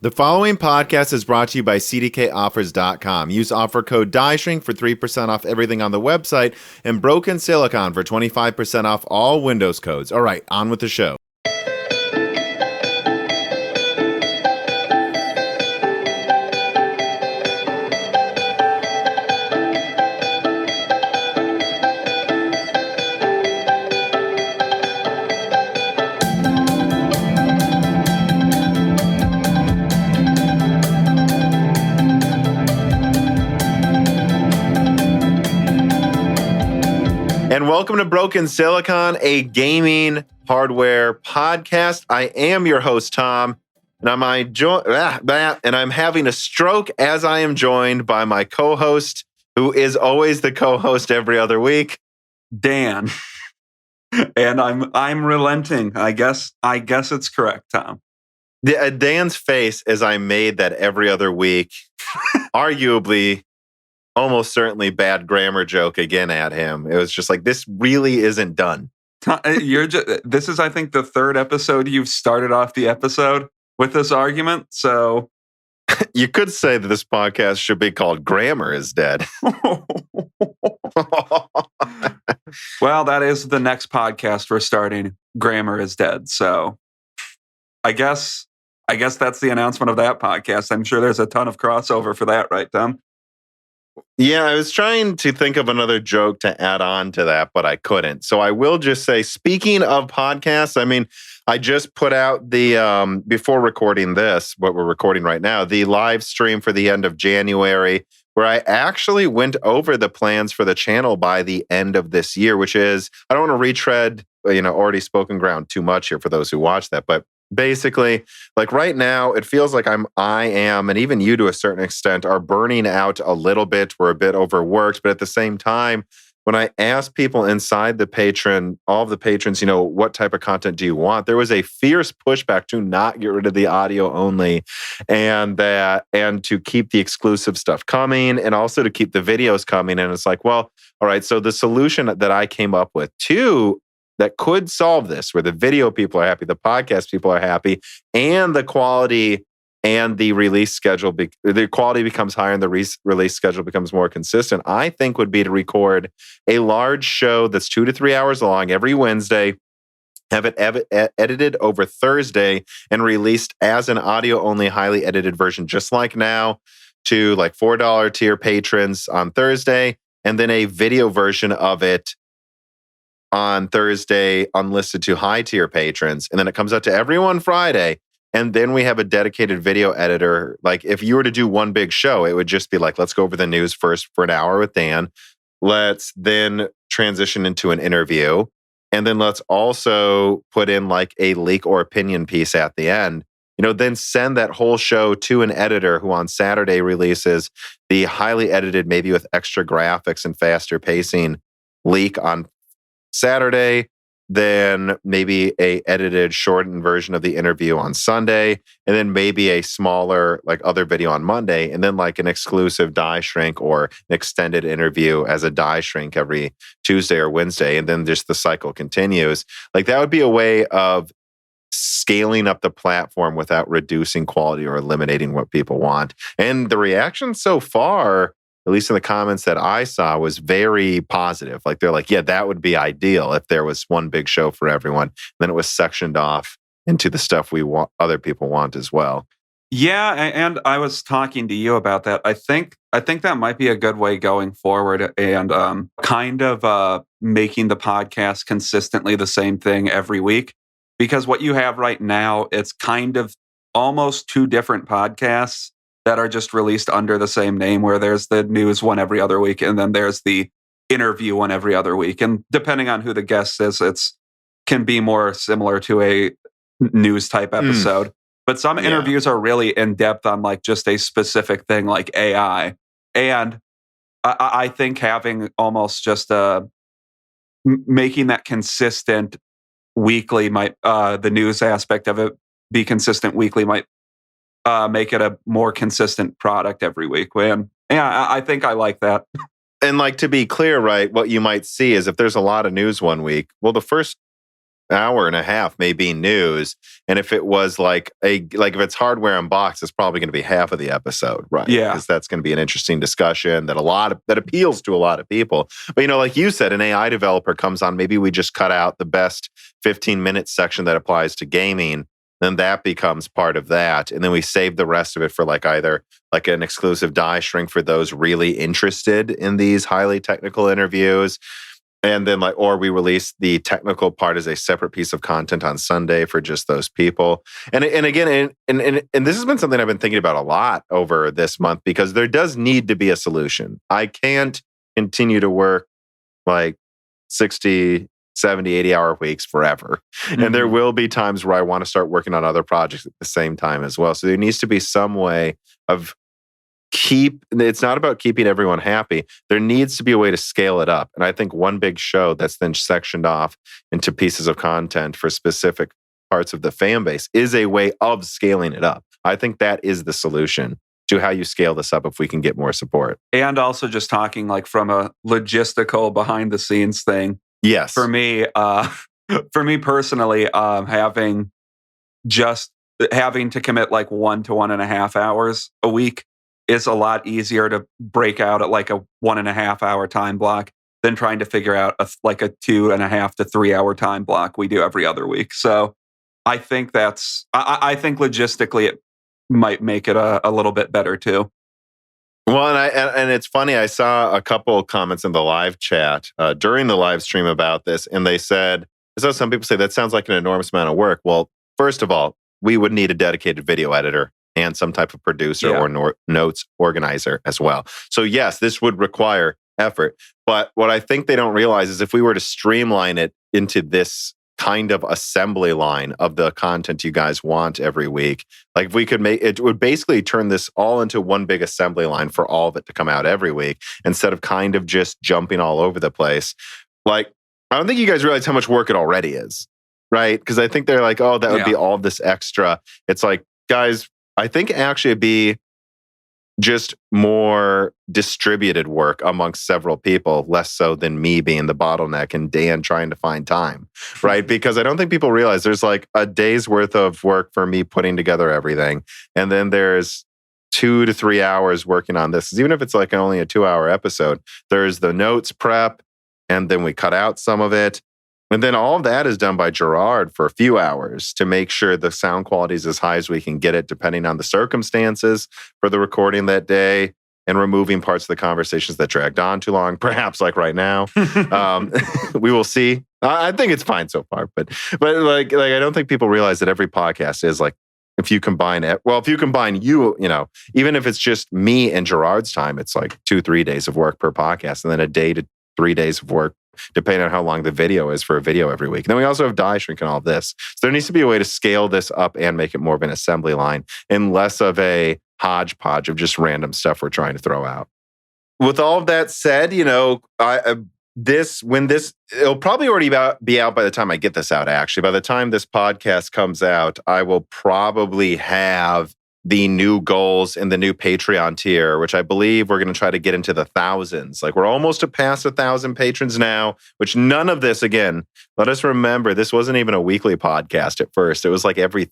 The following podcast is brought to you by CDKOffers.com. Use offer code DIESHRINK for 3% off everything on the website and Broken Silicon for 25% off all Windows codes. All right, on with the show. And welcome to Broken Silicon, a gaming hardware podcast. I am your host, Tom, and I'm having a stroke as I am joined by my co-host, who is always the co-host every other week, Dan. And I'm relenting. I guess it's correct, Tom. Dan's face as I made that every other week, arguably, almost certainly bad grammar joke again at him. It was just like, this really isn't done. This is, I think, the third episode you've started off the episode with this argument. So you could say that this podcast should be called Grammar is Dead. Well, that is the next podcast we're starting. Grammar is Dead. So I guess that's the announcement of that podcast. I'm sure there's a ton of crossover for that, right, Tom? Yeah, I was trying to think of another joke to add on to that, but I couldn't. So I will just say, speaking of podcasts, I mean, I just put out the, before recording this, what we're recording right now, the live stream for the end of January, where I actually went over the plans for the channel by the end of this year, which is, I don't want to retread, already spoken ground too much here for those who watch that, but basically, like right now, it feels like I am, and even you to a certain extent, are burning out a little bit. We're a bit overworked, but at the same time, when I asked people inside the patron, all of the patrons, what type of content do you want? There was a fierce pushback to not get rid of the audio only, and to keep the exclusive stuff coming, and also to keep the videos coming. And it's like, well, all right. So the solution that I came up with that could solve this, where the video people are happy, the podcast people are happy, and the quality and the release schedule, the quality becomes higher and the release schedule becomes more consistent, I think would be to record a large show that's 2 to 3 hours long every Wednesday, have it edited over Thursday, and released as an audio-only, highly edited version, just like now, to like $4 tier patrons on Thursday, and then a video version of it on Thursday, unlisted to high tier patrons. And then it comes out to everyone Friday. And then we have a dedicated video editor. Like if you were to do one big show, it would just be like, let's go over the news first for an hour with Dan. Let's then transition into an interview. And then let's also put in like a leak or opinion piece at the end. Then send that whole show to an editor who on Saturday releases the highly edited, maybe with extra graphics and faster pacing leak on Saturday, then maybe a edited, shortened version of the interview on Sunday, and then maybe a smaller, like other video on Monday, and then like an exclusive die shrink or an extended interview as a die shrink every Tuesday or Wednesday, and then just the cycle continues. Like that would be a way of scaling up the platform without reducing quality or eliminating what people want. And the reaction so far, at least in the comments that I saw, was very positive. Like they're like, yeah, that would be ideal if there was one big show for everyone. Then it was sectioned off into the stuff we want, other people want as well. Yeah, and I was talking to you about that. I think that might be a good way going forward, and kind of making the podcast consistently the same thing every week. Because what you have right now, it's kind of almost two different podcasts that are just released under the same name, where there's the news one every other week, and then there's the interview one every other week. And depending on who the guest is, can be more similar to a news type episode. But some interviews are really in depth on like just a specific thing like AI. And I think having almost just making that consistent weekly might, the news aspect of it be consistent weekly might make it a more consistent product every week. And yeah, I think I like that. And like, to be clear, right, what you might see is if there's a lot of news one week, well, the first hour and a half may be news. And if it was like if it's hardware unboxed, it's probably going to be half of the episode, right? Yeah. Because that's going to be an interesting discussion that appeals to a lot of people. But like you said, an AI developer comes on, maybe we just cut out the best 15-minute section that applies to gaming. Then that becomes part of that. And then we save the rest of it for either an exclusive die shrink for those really interested in these highly technical interviews. And then or we release the technical part as a separate piece of content on Sunday for just those people. And again, and this has been something I've been thinking about a lot over this month, because there does need to be a solution. I can't continue to work 60, 70, 80-hour weeks forever. Mm-hmm. And there will be times where I want to start working on other projects at the same time as well. So there needs to be some way of it's not about keeping everyone happy. There needs to be a way to scale it up. And I think one big show that's then sectioned off into pieces of content for specific parts of the fan base is a way of scaling it up. I think that is the solution to how you scale this up if we can get more support. And also just talking from a logistical behind the scenes thing. Yes. For me personally, having to commit 1 to 1.5 hours a week is a lot easier to break out at a 1.5 hour time block than trying to figure out a 2.5 to 3 hour time block we do every other week. So I think I think logistically it might make it a little bit better too. Well, and it's funny, I saw a couple of comments in the live chat during the live stream about this, and I saw some people say that sounds like an enormous amount of work. Well, first of all, we would need a dedicated video editor and some type of producer or notes organizer as well. So yes, this would require effort. But what I think they don't realize is if we were to streamline it into this kind of assembly line of the content you guys want every week, if we could make it, would basically turn this all into one big assembly line for all of it to come out every week instead of kind of just jumping all over the place. I don't think you guys realize how much work it already is, right? Because I think they're oh, that would be all this extra. It's guys, I think actually it'd be just more distributed work amongst several people, less so than me being the bottleneck and Dan trying to find time, right? Because I don't think people realize there's a day's worth of work for me putting together everything. And then there's 2 to 3 hours working on this. Even if it's only a 2-hour episode, there's the notes prep, and then we cut out some of it. And then all of that is done by Gerard for a few hours to make sure the sound quality is as high as we can get it, depending on the circumstances for the recording that day, and removing parts of the conversations that dragged on too long, perhaps right now. We will see. I think it's fine so far, but I don't think people realize that every podcast is if you combine it, even if it's just me and Gerard's time, it's 2-3 days of work per podcast, and then a day to 3 days of work, depending on how long the video is for a video every week. And then we also have die shrink and all of this. So there needs to be a way to scale this up and make it more of an assembly line and less of a hodgepodge of just random stuff we're trying to throw out. With all of that said, it'll probably already be out by the time I get this out, actually. By the time this podcast comes out, I will probably have the new goals in the new Patreon tier, which I believe we're going to try to get into the thousands. We're almost past 1,000 patrons now, which none of this, again, let us remember, this wasn't even a weekly podcast at first. It was every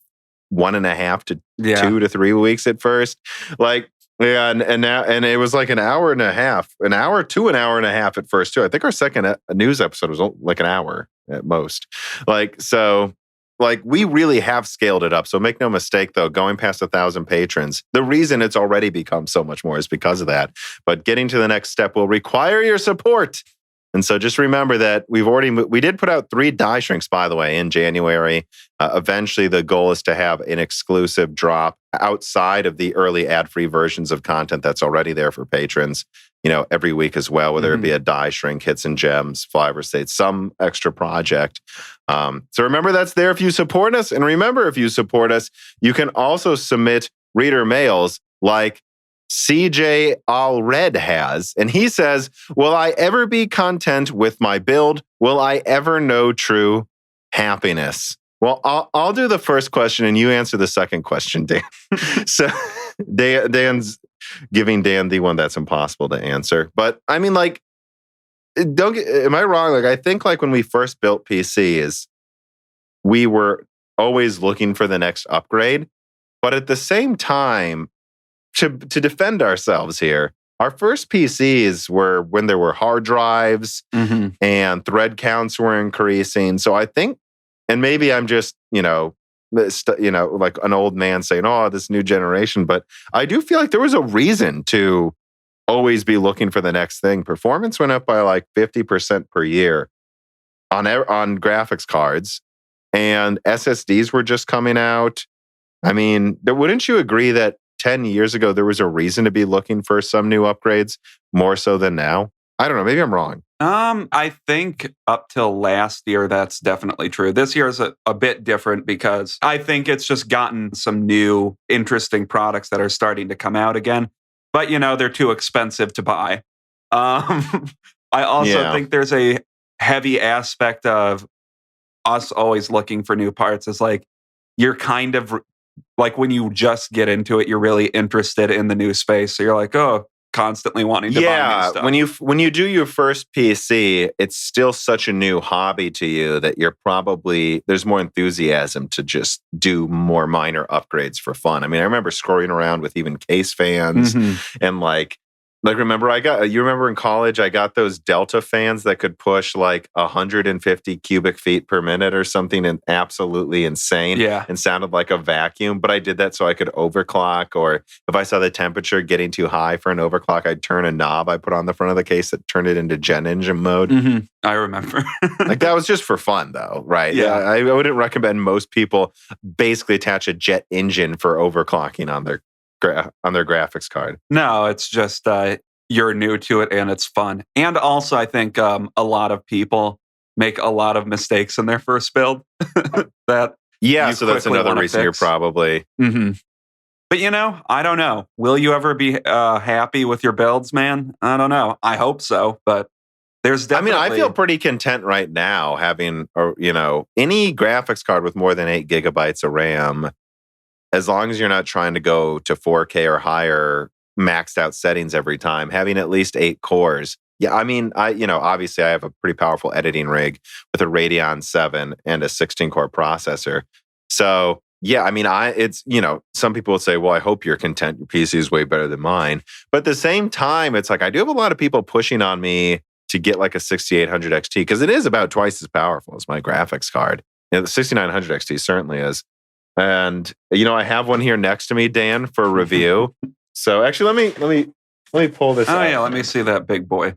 1.5 to 2 to 3 weeks at first. And now, and it was an hour and a half, an hour to an hour and a half at first too. I think our second news episode was an hour at most. So we really have scaled it up. So make no mistake, though, going past 1,000 patrons, the reason it's already become so much more is because of that. But getting to the next step will require your support. And so just remember that we did put out 3 die shrinks, by the way, in January. Eventually, the goal is to have an exclusive drop outside of the early ad-free versions of content that's already there for patrons, every week as well, whether it be a die shrink, hits and gems, flavor states, some extra project. So remember, that's there if you support us. And remember, if you support us, you can also submit reader mails like CJ Alred has. And he says, will I ever be content with my build? Will I ever know true happiness? Well, I'll do the first question and you answer the second question, Dan. So Dan's giving Dan the one that's impossible to answer. But I mean, am I wrong? I think when we first built PCs, we were always looking for the next upgrade. But at the same time, to defend ourselves here, our first PCs were when there were hard drives and thread counts were increasing. So I think, and maybe I'm just, like an old man saying, oh, this new generation. But I do feel like there was a reason to always be looking for the next thing. Performance went up by like 50% per year on graphics cards, and SSDs were just coming out. I mean, wouldn't you agree that 10 years ago, there was a reason to be looking for some new upgrades more so than now? I don't know. Maybe I'm wrong. I think up till last year, that's definitely true. This year is a bit different because I think it's just gotten some new, interesting products that are starting to come out again. But, they're too expensive to buy. I also think there's a heavy aspect of us always looking for new parts. Is like, you're kind of like when you just get into it, you're really interested in the new space. So you're like, oh, constantly wanting to buy new stuff. When you do your first PC, it's still such a new hobby to you that there's more enthusiasm to just do more minor upgrades for fun. I mean, I remember scrolling around with even case fans and like remember you remember in college, I got those Delta fans that could push like 150 cubic feet per minute or something, and absolutely insane. Yeah. And sounded like a vacuum. But I did that so I could overclock, or if I saw the temperature getting too high for an overclock, I'd turn a knob I put on the front of the case that turned it into jet engine mode. I remember. Like that was just for fun though, right? Yeah. I wouldn't recommend most people basically attach a jet engine for overclocking on their graphics card. No, it's just you're new to it and it's fun. And also, I think a lot of people make a lot of mistakes in their first build. So that's another reason you're probably. But I don't know. Will you ever be happy with your builds, man? I don't know. I hope so, but there's definitely. I feel pretty content right now having any graphics card with more than 8 gigabytes of RAM. As long as you're not trying to go to 4K or higher maxed out settings every time, having at least 8 cores. Yeah, I mean, obviously I have a pretty powerful editing rig with a Radeon 7 and a 16-core processor. So, yeah, I mean, some people would say, well, I hope you're content. Your PC is way better than mine. But at the same time, it's like I do have a lot of people pushing on me to get like a 6800 XT because it is about twice as powerful as my graphics card. The 6900 XT certainly is. And I have one here next to me, Dan, for review. So actually, let me pull this. Oh yeah, let me see that big boy.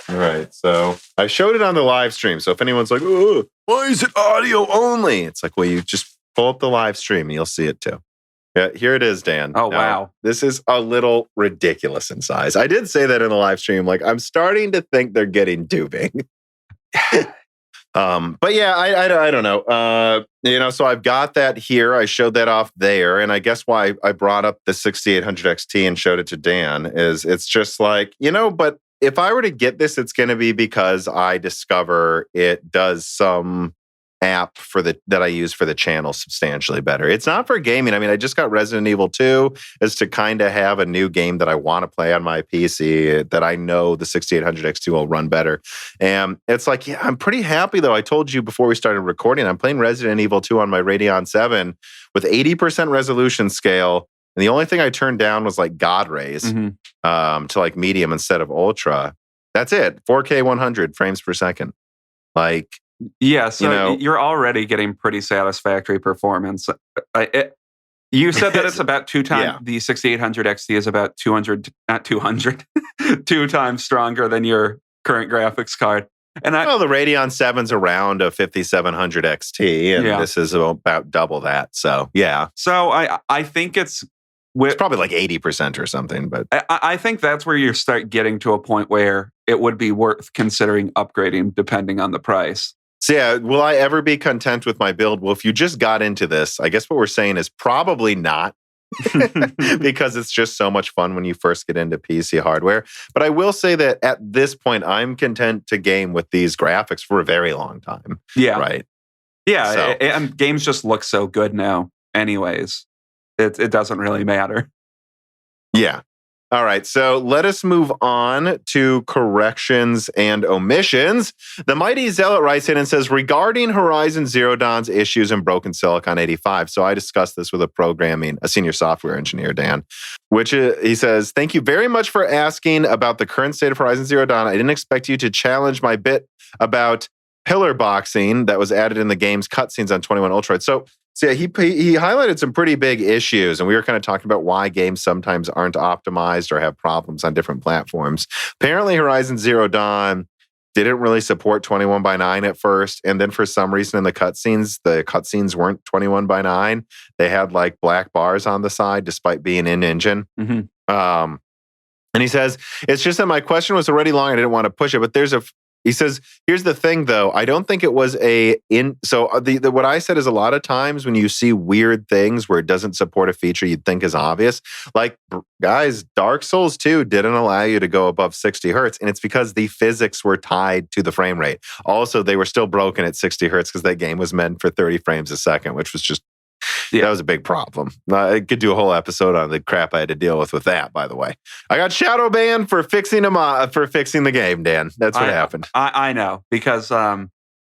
All right, so I showed it on the live stream. So if anyone's like, "Oh, why is it audio only?" It's like, well, you just pull up the live stream and you'll see it too. Yeah, here it is, Dan. Oh wow, this is a little ridiculous in size. I did say that in the live stream. Like, I'm starting to think they're getting too big. But yeah, I don't know. So I've got that here. I showed that off there. And I guess why I brought up the 6800 XT and showed it to Dan is it's just like, but if I were to get this, it's going to be because I discover it does some app that I use for the channel substantially better. It's not for gaming. I mean, I just got Resident Evil 2 as to kind of have a new game that I want to play on my PC that I know the 6800 XT will run better. And it's like, yeah, I'm pretty happy though. I told you before we started recording, I'm playing Resident Evil 2 on my Radeon 7 with 80% resolution scale. And the only thing I turned down was like God rays to like medium instead of ultra. That's it. 4K 100 frames per second. Like, yeah, so you're already getting pretty satisfactory performance. You said that it's about 2 times, the 6800 XT is about 2 times stronger than your current graphics card. And the Radeon 7's around a 5700 XT, and this is about double that. So, yeah. So I think it's probably like 80% or something, but I think that's where you start getting to a point where it would be worth considering upgrading depending on the price. So yeah, will I ever be content with my build? Well, if you just got into this, I guess what we're saying is probably not because it's just so much fun when you first get into PC hardware. But I will say that at this point, I'm content to game with these graphics for a very long time. Yeah. Right. Yeah. So. And games just look so good now anyways. It doesn't really matter. Yeah. All right, so let us move on to corrections and omissions. The Mighty Zealot writes in and says, regarding Horizon Zero Dawn's issues in Broken Silicon 85. So I discussed this with a senior software engineer, Dan, which he says, thank you very much for asking about the current state of Horizon Zero Dawn. I didn't expect you to challenge my bit about pillar boxing that was added in the game's cutscenes on 21 Ultra. So yeah, he highlighted some pretty big issues, and we were kind of talking about why games sometimes aren't optimized or have problems on different platforms. Apparently, Horizon Zero Dawn didn't really support 21 by 9 at first, and then for some reason in the cutscenes weren't 21 by 9. They had like black bars on the side despite being in engine. Mm-hmm. And he says, it's just that my question was already long. I didn't want to push it, but he says, here's the thing, though. I don't think it was what I said is a lot of times when you see weird things where it doesn't support a feature you'd think is obvious, like, guys, Dark Souls 2 didn't allow you to go above 60 hertz, and it's because the physics were tied to the frame rate. Also, they were still broken at 60 hertz because that game was meant for 30 frames a second, which was just, that was a big problem. I could do a whole episode on the crap I had to deal with that, by the way. I got shadow banned for fixing the game, Dan. That's what happened. I know, because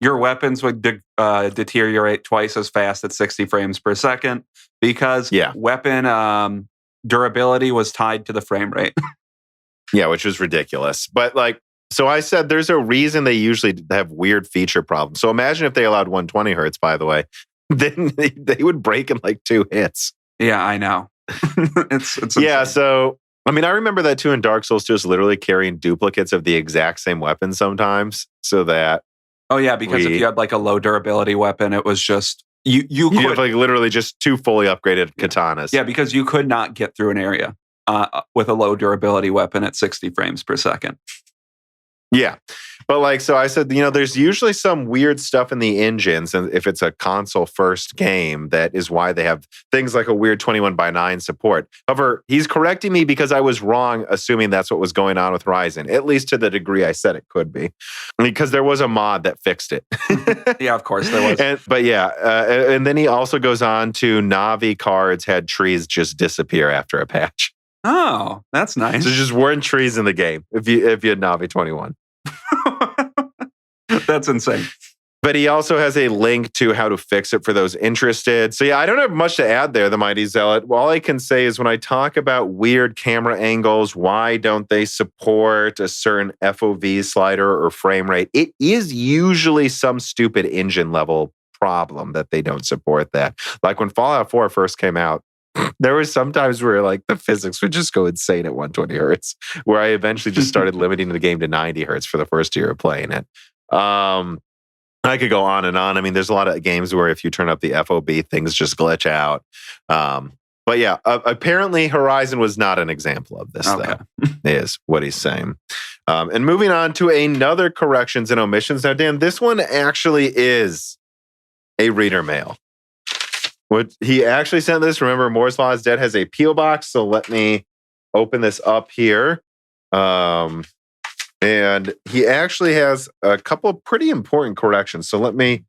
your weapons would deteriorate twice as fast at 60 frames per second because weapon durability was tied to the frame rate. Yeah, which was ridiculous. But so I said there's a reason they usually have weird feature problems. So imagine if they allowed 120 hertz, by the way. Then they would break in like 2 hits. Yeah, I know. It's yeah. So I mean, I remember that too in Dark Souls 2 is literally carrying duplicates of the exact same weapon sometimes, so that. Oh yeah, because if you had like a low durability weapon, it was just you could have like literally just 2 fully upgraded katanas. Yeah, because you could not get through an area with a low durability weapon at 60 frames per second. Yeah. But so I said, there's usually some weird stuff in the engines. And if it's a console first game, that is why they have things like a weird 21 by 9 support. However, he's correcting me because I was wrong, assuming that's what was going on with Horizon, at least to the degree I said it could be, because there was a mod that fixed it. Yeah, of course there was. And then he also goes on to Navi cards had trees just disappear after a patch. Oh, that's nice. So just weren't trees in the game if you had Navi 21. That's insane. But he also has a link to how to fix it for those interested. So yeah, I don't have much to add there, the Mighty Zealot. All I can say is when I talk about weird camera angles, why don't they support a certain FOV slider or frame rate? It is usually some stupid engine level problem that they don't support that. Like when Fallout 4 first came out, there were some times where the physics would just go insane at 120 hertz, where I eventually just started limiting the game to 90 hertz for the first year of playing it. I could go on and on. I mean, there's a lot of games where if you turn up the FOB, things just glitch out. But yeah, apparently Horizon was not an example of this, though, is what he's saying. And moving on to another corrections and omissions. Now, Dan, this one actually is a reader mail. What he actually sent this, remember, Moore's Law is Dead has a P.O. box, so let me open this up here. And he actually has a couple of pretty important corrections. So let me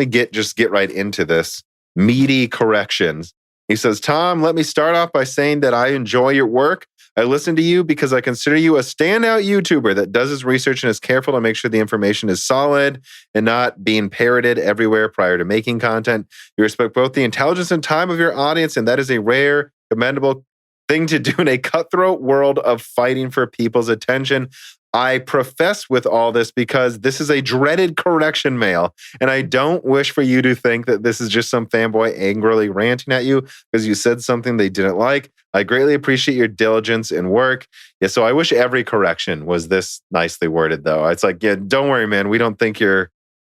get right into this. Meaty corrections. He says, Tom, let me start off by saying that I enjoy your work. I listen to you because I consider you a standout YouTuber that does his research and is careful to make sure the information is solid and not being parroted everywhere prior to making content. You respect both the intelligence and time of your audience, and that is a rare, commendable thing to do in a cutthroat world of fighting for people's attention. I profess with all this because this is a dreaded correction mail, and I don't wish for you to think that this is just some fanboy angrily ranting at you because you said something they didn't like. I greatly appreciate your diligence and work. Yeah, so I wish every correction was this nicely worded, though. It's like, yeah, don't worry, man. We don't think you're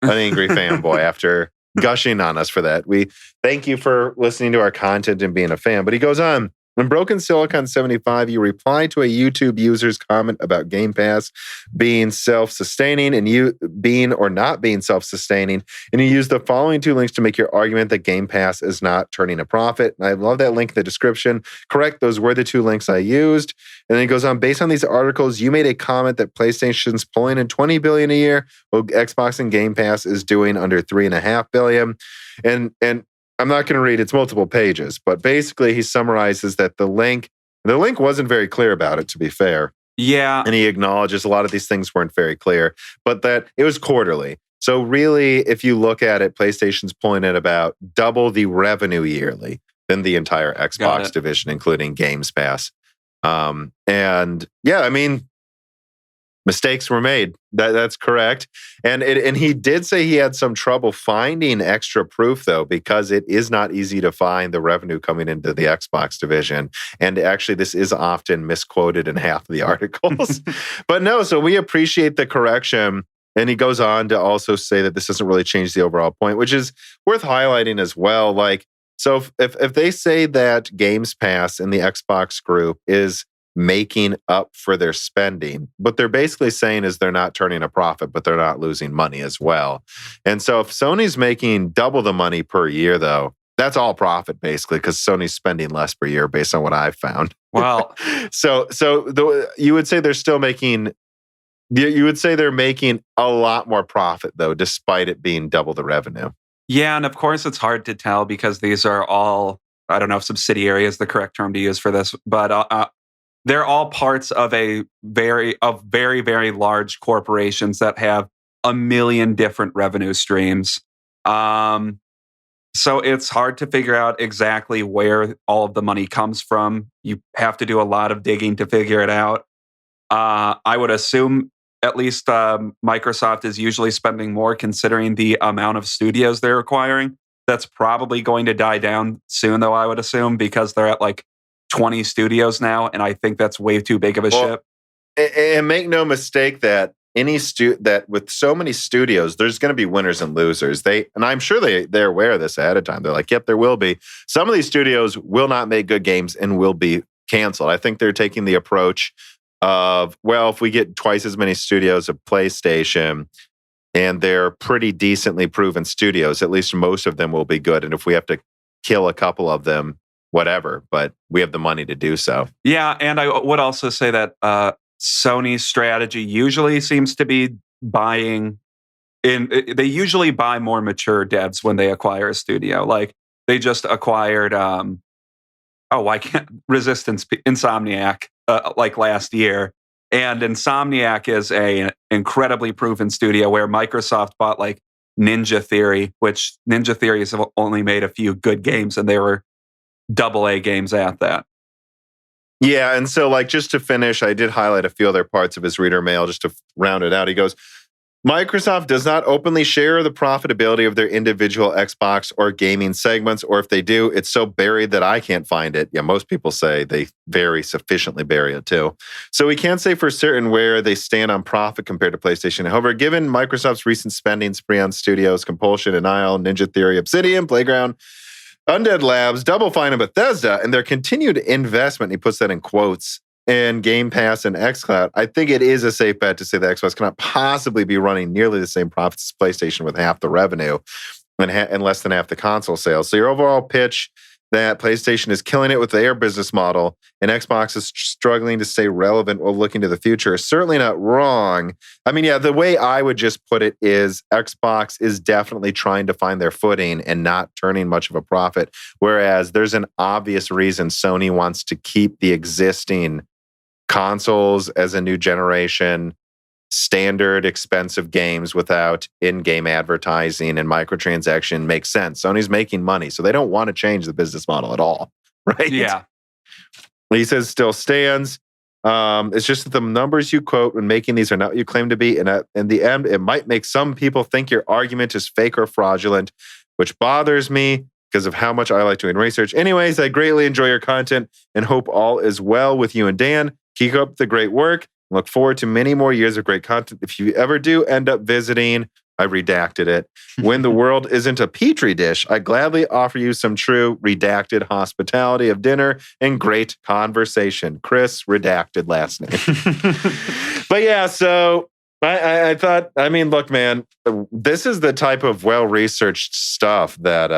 an angry fanboy after gushing on us for that. We thank you for listening to our content and being a fan. But he goes on. In Broken Silicon 75, you reply to a YouTube user's comment about Game Pass being self-sustaining and you being or not being self-sustaining. And you use the following 2 links to make your argument that Game Pass is not turning a profit. And I love that link in the description. Correct, those were the 2 links I used. And then it goes on, based on these articles, you made a comment that PlayStation's pulling in $20 billion a year, while Xbox and Game Pass is doing under $3.5 billion. And I'm not going to read, it's multiple pages, but basically he summarizes that the link And the link wasn't very clear about it, to be fair. Yeah. And he acknowledges a lot of these things weren't very clear, but that it was quarterly. So really, if you look at it, PlayStation's pulling in about double the revenue yearly than the entire Xbox division, including Games Pass. And yeah, I mean, mistakes were made. That's correct. And he did say he had some trouble finding extra proof, though, because it is not easy to find the revenue coming into the Xbox division. And actually, this is often misquoted in half of the articles. But no, so we appreciate the correction. And he goes on to also say that this doesn't really change the overall point, which is worth highlighting as well. Like, so if they say that Games Pass in the Xbox group is making up for their spending, what they're basically saying is they're not turning a profit, but they're not losing money as well. And so if Sony's making double the money per year, though, that's all profit basically, because Sony's spending less per year based on what I've found. Well, you would say they're still making. You would say they're making a lot more profit, though, despite it being double the revenue. Yeah, and of course it's hard to tell because these are all, I don't know if subsidiary is the correct term to use for this, but they're all parts of very, very large corporations that have a million different revenue streams. So it's hard to figure out exactly where all of the money comes from. You have to do a lot of digging to figure it out. I would assume at least Microsoft is usually spending more considering the amount of studios they're acquiring. That's probably going to die down soon, though, I would assume, because they're at like 20 studios now, and I think that's way too big of a ship. And make no mistake that that with so many studios, there's going to be winners and losers. And I'm sure they're aware of this ahead of time. They're like, yep, there will be. Some of these studios will not make good games and will be canceled. I think they're taking the approach of, well, if we get twice as many studios of PlayStation and they're pretty decently proven studios, at least most of them will be good. And if we have to kill a couple of them, whatever, but we have the money to do so. Yeah, and I would also say that Sony's strategy usually seems to be they usually buy more mature devs when they acquire a studio. Like they just acquired Resistance Insomniac like last year. And Insomniac is an incredibly proven studio where Microsoft bought like Ninja Theory, which Ninja Theory has only made a few good games, and they were AA games at that. Yeah, and so like just to finish, I did highlight a few other parts of his reader mail just to round it out. He goes, Microsoft does not openly share the profitability of their individual Xbox or gaming segments, or if they do, it's so buried that I can't find it. Yeah, most people say they very sufficiently bury it too. So we can't say for certain where they stand on profit compared to PlayStation. However, given Microsoft's recent spending spree on studios, Compulsion, Anile, Ninja Theory, Obsidian, Playground, Undead Labs, Double Fine, and Bethesda, and their continued investment, he puts that in quotes, in Game Pass and xCloud, I think it is a safe bet to say that Xbox cannot possibly be running nearly the same profits as PlayStation with half the revenue and less than half the console sales. So your overall pitch that PlayStation is killing it with their business model and Xbox is struggling to stay relevant while looking to the future is certainly not wrong. I mean, yeah, the way I would just put it is Xbox is definitely trying to find their footing and not turning much of a profit, whereas there's an obvious reason Sony wants to keep the existing consoles as a new generation, standard expensive games without in-game advertising and microtransaction makes sense. Sony's making money, so they don't want to change the business model at all, right? Yeah. He says still stands. It's just that the numbers you quote when making these are not what you claim to be, and in the end, it might make some people think your argument is fake or fraudulent, which bothers me because of how much I like doing research. Anyways, I greatly enjoy your content and hope all is well with you and Dan. Keep up the great work. Look forward to many more years of great content. If you ever do end up visiting, I redacted it. When the world isn't a petri dish, I gladly offer you some true redacted hospitality of dinner and great conversation. Chris, redacted last name. But yeah, so I thought, I mean, look, man, this is the type of well-researched stuff that,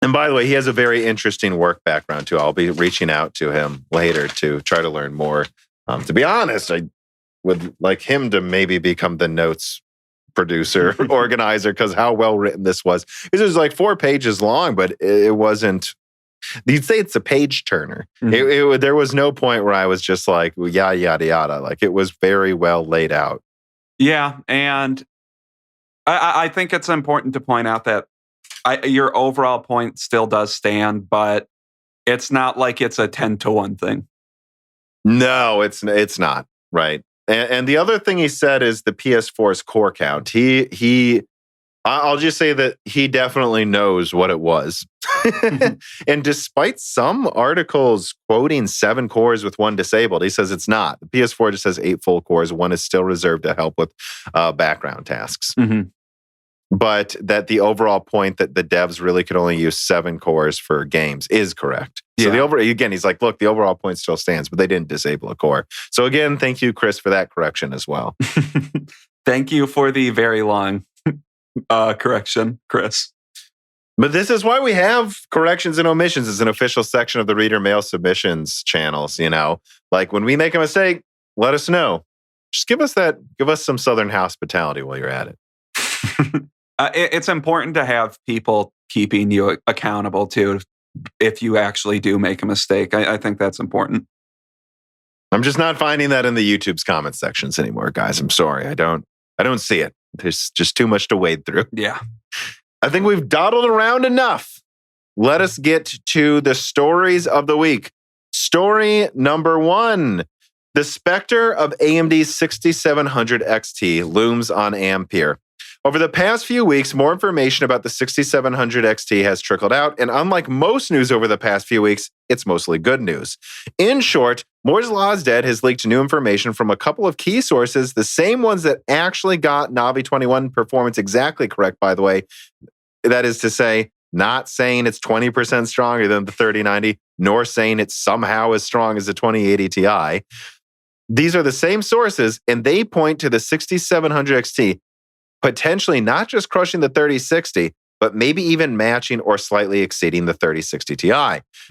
and by the way, he has a very interesting work background too. I'll be reaching out to him later to try to learn more. To be honest, I would like him to maybe become the notes producer, organizer, because how well written this was. It was like 4 pages long, but it wasn't You'd say it's a page turner. There was no point where I was just like, well, yada, yada, yada. Like, it was very well laid out. Yeah, and I think it's important to point out that your overall point still does stand, but it's not like it's a 10-to-1 thing. No, it's not, right? And the other thing he said is the PS4's core count. I'll just say that he definitely knows what it was. And despite some articles quoting 7 cores with 1 disabled, he says it's not. The PS4 just has 8 full cores. 1 is still reserved to help with background tasks. But that the overall point that the devs really could only use 7 cores for games is correct. So again, he's like, look, the overall point still stands, but they didn't disable a core. So again, thank you, Chris, for that correction as well. Thank you for the very long correction, Chris. But this is why we have corrections and omissions as an official section of the reader mail submissions channels. Like when we make a mistake, let us know. Just give us some Southern hospitality while you're at it. It's important to have people keeping you accountable too if you actually do make a mistake. I think that's important. I'm just not finding that in the YouTube's comment sections anymore, guys. I'm sorry. I don't see it. There's just too much to wade through. Yeah. I think we've dawdled around enough. Let us get to the stories of the week. Story number 1. The specter of AMD's 6700 XT looms on Ampere. Over the past few weeks, more information about the 6700 XT has trickled out, and unlike most news over the past few weeks, it's mostly good news. In short, Moore's Law is Dead has leaked new information from a couple of key sources, the same ones that actually got Navi 21 performance exactly correct, by the way. That is to say, not saying it's 20% stronger than the 3090, nor saying it's somehow as strong as the 2080 Ti. These are the same sources, and they point to the 6700 XT potentially not just crushing the 3060, but maybe even matching or slightly exceeding the 3060 Ti.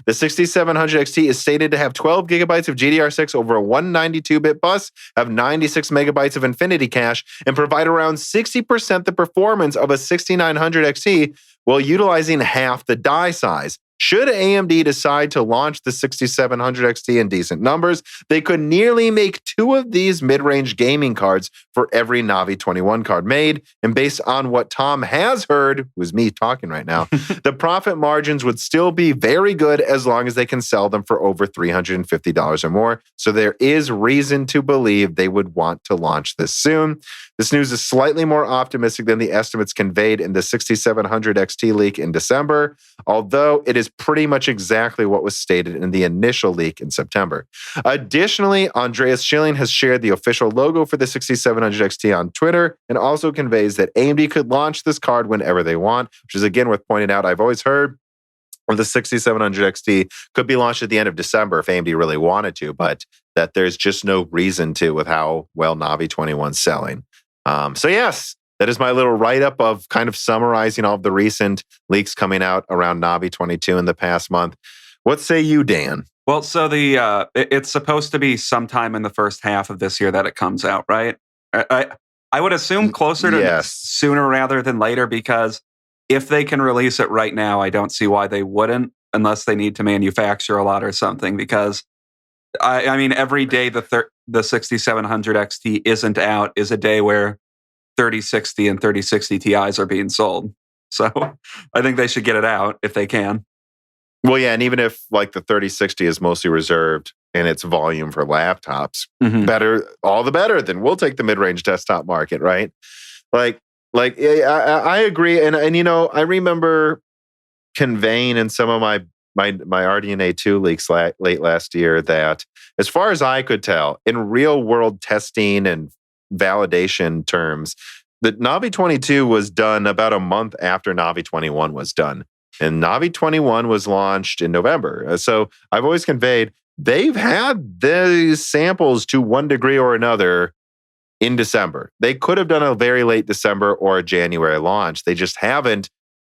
The 6700 XT is stated to have 12 gigabytes of GDDR6 over a 192-bit bus, have 96 megabytes of Infinity cache, and provide around 60% the performance of a 6900 XT while utilizing half the die size. Should AMD decide to launch the 6700 XT in decent numbers, they could nearly make 2 of these mid-range gaming cards for every Navi 21 card made. And based on what Tom has heard, who's me talking right now, the profit margins would still be very good as long as they can sell them for over $350 or more. So there is reason to believe they would want to launch this soon. This news is slightly more optimistic than the estimates conveyed in the 6700 XT leak in December, although it is pretty much exactly what was stated in the initial leak in September. Additionally, Andreas Schilling has shared the official logo for the 6700 XT on Twitter and also conveys that AMD could launch this card whenever they want, which is again worth pointing out. I've always heard or the 6700 XT could be launched at the end of December if AMD really wanted to, but that there's just no reason to with how well Navi 21's selling. So yes, that is my little write-up of kind of summarizing all of the recent leaks coming out around Navi 22 in the past month. What say you, Dan? Well, so it's supposed to be sometime in the first half of this year that it comes out, right? I would assume closer to sooner rather than later, because if they can release it right now, I don't see why they wouldn't, unless they need to manufacture a lot or something. Because I mean, every day the 6700 XT isn't out is a day where 3060 and 3060 Ti's are being sold. So I think they should get it out if they can. Well, yeah, and even if like the 3060 is mostly reserved in its volume for laptops, better, all the better. Then we'll take the mid-range desktop market, right? Like I agree, and I remember conveying in some of my RDNA 2 leaks late last year that, as far as I could tell, in real world testing and validation terms, that Navi 22 was done about a month after Navi 21 was done. And Navi 21 was launched in November. So I've always conveyed they've had these samples to one degree or another in December. They could have done a very late December or a January launch. They just haven't.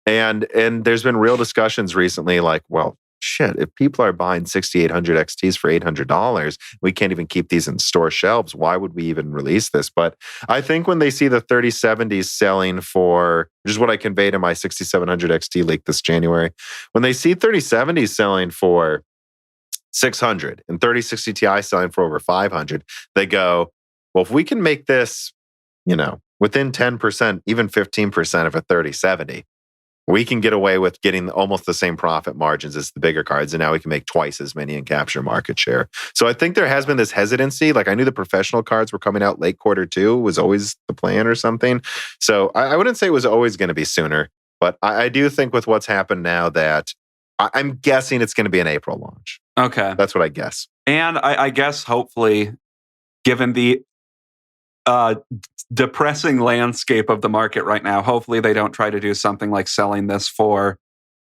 And there's been real discussions recently like, well, shit, if people are buying 6800 XTs for $800, we can't even keep these in store shelves. Why would we even release this? But I think when they see the 3070s selling for, which is what I conveyed in my 6700 XT leak this January, when they see 3070s selling for 600 and 3060 Ti selling for over 500, they go, well, if we can make this, within 10%, even 15% of a 3070, we can get away with getting almost the same profit margins as the bigger cards. And now we can make twice as many and capture market share. So I think there has been this hesitancy. Like I knew the professional cards were coming out late Q2 was always the plan or something. So I wouldn't say it was always going to be sooner, but I do think with what's happened now that I'm guessing it's going to be an April launch. Okay. That's what I guess. And I guess hopefully, given the depressing landscape of the market right now, hopefully they don't try to do something like selling this for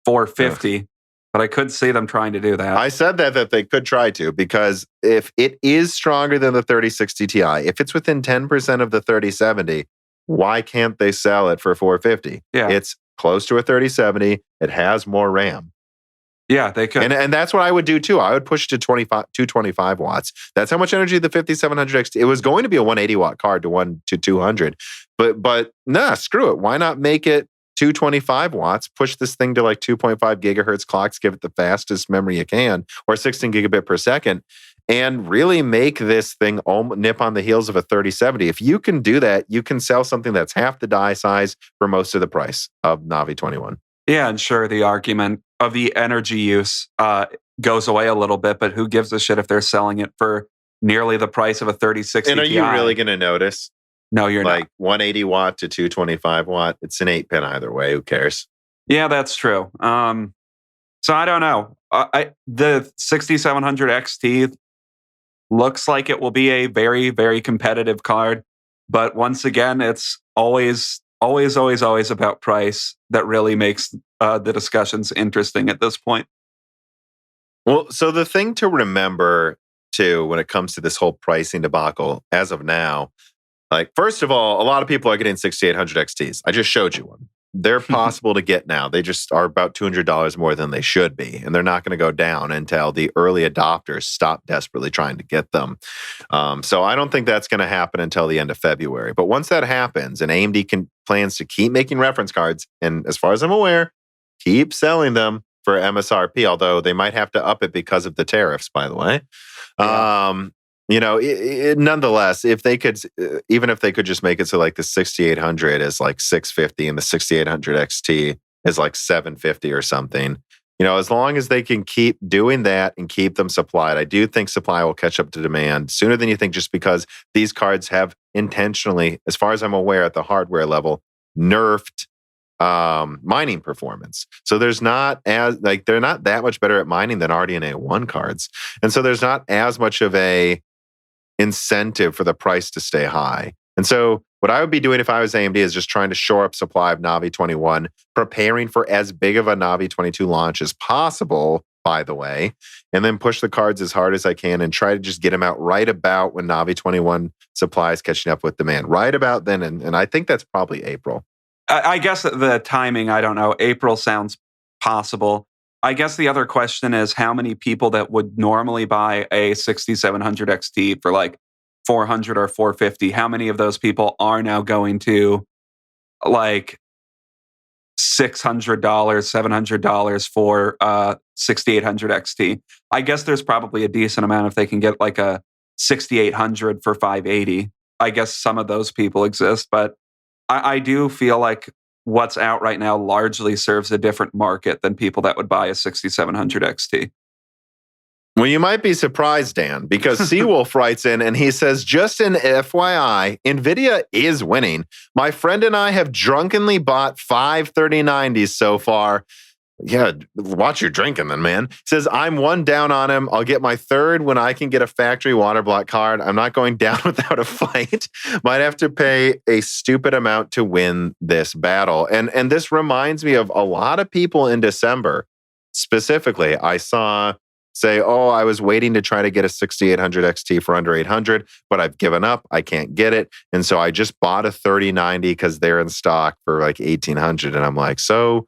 $450. But I could see them trying to do that. I said that they could try to, because if it is stronger than the 3060 Ti, if it's within 10% of the 3070, why can't they sell it for $450? Yeah. It's close to a 3070. It has more RAM. Yeah, they could. And that's what I would do too. I would push to 225 watts. That's how much energy the 5700 XT. It was going to be a 180 watt card to 200. But nah, screw it. Why not make it 225 watts, push this thing to like 2.5 gigahertz clocks, give it the fastest memory you can, or 16 gigabit per second, and really make this thing nip on the heels of a 3070. If you can do that, you can sell something that's half the die size for most of the price of Navi 21. Yeah, and sure, the argument of the energy use goes away a little bit, but who gives a shit if they're selling it for nearly the price of a 3060 And are Ti? you really going to notice? No, you're like not. 180 watt to 225 watt. It's an 8 pin either way. Who cares? Yeah, that's true. So I don't know. The 6700 XT looks like it will be a very, very competitive card. But once again, it's always about price that really makes the discussions interesting at this point. Well, so the thing to remember too, when it comes to this whole pricing debacle as of now, like, first of all, a lot of people are getting 6800 XTs. I just showed you one. They're possible to get now. They just are about $200 more than they should be. And they're not going to go down until the early adopters stop desperately trying to get them. So I don't think that's going to happen until the end of February. But once that happens and AMD plans to keep making reference cards, and as far as I'm aware, keep selling them for MSRP, although they might have to up it because of the tariffs, by the way. Yeah. Nonetheless, if they could, even if they could just make it so like the 6800 is like 650 and the 6800 XT is like 750 or something, as long as they can keep doing that and keep them supplied, I do think supply will catch up to demand sooner than you think, just because these cards have intentionally, as far as I'm aware, at the hardware level, nerfed mining performance. So they're not that much better at mining than RDNA 1 cards. And so there's not as much of a incentive for the price to stay high. And so what I would be doing if I was AMD is just trying to shore up supply of Navi 21, preparing for as big of a Navi 22 launch as possible, by the way, and then push the cards as hard as I can and try to just get them out right about when Navi 21 supply is catching up with demand. Right about then. And I think that's probably April. I guess the timing, I don't know. April sounds possible. I guess the other question is how many people that would normally buy a 6700 XT for like $400 or $450, how many of those people are now going to like $600, $700 for 6800 XT? I guess there's probably a decent amount if they can get like a 6800 for $580. I guess some of those people exist, but I do feel like what's out right now largely serves a different market than people that would buy a 6700 XT. Well, you might be surprised, Dan, because Seawolf writes in and he says, just an FYI, Nvidia is winning. My friend and I have drunkenly bought 5 3090s so far. Yeah, watch your drinking then, man. Says, I'm one down on him. I'll get my third when I can get a factory water block card. I'm not going down without a fight. Might have to pay a stupid amount to win this battle. And this reminds me of a lot of people in December. Specifically, I saw say, I was waiting to try to get a 6800 XT for under 800, but I've given up. I can't get it. And so I just bought a 3090 because they're in stock for like 1800. And I'm like, so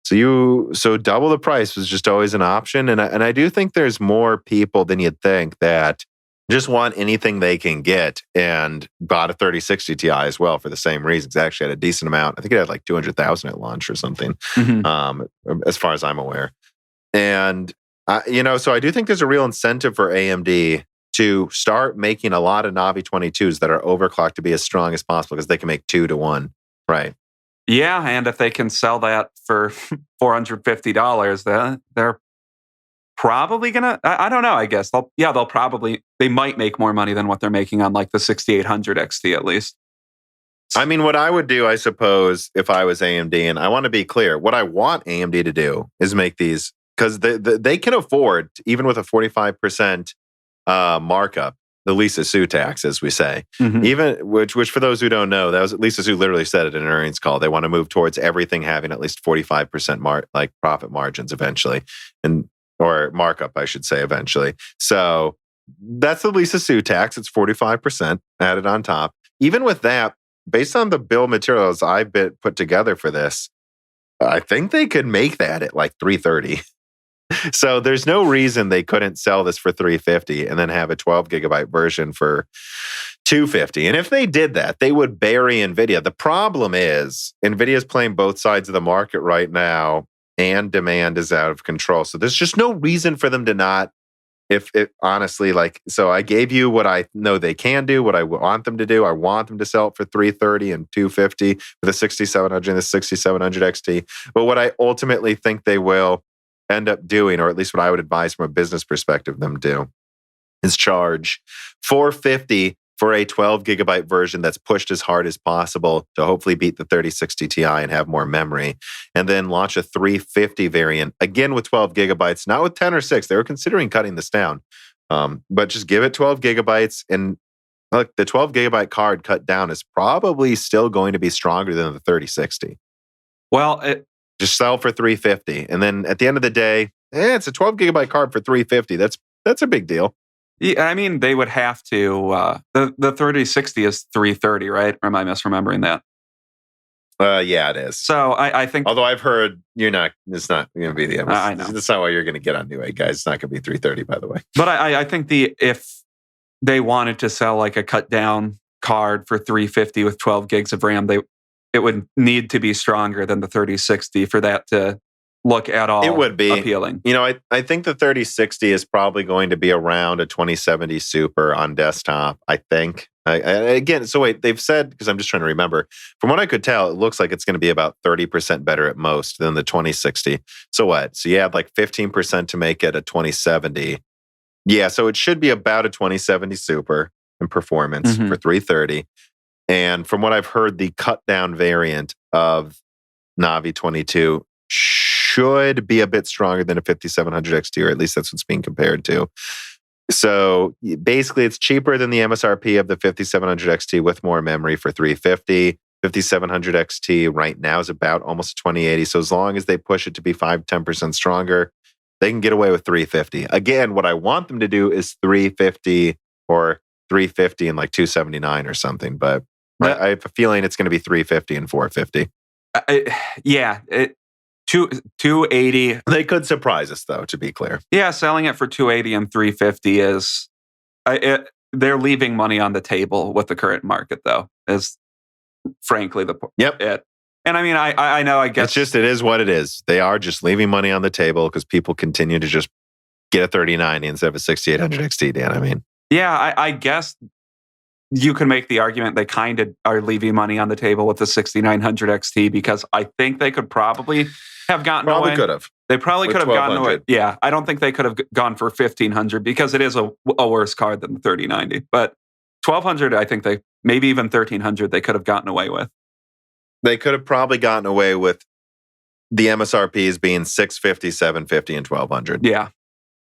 So double the price was just always an option. And I do think there's more people than you'd think that just want anything they can get and bought a 3060 Ti as well for the same reasons. It actually had a decent amount. I think it had like 200,000 at launch or something, as far as I'm aware. And, so I do think there's a real incentive for AMD to start making a lot of Navi 22s that are overclocked to be as strong as possible because they can make 2 to 1, right? Yeah, and if they can sell that for $450, then they're probably gonna. I don't know. I guess they might make more money than what they're making on like the 6800 XT at least. I mean, what I would do, I suppose, if I was AMD, and I want to be clear, what I want AMD to do is make these because they can afford, even with a 45% markup, the Lisa Su tax, as we say, even which for those who don't know, that was Lisa Su literally said it in an earnings call. They want to move towards everything having at least 45% profit margins eventually, or markup, I should say, eventually. So that's the Lisa Su tax. It's 45% added on top. Even with that, based on the bill of materials I've put together for this, I think they could make that at like $330. So there's no reason they couldn't sell this for $350 and then have a 12 gigabyte version for $250. And if they did that, they would bury Nvidia. The problem is Nvidia's playing both sides of the market right now, and demand is out of control. So there's just no reason for them to not. If it honestly, so I gave you what I know they can do, what I want them to do. I want them to sell it for $330 and $250 for the 6700 and the 6700 XT. But what I ultimately think they will end up doing, or at least what I would advise from a business perspective them do, is charge $450 for a 12 gigabyte version that's pushed as hard as possible to hopefully beat the 3060 Ti and have more memory, and then launch a $350 variant, again with 12 gigabytes, not with 10 or 6. They were considering cutting this down, but just give it 12 gigabytes. And look, the 12 gigabyte card cut down is probably still going to be stronger than the 3060. Well, just sell for $350. And then at the end of the day, it's a 12 gigabyte card for $350. That's a big deal. Yeah, I mean, they would have to. The 3060 is $330, right? Or am I misremembering that? Yeah, it is. So I think. Although I've heard it's not going to be the. I know. That's not what you're going to get on Newegg, guys. It's not going to be $330, by the way. But I think if they wanted to sell like a cut down card for $350 with 12 gigs of RAM, it would need to be stronger than the 3060 for that to look at all. It would be appealing. I think the 3060 is probably going to be around a 2070 Super on desktop. I think. Again, so wait, they've said, because I'm just trying to remember, from what I could tell, it looks like it's going to be about 30% better at most than the 2060. So what? So you have like 15% to make it a 2070. Yeah, so it should be about a 2070 Super in performance for $330. And from what I've heard, the cut down variant of Navi 22 should be a bit stronger than a 5700 XT, or at least that's what's being compared to. So basically, it's cheaper than the MSRP of the 5700 XT with more memory for $350. 5700 XT right now is about almost 2080. So as long as they push it to be 5-10% stronger, they can get away with $350. Again, what I want them to do is $350 or $350 and like $279 or something. But I have a feeling it's going to be $350 and $450. $280. They could surprise us, though, to be clear. Yeah, selling it for $280 and $350 is they're leaving money on the table with the current market, though. Is frankly it. And I mean, I know. I guess it is what it is. They are just leaving money on the table because people continue to just get a 3090 instead of a 6800 XT. Dan, I mean, yeah, I guess you can make the argument they kind of are leaving money on the table with the 6900 XT because I think they could probably have gotten away. They probably could have gotten away. Yeah, I don't think they could have gone for 1500 because it is a worse card than the 3090. But 1200, I think maybe even 1300, they could have gotten away with. They could have probably gotten away with the MSRPs being 650, 750, and 1200. Yeah.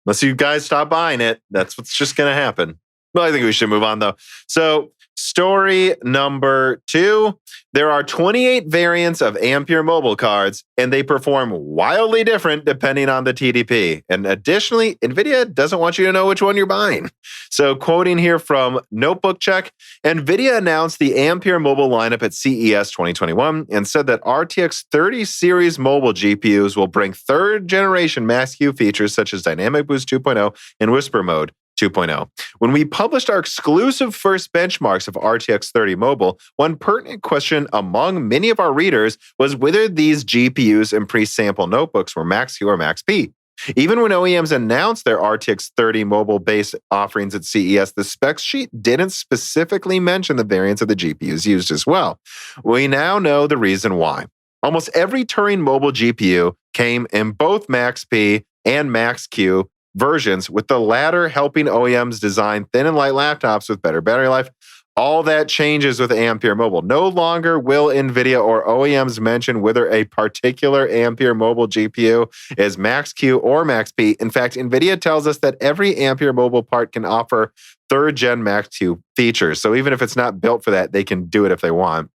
Unless you guys stop buying it, that's what's just going to happen. Well, I think we should move on, though. So Story number 2. There are 28 variants of Ampere mobile cards, and they perform wildly different depending on the TDP. And additionally, Nvidia doesn't want you to know which one you're buying. So quoting here from Notebook Check, Nvidia announced the Ampere mobile lineup at CES 2021 and said that RTX 30 series mobile GPUs will bring third generation Max-Q features such as Dynamic Boost 2.0 and Whisper Mode 2.0. When we published our exclusive first benchmarks of RTX 30 Mobile, one pertinent question among many of our readers was whether these GPUs in pre-sample notebooks were Max-Q or Max-P. Even when OEMs announced their RTX 30 mobile-based offerings at CES, the spec sheet didn't specifically mention the variants of the GPUs used as well. We now know the reason why. Almost every Turing mobile GPU came in both Max-P and Max-Q versions, with the latter helping OEMs design thin and light laptops with better battery life. All that changes with Ampere Mobile. No longer will NVIDIA or OEMs mention whether a particular Ampere Mobile GPU is Max-Q or Max-P. In fact, NVIDIA tells us that every Ampere Mobile part can offer third-gen Max-Q features. So even if it's not built for that, they can do it if they want.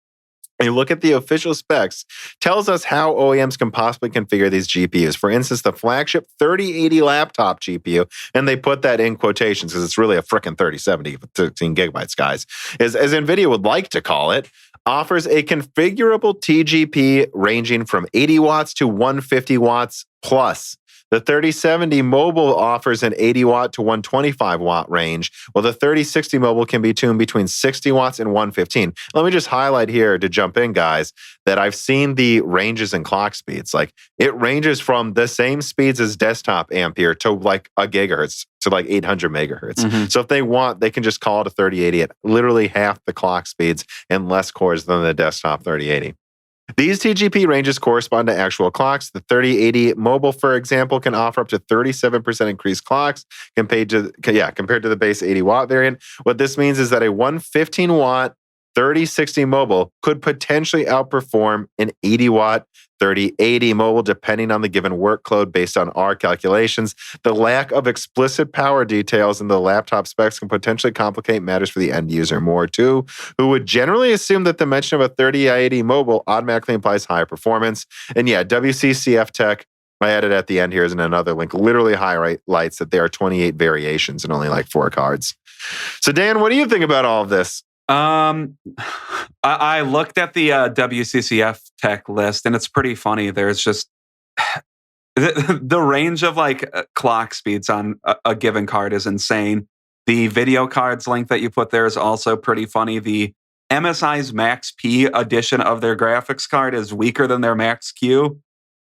You look at the official specs, tells us how OEMs can possibly configure these GPUs. For instance, the flagship 3080 laptop GPU, and they put that in quotations because it's really a frickin' 3070 with 13 gigabytes, guys, as NVIDIA would like to call it, offers a configurable TGP ranging from 80 watts to 150 watts plus. The 3070 mobile offers an 80 watt to 125 watt range, while the 3060 mobile can be tuned between 60 watts and 115. Let me just highlight here to jump in, guys, that I've seen the ranges and clock speeds. Like, it ranges from the same speeds as desktop Ampere to like a gigahertz to like 800 megahertz. Mm-hmm. So if they want, they can just call it a 3080 at literally half the clock speeds and less cores than the desktop 3080. These TGP ranges correspond to actual clocks. The 3080 mobile, for example, can offer up to 37% increased clocks compared to the base 80 watt variant. What this means is that a 115 watt 3060 mobile could potentially outperform an 80 watt 3080 mobile, depending on the given workload based on our calculations. The lack of explicit power details in the laptop specs can potentially complicate matters for the end user more too, who would generally assume that the mention of a 3080 mobile automatically implies higher performance. And yeah, WCCF Tech, I added at the end here is in another link, literally highlights that there are 28 variations and only like 4 cards. So Dan, what do you think about all of this? I looked at the WCCF Tech list, and it's pretty funny. There's just the range of like clock speeds on a given card is insane. The video cards link that you put there is also pretty funny. The MSI's Max-P edition of their graphics card is weaker than their Max-Q.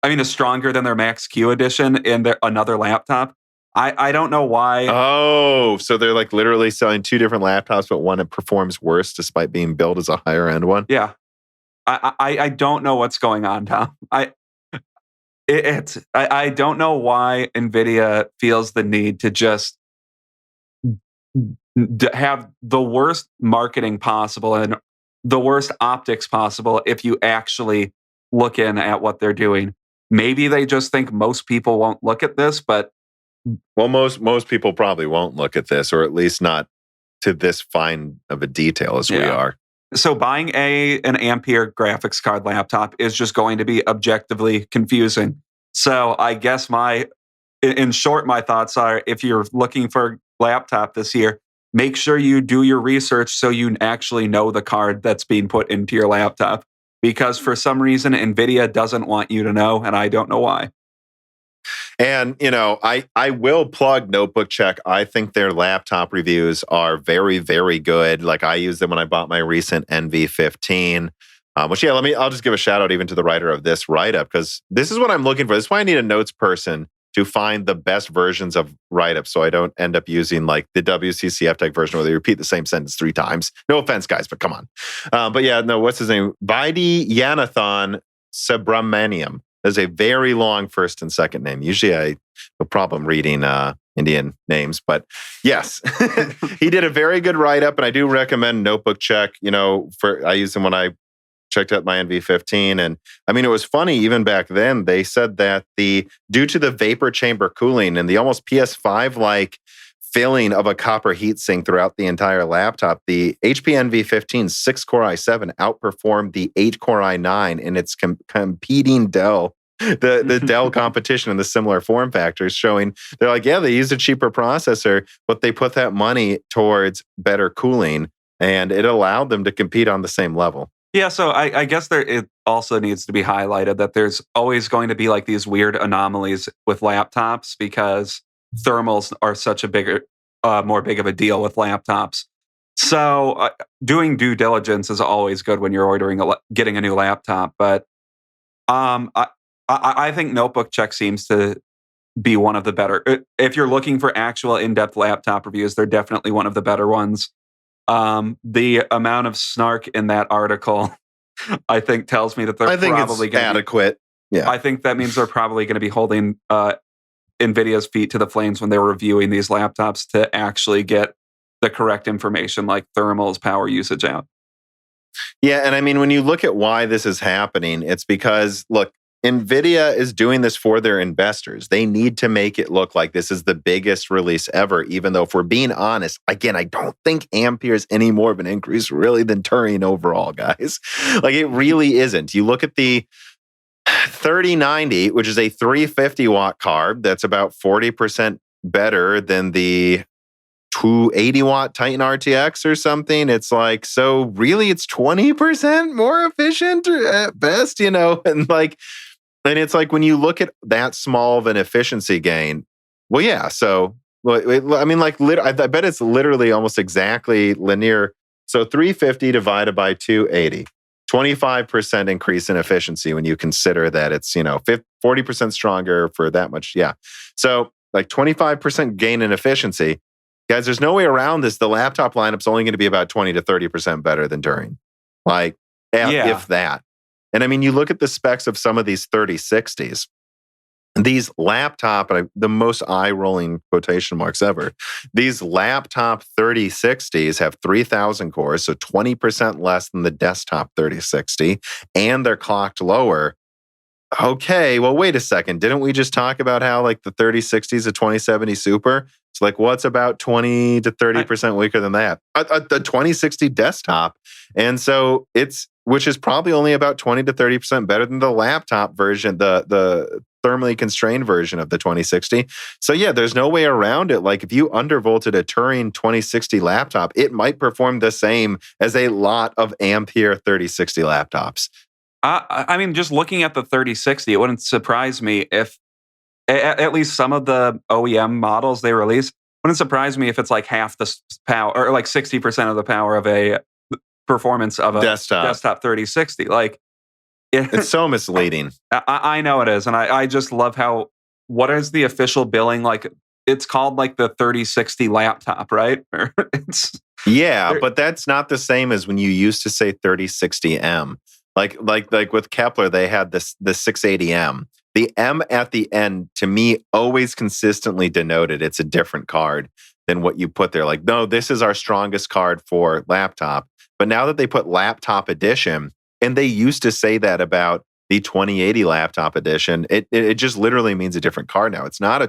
I mean, is stronger than their Max-Q edition in another laptop. I don't know why. Oh, so they're like literally selling 2 different laptops, but one performs worse despite being billed as a higher end one. Yeah, I don't know what's going on, Tom. I don't know why Nvidia feels the need to just have the worst marketing possible and the worst optics possible. If you actually look in at what they're doing, maybe they just think most people won't look at this, but. Well, most people probably won't look at this, or at least not to this fine of a detail as we are. So buying an Ampere graphics card laptop is just going to be objectively confusing. So I guess in short, my thoughts are, if you're looking for a laptop this year, make sure you do your research so you actually know the card that's being put into your laptop. Because for some reason, Nvidia doesn't want you to know, and I don't know why. And, I will plug Notebook Check. I think their laptop reviews are very, very good. Like, I used them when I bought my recent NV15. I'll just give a shout out even to the writer of this write-up, because this is what I'm looking for. This is why I need a notes person to find the best versions of write-ups, so I don't end up using like the WCCF Tech version where they repeat the same sentence 3 times. No offense, guys, but come on. What's his name? Vaidi Yanathan Subramaniam. There's a very long first and second name. Usually I have a problem reading Indian names, but yes, he did a very good write-up, and I do recommend Notebook Check. I used them when I checked out my NV15. And I mean, it was funny, even back then, they said that due to the vapor chamber cooling and the almost PS5-like filling of a copper heatsink throughout the entire laptop, the HP NV15 6-core i7 outperformed the 8-core i9 in its competing Dell. The Dell competition in the similar form factors, showing they're like, yeah, they used a cheaper processor, but they put that money towards better cooling, and it allowed them to compete on the same level. Yeah, so I guess it also needs to be highlighted that there's always going to be like these weird anomalies with laptops because thermals are such a more big of a deal with laptops. So doing due diligence is always good when you're getting a new laptop. But I think Notebook Check seems to be one of the better. If you're looking for actual in-depth laptop reviews, they're definitely one of the better ones. The amount of snark in that article, I think, tells me that they're probably going to adequate. Yeah, I think that means they're probably going to be holding Nvidia's feet to the flames when they're reviewing these laptops to actually get the correct information, like thermals, power usage out. Yeah, and I mean, when you look at why this is happening, it's because, look, Nvidia is doing this for their investors. They need to make it look like this is the biggest release ever, even though if we're being honest, again, I don't think Ampere is any more of an increase really than Turing overall, guys. Like, it really isn't. You look at the 3090, which is a 350 watt card, that's about 40% better than the 280 watt Titan RTX or something. It's like, so really it's 20% more efficient at best, and it's like, when you look at that small of an efficiency gain, well, yeah. So, I mean, like, I bet it's literally almost exactly linear. So 350 divided by 280, 25% increase in efficiency when you consider that it's, 40% stronger for that much. Yeah. So like 25% gain in efficiency. Guys, there's no way around this. The laptop lineup's only going to be about 20 to 30% better than Turing. Like, if that. And I mean, you look at the specs of some of these 3060s, these laptop, the most eye-rolling quotation marks ever, these laptop 3060s have 3,000 cores, so 20% less than the desktop 3060, and they're clocked lower. Okay, well, wait a second. Didn't we just talk about how like the 3060 is a 2070 Super? It's like, what's about 20 to 30% weaker than that? A 2060 desktop. And so which is probably only about 20 to 30% better than the laptop version, the thermally constrained version of the 2060. So yeah, there's no way around it. Like, if you undervolted a Turing 2060 laptop, it might perform the same as a lot of Ampere 3060 laptops. I mean, just looking at the 3060, it wouldn't surprise me if, at least some of the OEM models they release, wouldn't surprise me if it's like half the power, or like 60% of the power of a performance of a desktop 3060. Like, it's so misleading. I know it is. And I just love what is the official billing? Like, it's called like the 3060 laptop, right? Yeah, but that's not the same as when you used to say 3060M. Like with Kepler, they had the 680M. The M at the end, to me, always consistently denoted it's a different card than what you put there. Like, no, this is our strongest card for laptop. But now that they put laptop edition, and they used to say that about the 2080 laptop edition, it just literally means a different card now. It's not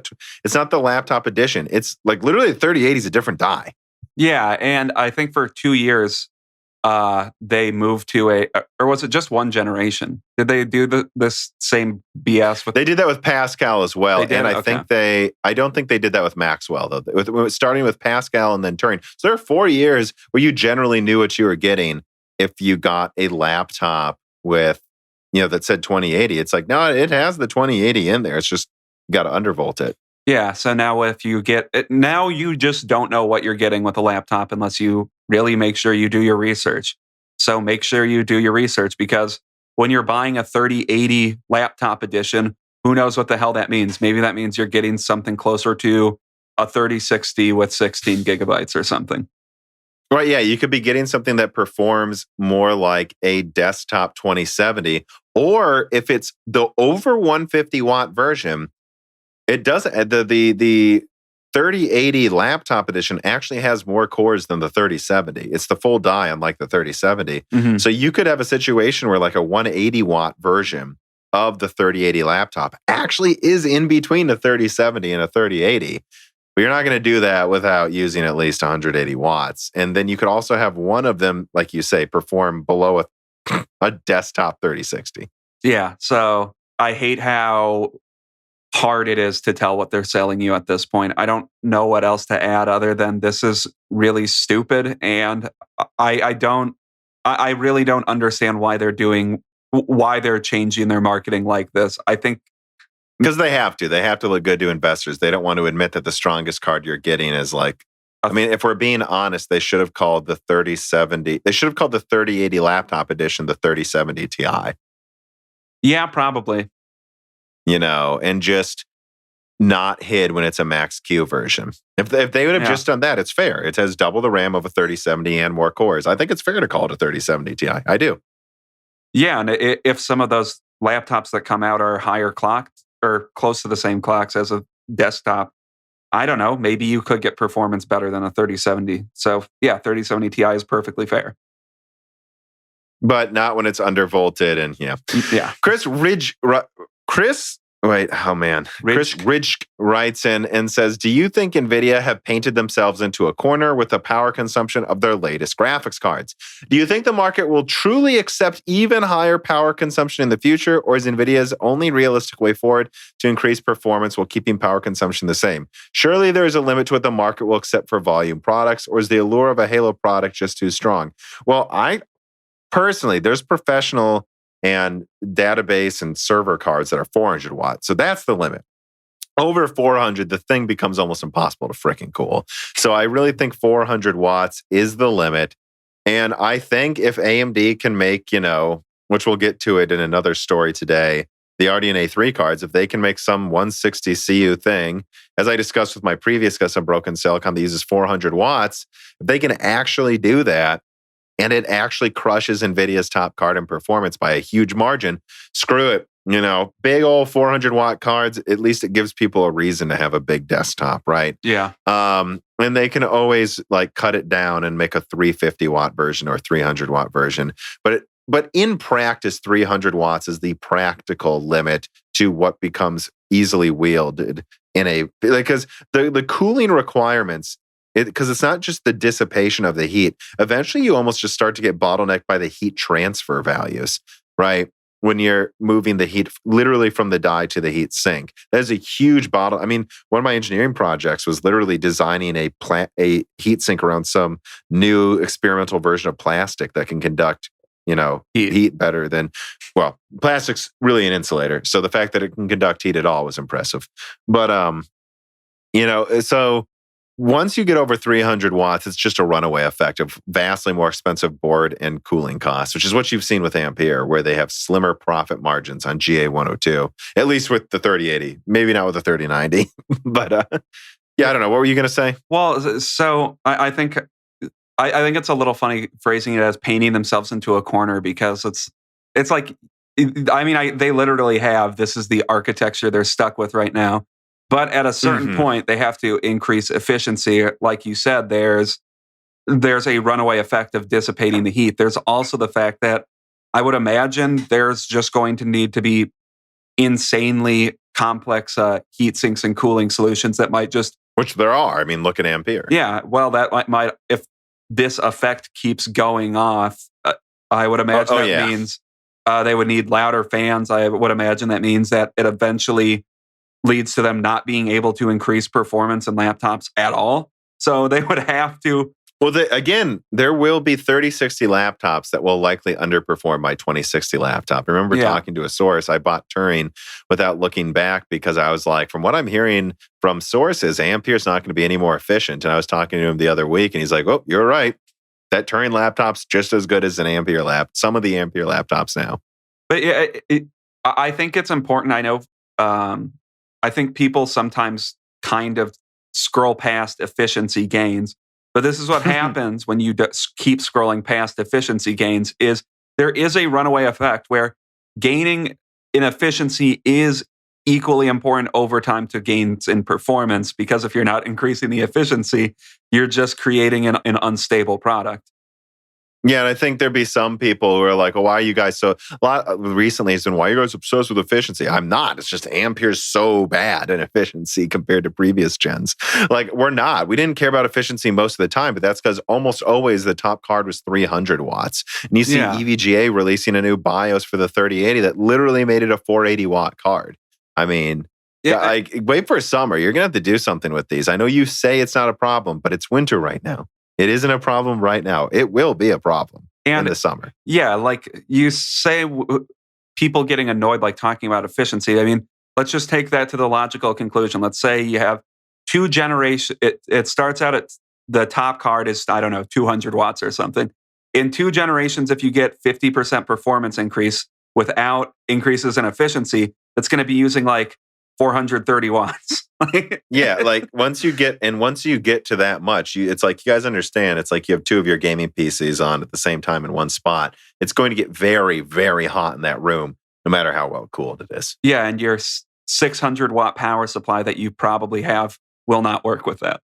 the laptop edition. It's like literally the 3080 is a different die. Yeah, and I think for 2 years, they moved to or was it just one generation? Did they do this same BS with? They did that with Pascal as well, and I don't think they did that with Maxwell though. Starting with Pascal and then Turing. So there are 4 years where you generally knew what you were getting if you got a laptop with, that said 2080. It's like, no, it has the 2080 in there. It's just you got to undervolt it. Yeah. So now if you get it, now you just don't know what you're getting with a laptop unless you really make sure you do your research. So make sure you do your research, because when you're buying a 3080 laptop edition, who knows what the hell that means? Maybe that means you're getting something closer to a 3060 with 16 gigabytes or something. Right. Yeah. You could be getting something that performs more like a desktop 2070, or if it's the over 150 watt version, it does. The 3080 laptop edition actually has more cores than the 3070. It's the full die, unlike the 3070. Mm-hmm. So you could have a situation where like a 180 watt version of the 3080 laptop actually is in between a 3070 and a 3080. But you're not going to do that without using at least 180 watts. And then you could also have one of them, like you say, perform below a desktop 3060. Yeah. So I hate how hard it is to tell what they're selling you at this point. I don't know what else to add other than this is really stupid. And I really don't understand why they're changing their marketing like this. I think because they have to look good to investors. They don't want to admit that the strongest card you're getting is like, I mean, if we're being honest, they should have called the 3070, they should have called the 3080 laptop edition the 3070 Ti. Yeah, probably. And just not hid when it's a max Q version. If they would have just done that, it's fair. It has double the RAM of a 3070 and more cores. I think it's fair to call it a 3070 Ti. I do. Yeah, and if some of those laptops that come out are higher clocked or close to the same clocks as a desktop, I don't know, maybe you could get performance better than a 3070. So yeah, 3070 Ti is perfectly fair. But not when it's undervolted and yeah. Chris writes in and says, do you think Nvidia have painted themselves into a corner with the power consumption of their latest graphics cards? Do you think the market will truly accept even higher power consumption in the future, or is Nvidia's only realistic way forward to increase performance while keeping power consumption the same? Surely there is a limit to what the market will accept for volume products, or is the allure of a Halo product just too strong? Well, personally, there's professional and database and server cards that are 400 watts. So that's the limit. Over 400, the thing becomes almost impossible to freaking cool. So I really think 400 watts is the limit. And I think if AMD can make, which we'll get to it in another story today, the RDNA 3 cards, if they can make some 160 CU thing, as I discussed with my previous custom broken silicon that uses 400 watts, if they can actually do that, and it actually crushes NVIDIA's top card in performance by a huge margin, screw it. Big old 400 watt cards, at least it gives people a reason to have a big desktop, right? Yeah. And they can always cut it down and make a 350 watt version or 300 watt version. But in practice, 300 watts is the practical limit to what becomes easily wielded because the cooling requirements, because it's not just the dissipation of the heat. Eventually, you almost just start to get bottlenecked by the heat transfer values, right? When you're moving the heat literally from the die to the heat sink. That is a huge bottle. I mean, one of my engineering projects was literally designing a heat sink around some new experimental version of plastic that can conduct, heat better than, plastic's really an insulator. So the fact that it can conduct heat at all was impressive. But, so once you get over 300 watts, it's just a runaway effect of vastly more expensive board and cooling costs, which is what you've seen with Ampere, where they have slimmer profit margins on GA102, at least with the 3080, maybe not with the 3090. But I don't know. What were you going to say? Well, so I think it's a little funny phrasing it as painting themselves into a corner, because it's like, they literally have, this is the architecture they're stuck with right now. But at a certain point, they have to increase efficiency. Like you said, there's a runaway effect of dissipating the heat. There's also the fact that I would imagine there's just going to need to be insanely complex heat sinks and cooling solutions that might just... Which there are. I mean, look at Ampere. Yeah, well, that might if this effect keeps going off, I would imagine means they would need louder fans. I would imagine that means that it eventually leads to them not being able to increase performance in laptops at all. So they would have to... Well, there will be 3060 laptops that will likely underperform my 2060 laptop. I remember talking to a source. I bought Turing without looking back because I was like, from what I'm hearing from sources, Ampere's not going to be any more efficient. And I was talking to him the other week and he's like, oh, you're right. That Turing laptop's just as good as an Ampere some of the Ampere laptops now. But I think it's important. I know... I think people sometimes kind of scroll past efficiency gains, but this is what happens when you keep scrolling past efficiency gains. Is there is a runaway effect where gaining in efficiency is equally important over time to gains in performance, because if you're not increasing the efficiency, you're just creating an unstable product. Yeah, and I think there'd be some people who are like, "Oh, why are you guys so?" A lot recently has been, "Why are you guys obsessed with efficiency?" I'm not. It's just Ampere's so bad in efficiency compared to previous gens. Like we're not. We didn't care about efficiency most of the time, but that's because almost always the top card was 300 watts. And you see EVGA releasing a new BIOS for the 3080 that literally made it a 480 watt card. I mean. Yeah, wait for summer. You're gonna have to do something with these. I know you say it's not a problem, but it's winter right now. It isn't a problem right now. It will be a problem in the summer. Yeah, like you say, people getting annoyed like talking about efficiency. I mean, let's just take that to the logical conclusion. Let's say you have 2 generations. It starts out at the top card is, I don't know, 200 watts or something. In 2 generations, if you get 50% performance increase without increases in efficiency, that's going to be using like 430 watts. Yeah, like once you get to that much, it's like you guys understand. It's like you have 2 of your gaming PCs on at the same time in one spot. It's going to get very, very hot in that room, no matter how well cooled it is. Yeah, and your 600 watt power supply that you probably have will not work with that.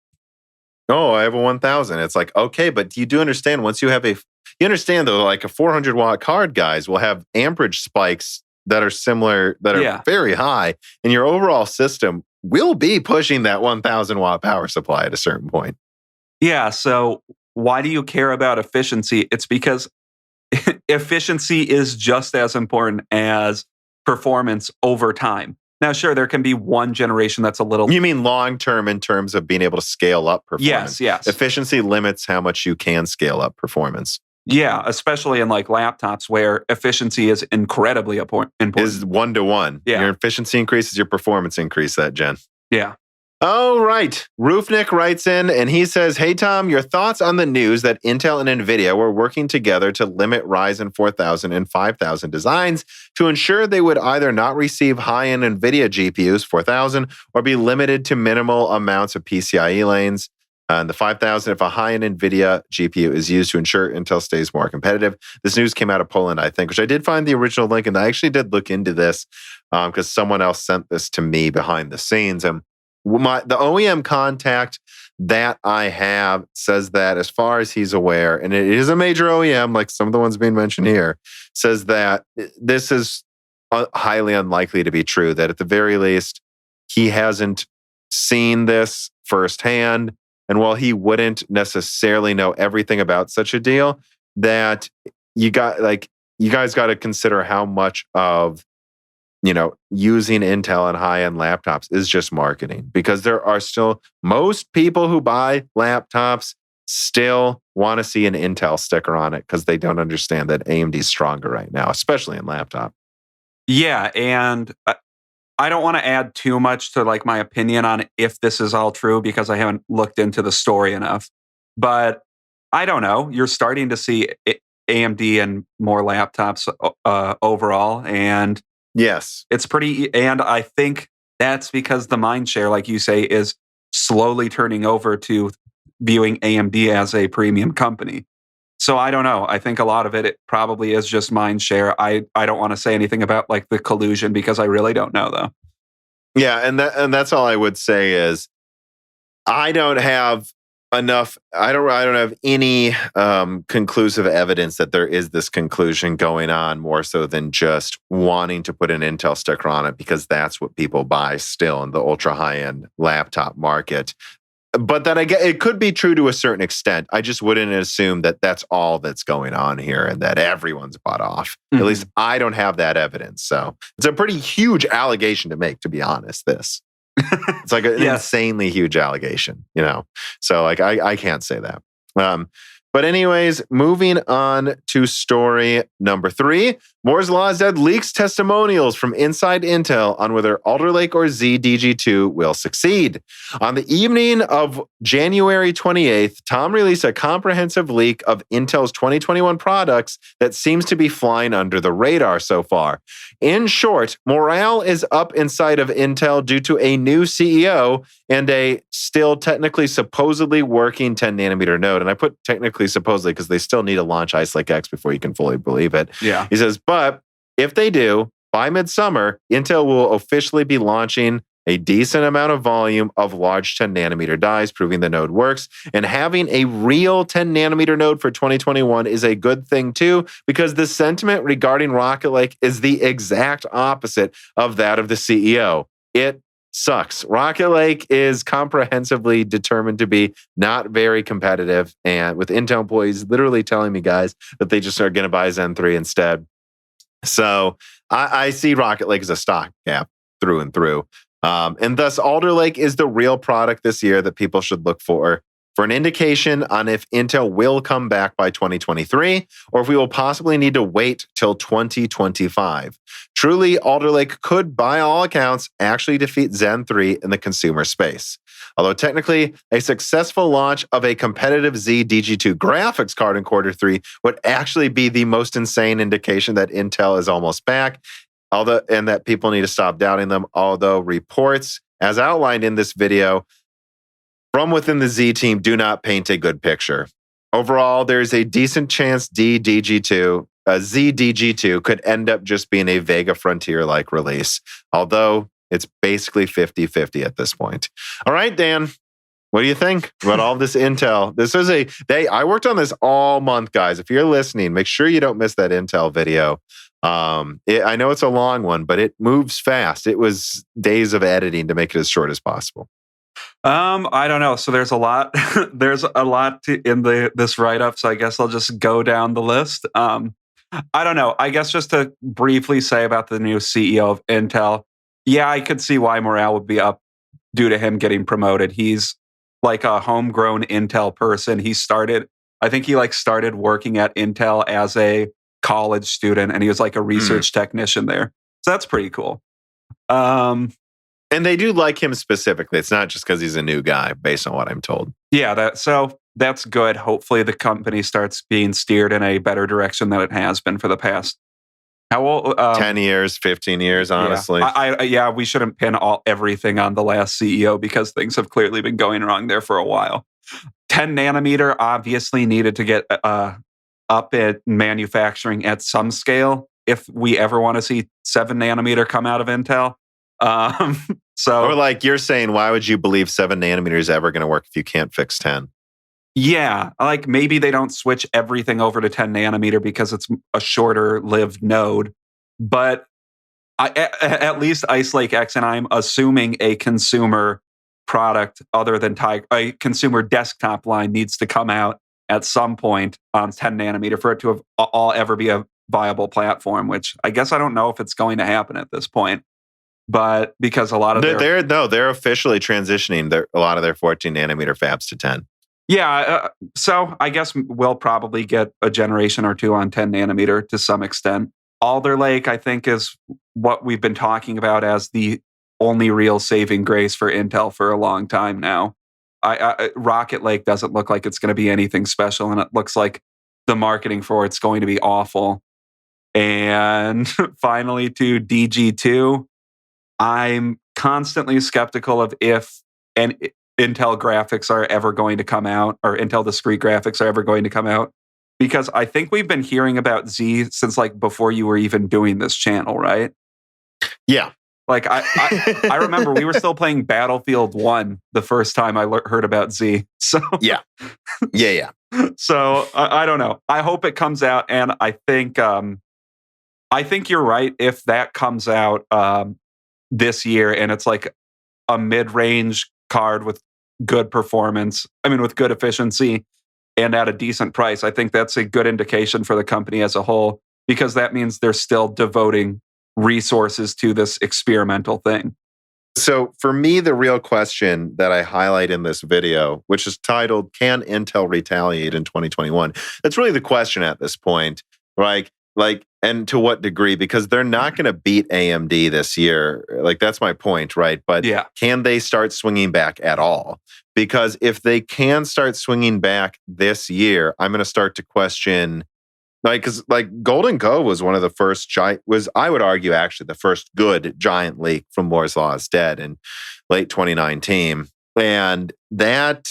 Oh, I have a 1000. It's like, okay, but you do understand once you have you understand though, like a 400 watt card, guys, will have amperage spikes that are similar, that are very high, and your overall system will be pushing that 1000 watt power supply at a certain point. Yeah, so why do you care about efficiency? It's because efficiency is just as important as performance over time. Now, sure, there can be one generation that's a little... You mean long-term in terms of being able to scale up performance? Yes. Efficiency limits how much you can scale up performance. Yeah, especially in like laptops where efficiency is incredibly important. Is 1-to-1. Yeah. Your efficiency increases, your performance increase that gen. Yeah. Oh, right. Roofnick writes in and he says, "Hey, Tom, your thoughts on the news that Intel and Nvidia were working together to limit Ryzen 4000 and 5000 designs to ensure they would either not receive high-end Nvidia GPUs 4000 or be limited to minimal amounts of PCIe lanes. And the 5000, if a high-end NVIDIA GPU is used to ensure Intel stays more competitive." This news came out of Poland, I think, which I did find the original link, and I actually did look into this because someone else sent this to me behind the scenes. And the OEM contact that I have says that as far as he's aware, and it is a major OEM, like some of the ones being mentioned here, says that this is highly unlikely to be true, that at the very least, he hasn't seen this firsthand. And while he wouldn't necessarily know everything about such a deal, that you guys got to consider how much of, using Intel and high-end laptops is just marketing, because there are still most people who buy laptops still want to see an Intel sticker on it because they don't understand that AMD's stronger right now, especially in laptop. Yeah, and I don't want to add too much to like my opinion on if this is all true because I haven't looked into the story enough. But I don't know. You're starting to see AMD and more laptops overall, and yes, it's pretty. And I think that's because the mind share, like you say, is slowly turning over to viewing AMD as a premium company. So I don't know. I think a lot of it probably is just mind share. I don't want to say anything about like the collusion because I really don't know though. Yeah, and that's all I would say is I don't have enough. I don't have any conclusive evidence that there is this conclusion going on, more so than just wanting to put an Intel sticker on it because that's what people buy still in the ultra high end laptop market. But then it could be true to a certain extent. I just wouldn't assume that that's all that's going on here and that everyone's bought off. Mm-hmm. At least I don't have that evidence. So it's a pretty huge allegation to make, to be honest, this. It's like an insanely huge allegation, So like I can't say that. But anyways, moving on to story number 3. Moore's Law is Dead leaks testimonials from inside Intel on whether Alder Lake or ZDG2 will succeed. On the evening of January 28th, Tom released a comprehensive leak of Intel's 2021 products that seems to be flying under the radar so far. In short, morale is up inside of Intel due to a new CEO and a still technically supposedly working 10-nanometer node. And I put technically supposedly because they still need to launch Ice Lake X before you can fully believe it. Yeah. He says, but if they do, by midsummer, Intel will officially be launching a decent amount of volume of large 10 nanometer dies, proving the node works. And having a real 10 nanometer node for 2021 is a good thing too, because the sentiment regarding Rocket Lake is the exact opposite of that of the CEO. It sucks. Rocket Lake is comprehensively determined to be not very competitive, and with Intel employees literally telling me, guys, that they just are going to buy Zen 3 instead. So I see Rocket Lake as a stock gap through and through. And thus, Alder Lake is the real product this year that people should look for an indication on if Intel will come back by 2023, or if we will possibly need to wait till 2025. Truly, Alder Lake could, by all accounts, actually defeat Zen 3 in the consumer space. Although technically, a successful launch of a competitive Z DG2 graphics card in Q3 would actually be the most insane indication that Intel is almost back, and that people need to stop doubting them. Although reports, as outlined in this video, from within the Z team do not paint a good picture. Overall, there's a decent chance ZDG2 could end up just being a Vega Frontier-like release, although it's basically 50-50 at this point. All right, Dan, what do you think about all this Intel? This is I worked on this all month, guys. If you're listening, make sure you don't miss that Intel video. I know it's a long one, but it moves fast. It was days of editing to make it as short as possible. I don't know. So there's a lot. There's a lot in this write-up. So I guess I'll just go down the list. I don't know. I guess just to briefly say about the new CEO of Intel. Yeah, I could see why morale would be up due to him getting promoted. He's like a homegrown Intel person. I think he started working at Intel as a college student, and he was like a research technician there. So that's pretty cool. And they do like him specifically. It's not just because he's a new guy, based on what I'm told. Yeah, that's good. Hopefully the company starts being steered in a better direction than it has been for the past. How old? 10 years, 15 years, honestly. Yeah, we shouldn't pin everything on the last CEO because things have clearly been going wrong there for a while. 10 nanometer obviously needed to get up at manufacturing at some scale if we ever want to see 7 nanometer come out of Intel. Or like you're saying, why would you believe 7 nanometer is ever going to work if you can't fix 10? Yeah, like maybe they don't switch everything over to 10 nanometer because it's a shorter lived node. But at least Ice Lake X, and I'm assuming a consumer product other than a consumer desktop line needs to come out at some point on 10 nanometer for it to ever be a viable platform, which I guess I don't know if it's going to happen at this point. But because a lot of they're officially transitioning a lot of their 14 nanometer fabs to 10. Yeah, so I guess we'll probably get a generation or two on 10 nanometer to some extent. Alder Lake, I think, is what we've been talking about as the only real saving grace for Intel for a long time now. Rocket Lake doesn't look like it's going to be anything special, and it looks like the marketing for it's going to be awful. And finally, to DG2. I'm constantly skeptical of if Intel graphics are ever going to come out, or Intel discrete graphics are ever going to come out, because I think we've been hearing about Z since before you were even doing this channel, right? Yeah. I remember we were still playing Battlefield 1 the first time I heard about Z. So yeah. So I don't know. I hope it comes out, and I think you're right. If that comes out this year, and it's like a mid-range card with good performance, with good efficiency and at a decent price, I think that's a good indication for the company as a whole, because that means they're still devoting resources to this experimental thing. So for me, the real question that I highlight in this video, which is titled, Can Intel Retaliate in 2021? That's really the question at this point, right? And to what degree? Because they're not going to beat AMD this year. That's my point, right? But Can they start swinging back at all? Because if they can start swinging back this year, I'm going to start to question, because Golden Cove was one of the first I would argue actually the first good giant leak from Moore's Law is Dead in late 2019. And that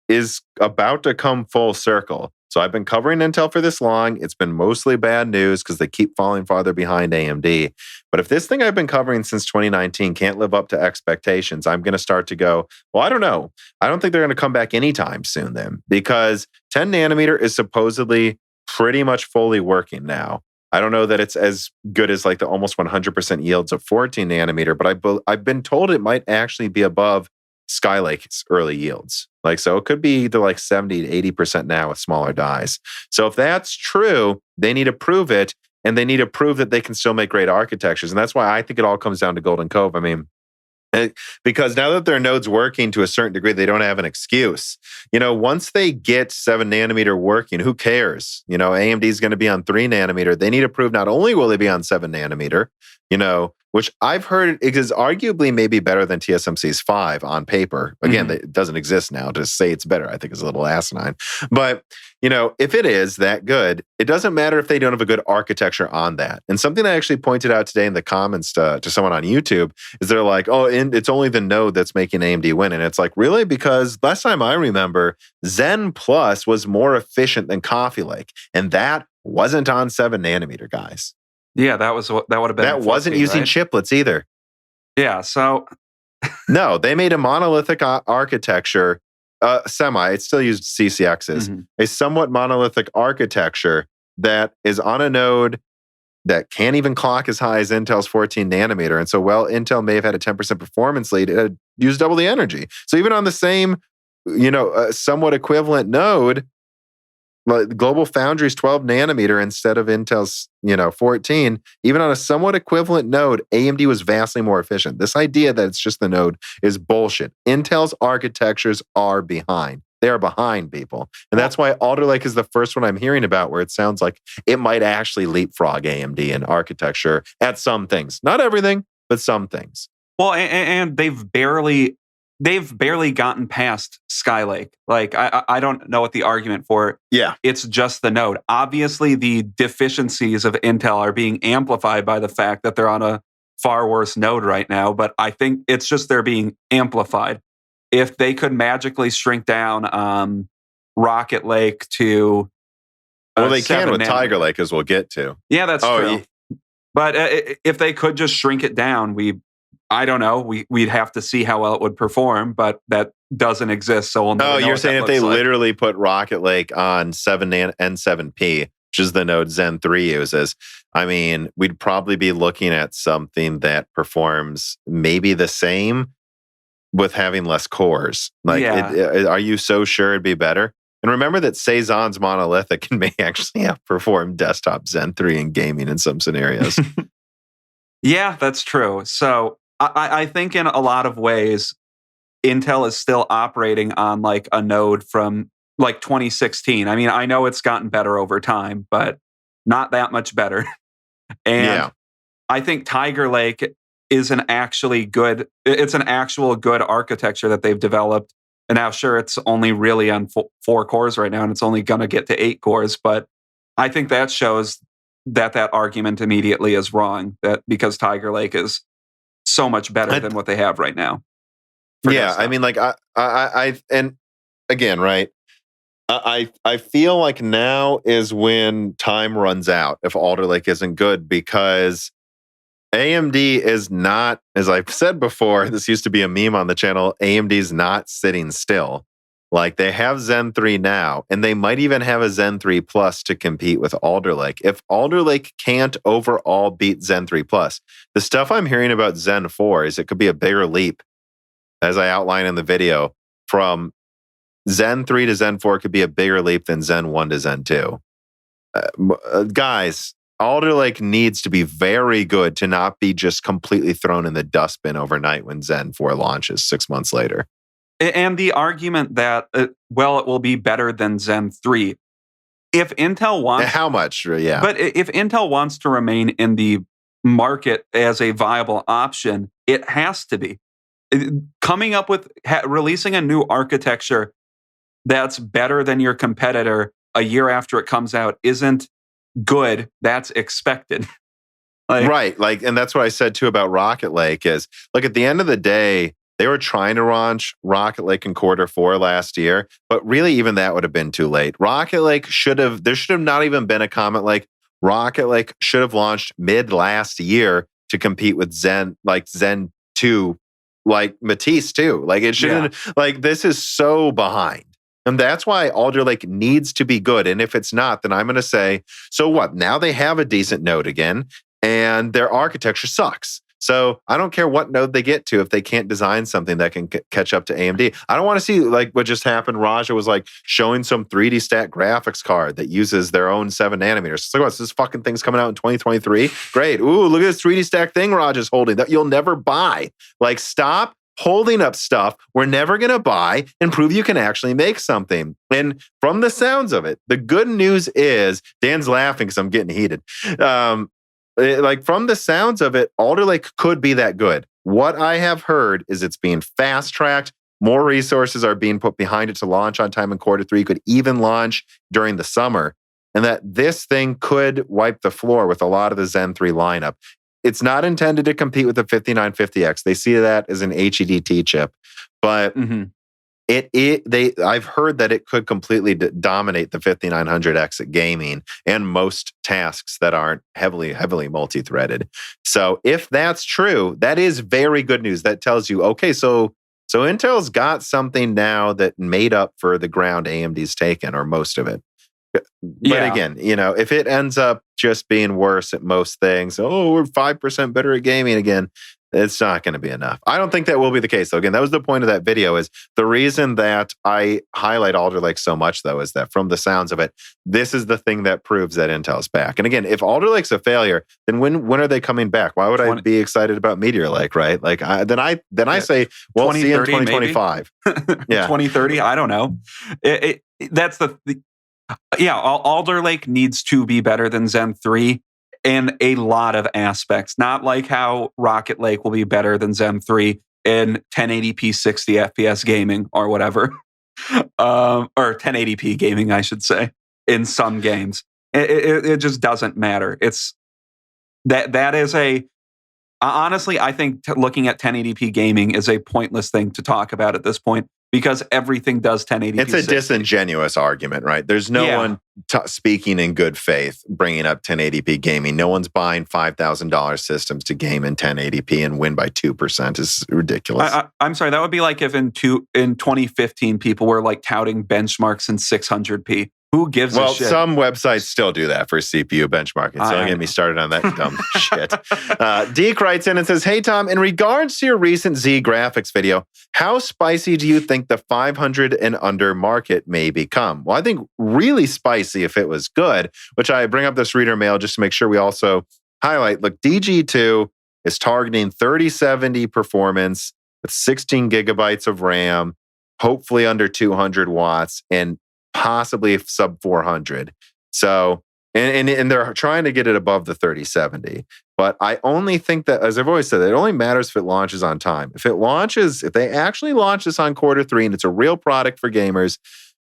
is about to come full circle. So I've been covering Intel for this long. It's been mostly bad news because they keep falling farther behind AMD. But if this thing I've been covering since 2019 can't live up to expectations, I'm going to start to go, well, I don't know. I don't think they're going to come back anytime soon then, because 10 nanometer is supposedly pretty much fully working now. I don't know that it's as good as like the almost 100% yields of 14 nanometer, but I've been told it might actually be above Skylake's early yields. Like, so it could be either like 70 to 80% now with smaller dies. So if that's true, they need to prove it, and they need to prove that they can still make great architectures. And that's why I think it all comes down to Golden Cove. I mean, because now that their node's working to a certain degree, they don't have an excuse. Once they get 7 nanometer working, who cares? AMD is going to be on 3 nanometer. They need to prove not only will they be on 7 nanometer, which I've heard is arguably maybe better than TSMC's 5 on paper. Again, it doesn't exist now. To say it's better, I think is a little asinine. But, if it is that good, it doesn't matter if they don't have a good architecture on that. And something I actually pointed out today in the comments to someone on YouTube is they're like, oh, it's only the node that's making AMD win. And it's like, really? Because last time I remember, Zen Plus was more efficient than Coffee Lake. And that wasn't on 7 nanometer, guys. Yeah, that would have been. That wasn't using right? chiplets either. Yeah, so no, they made a monolithic architecture. It still used CCXs. A somewhat monolithic architecture that is on a node that can't even clock as high as Intel's 14 nanometer. And so, while Intel may have had a 10% performance lead, it used double the energy. So even on the same, somewhat equivalent node, like Global Foundry's 12 nanometer instead of Intel's, 14, even on a somewhat equivalent node, AMD was vastly more efficient. This idea that it's just the node is bullshit. Intel's architectures are behind. They are behind, people. And that's why Alder Lake is the first one I'm hearing about where it sounds like it might actually leapfrog AMD in architecture at some things. Not everything, but some things. Well, and they've barely gotten past Skylake. Like, I don't know what the argument for it. Yeah. It's just the node. Obviously, the deficiencies of Intel are being amplified by the fact that they're on a far worse node right now, but I think it's just they're being amplified. If they could magically shrink down Rocket Lake to well, they can with Tiger Lake, as we'll get to. Yeah, that's true. Yeah. But if they could just shrink it down, I don't know. We'd have to see how well it would perform, but that doesn't exist. So we'll never know. You're saying if they literally put Rocket Lake on 7 N7P, which is the node Zen 3 uses, I mean, we'd probably be looking at something that performs maybe the same with having less cores. Like, are you so sure it'd be better? And remember that Cezanne's monolithic and may actually outperform desktop Zen 3 in gaming in some scenarios. Yeah, that's true. So I think in a lot of ways, Intel is still operating on like a node from like 2016. I mean, I know it's gotten better over time, but not that much better. And I think Tiger Lake is an actual good architecture that they've developed. And now, sure, it's only really on 4 cores right now, and it's only going to get to 8 cores. But I think that shows that argument immediately is wrong, that because Tiger Lake is so much better than what they have right now. Yeah, I mean, like I and again, right? I feel like now is when time runs out if Alder Lake isn't good, because AMD is not, as I've said before, this used to be a meme on the channel, AMD's not sitting still. Like, they have Zen 3 now, and they might even have a Zen 3 Plus to compete with Alder Lake. If Alder Lake can't overall beat Zen 3 Plus, the stuff I'm hearing about Zen 4 is it could be a bigger leap, as I outline in the video, from Zen 3 to Zen 4 could be a bigger leap than Zen 1 to Zen 2. Guys, Alder Lake needs to be very good to not be just completely thrown in the dustbin overnight when Zen 4 launches 6 months later. And the argument that, it will be better than Zen 3. If Intel wants... How much? Yeah. But if Intel wants to remain in the market as a viable option, it has to be. Coming up with... releasing a new architecture that's better than your competitor a year after it comes out isn't good. That's expected. Right. Like, and that's what I said too about Rocket Lake is, look, at the end of the day, They were trying to launch Rocket Lake in Q4 last year, but really even that would have been too late. Rocket Lake there should have not even been a comment like Rocket Lake should have launched mid last year to compete with Zen 2, like Matisse too. Like it shouldn't, like this is so behind. And that's why Alder Lake needs to be good. And if it's not, then I'm going to say, so what? Now they have a decent node again, and their architecture sucks. So I don't care what node they get to if they can't design something that can catch up to AMD. I don't want to see like what just happened. Raja was like showing some 3D stat graphics card that uses their own 7 nanometers. It's like, what's this fucking thing's coming out in 2023? Great. Ooh, look at this 3D stack thing Raja's holding that you'll never buy. Like, stop holding up stuff we're never going to buy and prove you can actually make something. And from the sounds of it, the good news is, Dan's laughing because I'm getting heated. Like from the sounds of it, Alder Lake could be that good. What I have heard is it's being fast-tracked. More resources are being put behind it to launch on time in Q3, could even launch during the summer, and that this thing could wipe the floor with a lot of the Zen 3 lineup. It's not intended to compete with the 5950X. They see that as an HEDT chip, but I've heard that it could completely dominate the 5900X at gaming and most tasks that aren't heavily multi-threaded. So if that's true, that is very good news. That tells you, okay, so Intel's got something now that made up for the ground AMD's taken, or most of it. But again, if it ends up just being worse at most things, we're 5% better at gaming again, it's not going to be enough. I don't think that will be the case, though. Again, that was the point of that video. Is the reason that I highlight Alder Lake so much, though, is that from the sounds of it, this is the thing that proves that Intel's back. And again, if Alder Lake's a failure, then when are they coming back? Why would I be excited about Meteor Lake, right? Like then I say, well, see you in 2025. Yeah, 2030. I don't know. That's Alder Lake needs to be better than Zen 3. In a lot of aspects, not like how Rocket Lake will be better than Zen 3 in 1080p 60 FPS gaming or whatever, or 1080p gaming, I should say, in some games. It just doesn't matter. It's that is honestly, I think looking at 1080p gaming is a pointless thing to talk about at this point, because everything does 1080p. It's a 60. Disingenuous argument, right? There's no one speaking in good faith bringing up 1080p gaming. No one's buying $5,000 systems to game in 1080p and win by 2%. It's ridiculous. I'm sorry. That would be like if in 2015 people were like touting benchmarks in 600p. Who gives a shit? Well, some websites still do that for CPU benchmarking. So don't get me started on that dumb shit. Deke writes in and says, hey, Tom, in regards to your recent Z graphics video, how spicy do you think the 500 and under market may become? Well, I think really spicy if it was good, which I bring up this reader mail just to make sure we also highlight. Look, DG2 is targeting 3070 performance with 16 gigabytes of RAM, hopefully under 200 watts, and possibly sub 400. So, and they're trying to get it above the 3070. But I only think that, as I've always said, it only matters if it launches on time. If they actually launch this on Q3 and it's a real product for gamers,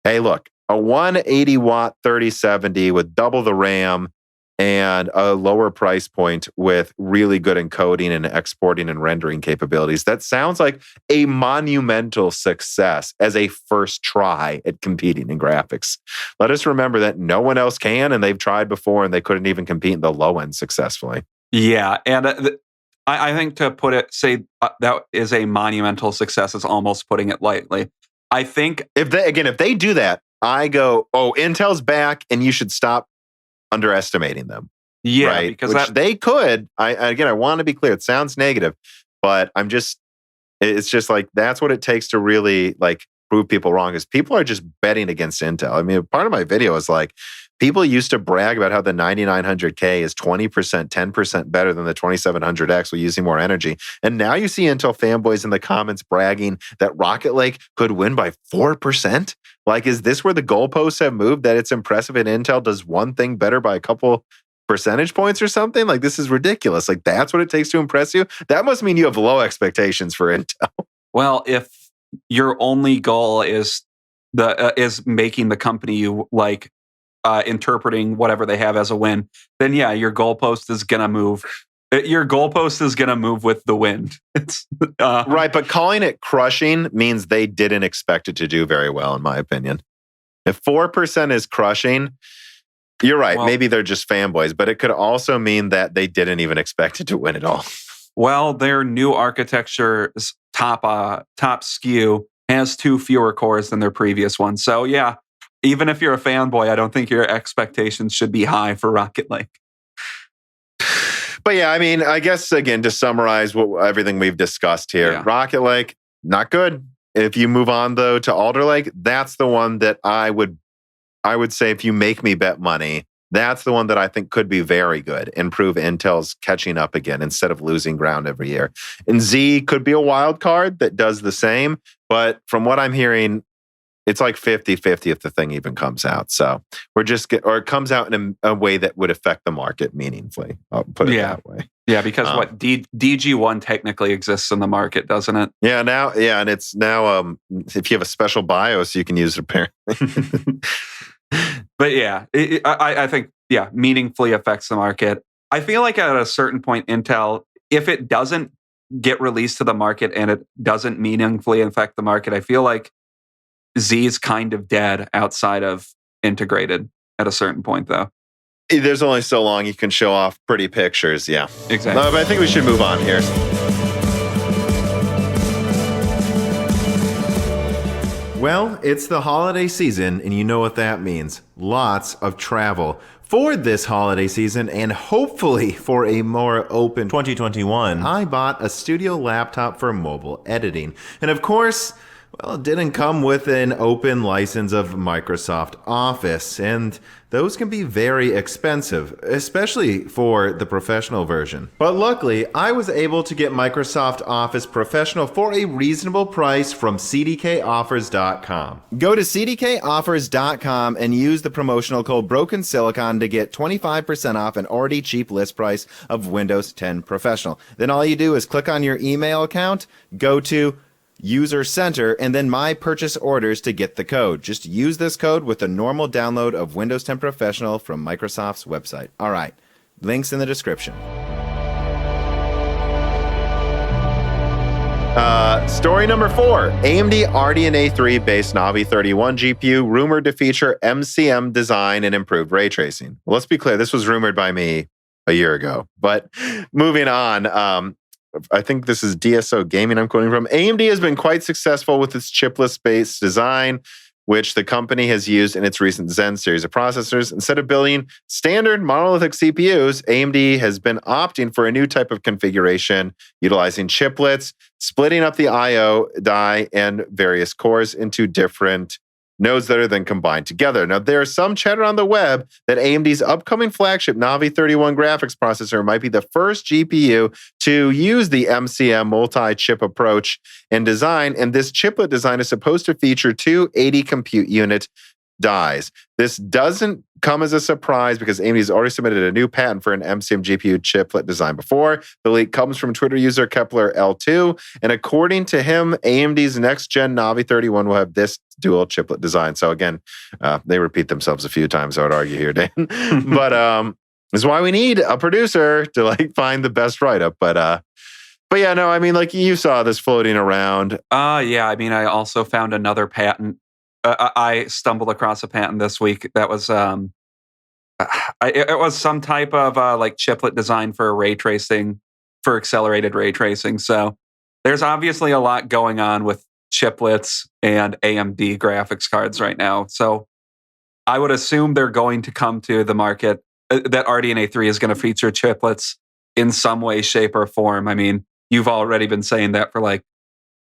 hey, look, a 180 watt 3070 with double the RAM and a lower price point with really good encoding and exporting and rendering capabilities. That sounds like a monumental success as a first try at competing in graphics. Let us remember that no one else can, and they've tried before, and they couldn't even compete in the low end successfully. Yeah, and I think to say that is a monumental success is almost putting it lightly. I think if they do that, I go, Intel's back, and you should stop underestimating them. Yeah, right? because they could. I want to be clear. It sounds negative, but it's just like that's what it takes to really like prove people wrong. Is people are just betting against Intel. I mean, part of my video is like people used to brag about how the 9900K is 20%, 10% better than the 2700X with using more energy, and now you see Intel fanboys in the comments bragging that Rocket Lake could win by 4%. Like, is this where the goalposts have moved? That it's impressive and Intel does one thing better by a couple percentage points or something? Like, this is ridiculous. Like, that's what it takes to impress you? That must mean you have low expectations for Intel. Well, if your only goal is making the company you like, interpreting whatever they have as a win, then yeah, your goalpost is gonna move Your goalpost is going to move with the wind. It's right, but calling it crushing means they didn't expect it to do very well, in my opinion. If 4% is crushing, you're right. Well, maybe they're just fanboys, but it could also mean that they didn't even expect it to win at all. Well, their new architecture's top SKU has 2 fewer cores than their previous one. So yeah, even if you're a fanboy, I don't think your expectations should be high for Rocket Lake. But yeah, I mean, I guess, again, to summarize everything we've discussed here, Rocket Lake, not good. If you move on, though, to Alder Lake, that's the one that I would say, if you make me bet money, that's the one that I think could be very good and prove Intel's catching up again instead of losing ground every year. And Z could be a wild card that does the same. But from what I'm hearing, it's like 50-50 if the thing even comes out. So or it comes out in a way that would affect the market meaningfully. I'll put it that way. Yeah, because DG1 technically exists in the market, doesn't it? Yeah, and it's now if you have a special BIOS, you can use it apparently. But yeah, I think meaningfully affects the market. I feel like at a certain point, Intel, if it doesn't get released to the market and it doesn't meaningfully affect the market, I feel like Z is kind of dead outside of integrated at a certain point, though. There's only so long you can show off pretty pictures. Yeah, exactly. But I think we should move on here. Well, it's the holiday season, and you know what that means. Lots of travel. For this holiday season, and hopefully for a more open 2021, I bought a studio laptop for mobile editing. And of course, well, it didn't come with an open license of Microsoft Office, and those can be very expensive, especially for the professional version. But luckily, I was able to get Microsoft Office Professional for a reasonable price from cdkoffers.com. Go to cdkoffers.com and use the promotional code BrokenSilicon to get 25% off an already cheap list price of Windows 10 Professional. Then all you do is click on your email account, go to User Center, and then My Purchase Orders to get the code. Just use this code with a normal download of Windows 10 Professional from Microsoft's website. All right, links in the description. Story number 4. AMD RDNA 3 based Navi 31 GPU rumored to feature MCM design and improved ray tracing. Well, let's be clear, this was rumored by me a year ago. But moving on, I think this is DSO Gaming I'm quoting from. AMD has been quite successful with its chipless-based design, which the company has used in its recent Zen series of processors. Instead of building standard monolithic CPUs, AMD has been opting for a new type of configuration, utilizing chiplets, splitting up the I/O die and various cores into different nodes that are then combined together. Now, there is some chatter on the web that AMD's upcoming flagship Navi 31 graphics processor might be the first GPU to use the MCM multi-chip approach and design, and this chiplet design is supposed to feature 2 80 compute unit dies. This doesn't come as a surprise because AMD's already submitted a new patent for an MCM GPU chiplet design before. The leak comes from Twitter user Kepler L2, and according to him, AMD's next-gen Navi 31 will have this dual chiplet design. So again, they repeat themselves a few times, I would argue here, Dan. But this is why we need a producer to find the best write-up. But yeah, no, I mean, you saw this floating around. Yeah, I mean, I also found another patent. I stumbled across a patent this week that was it was some type of chiplet design for ray tracing, for accelerated ray tracing. So there's obviously a lot going on with chiplets and AMD graphics cards right now. So I would assume they're going to come to the market, that RDNA 3 is going to feature chiplets in some way, shape, or form. I mean, you've already been saying that for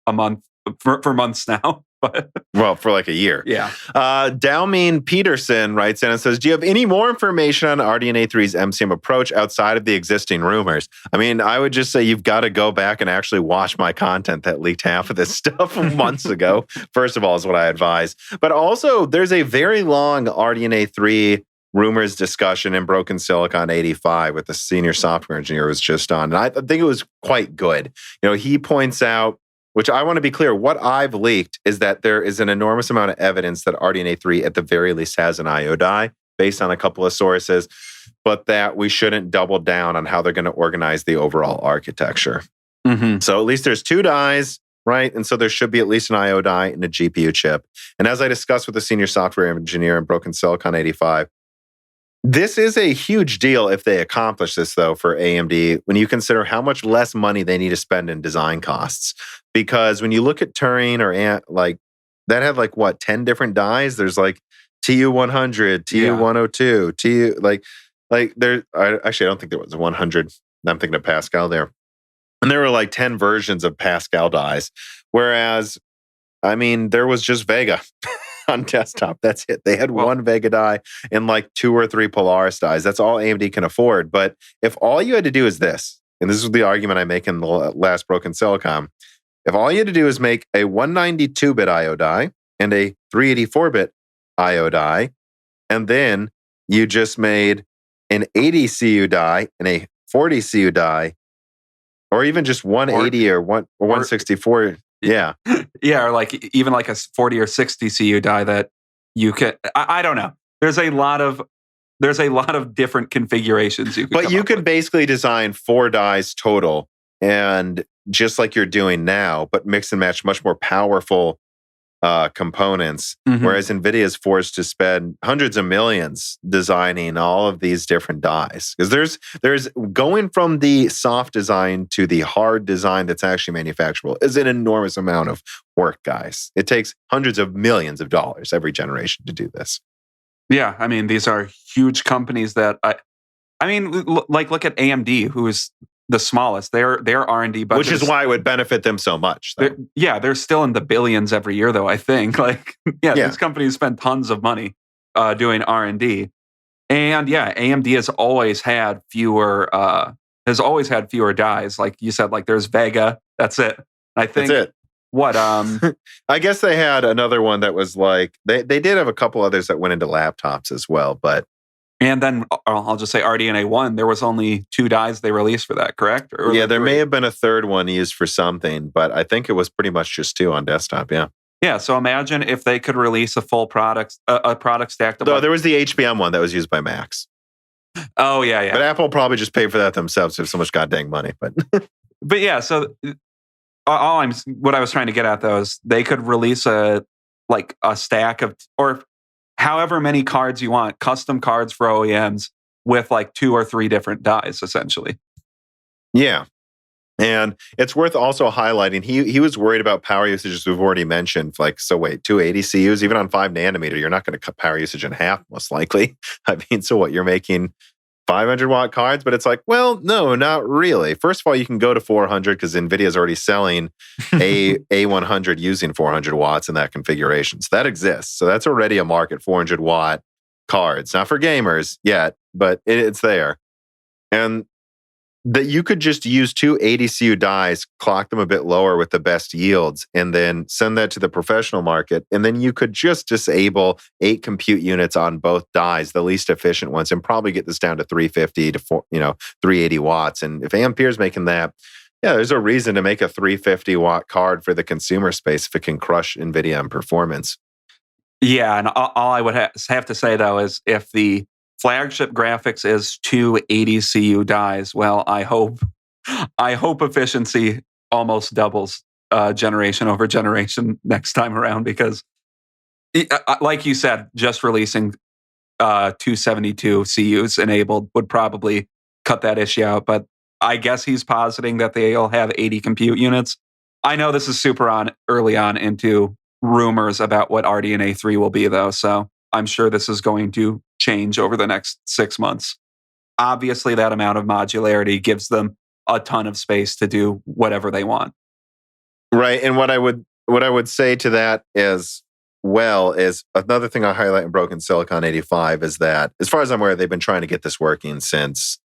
a month, for months now. But well, for a year. Yeah. Dalmeen Peterson writes in and says, do you have any more information on RDNA 3's MCM approach outside of the existing rumors? I mean, I would just say you've got to go back and actually watch my content that leaked half of this stuff months ago. First of all, is what I advise. But also, there's a very long RDNA 3 rumors discussion in Broken Silicon 85 with the senior software engineer who was just on. And I think it was quite good. He points out, which I want to be clear, what I've leaked is that there is an enormous amount of evidence that RDNA 3 at the very least has an I/O die based on a couple of sources, but that we shouldn't double down on how they're going to organize the overall architecture. So at least there's 2 dies, right? And so there should be at least an IO die and a GPU chip. And as I discussed with the senior software engineer in Broken Silicon 85, this is a huge deal if they accomplish this, though, for AMD, when you consider how much less money they need to spend in design costs. Because when you look at Turing or like that have like what, 10 different dies? There's like TU100, TU102, TU like there. Actually, I don't think there was 100. I'm thinking of Pascal there. And there were like 10 versions of Pascal dies. Whereas, I mean, there was just Vega on desktop. That's it. They had one Vega die and like 2 or 3 Polaris dies. That's all AMD can afford. But if all you had to do is this, and this is the argument I make in the last Broken Silicon, if all you had to do is make a 192-bit IO die and a 384-bit IO die, and then you just made an 80 CU die and a 40 CU die, or even just 180 or 164. Yeah. Yeah, or like even like a 40 or 60 CU die that you could, I don't know. There's a lot of different configurations you could But you could basically design 4 dies total, and just like you're doing now, but mix and match much more powerful components, whereas NVIDIA is forced to spend hundreds of millions designing all of these different dies. Because there's going from the soft design to the hard design that's actually manufacturable is an enormous amount of work, guys. It takes hundreds of millions of dollars every generation to do this. Yeah, I mean, these are huge companies that look at AMD, who is the smallest. Their R&D budget, which is why it would benefit them so much. They're still in the billions every year, though. I think, these companies spend tons of money doing R&D, and AMD has always had fewer dies. Like you said, like there's Vega. That's it. I think that's it. What? I guess they had another one that was like they did have a couple others that went into laptops as well, but. And then I'll just say RDNA 1, there was only 2 dies they released for that, correct? Or there may have been a third one used for something, but I think it was pretty much just 2 on desktop, yeah. Yeah, so imagine if they could release a full product, a product stacked up. No, there was the HBM one that was used by Macs. Oh, yeah. But Apple probably just paid for that themselves. They have so much goddamn money, but... But yeah, so what I was trying to get at, though, is they could release a stack of... or however many cards you want, custom cards for OEMs with like 2 or 3 different dies, essentially. Yeah. And it's worth also highlighting, he was worried about power usage, as we've already mentioned. Like, so wait, 280 CUs, even on 5 nanometer, you're not going to cut power usage in half, most likely. I mean, so what, you're making 500 watt cards? But it's like, well, no, not really. First of all, you can go to 400 because NVIDIA is already selling a A100 using 400 watts in that configuration. So that exists. So that's already a market, 400 watt cards. Not for gamers yet, but it's there. And that you could just use 2 80 CU dies, clock them a bit lower with the best yields, and then send that to the professional market. And then you could just disable 8 compute units on both dies, the least efficient ones, and probably get this down to 350 to 380 watts. And if Ampere's making that, there's a reason to make a 350 watt card for the consumer space if it can crush NVIDIA in performance. Yeah, and all I would have to say, though, is if the flagship graphics is 2 80 CU dies, well, I hope efficiency almost doubles generation over generation next time around, because like you said, just releasing 272 CUs enabled would probably cut that issue out. But I guess he's positing that they'll have 80 compute units. I know this is super early on into rumors about what RDNA 3 will be, though, so I'm sure this is going to change over the next 6 months. Obviously, that amount of modularity gives them a ton of space to do whatever they want. Right, and what I would say to that is another thing I highlight in Broken Silicon 85 is that, as far as I'm aware, they've been trying to get this working since,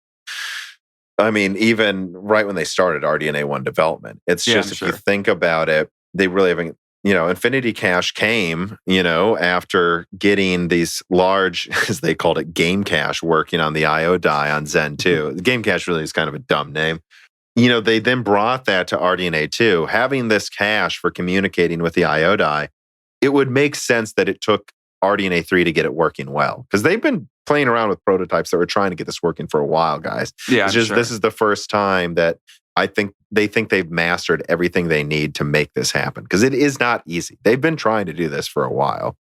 I mean, even right when they started RDNA 1 development. It's just, if you think about it, they really haven't. Infinity Cache came, after getting these large, as they called it, game cache working on the IO die on Zen 2. The game cache really is kind of a dumb name. They then brought that to RDNA 2. Having this cache for communicating with the IO die, it would make sense that it took RDNA 3 to get it working well. Because they've been playing around with prototypes that were trying to get this working for a while, guys. Yeah, This is the first time that I think they've mastered everything they need to make this happen. Because it is not easy. They've been trying to do this for a while.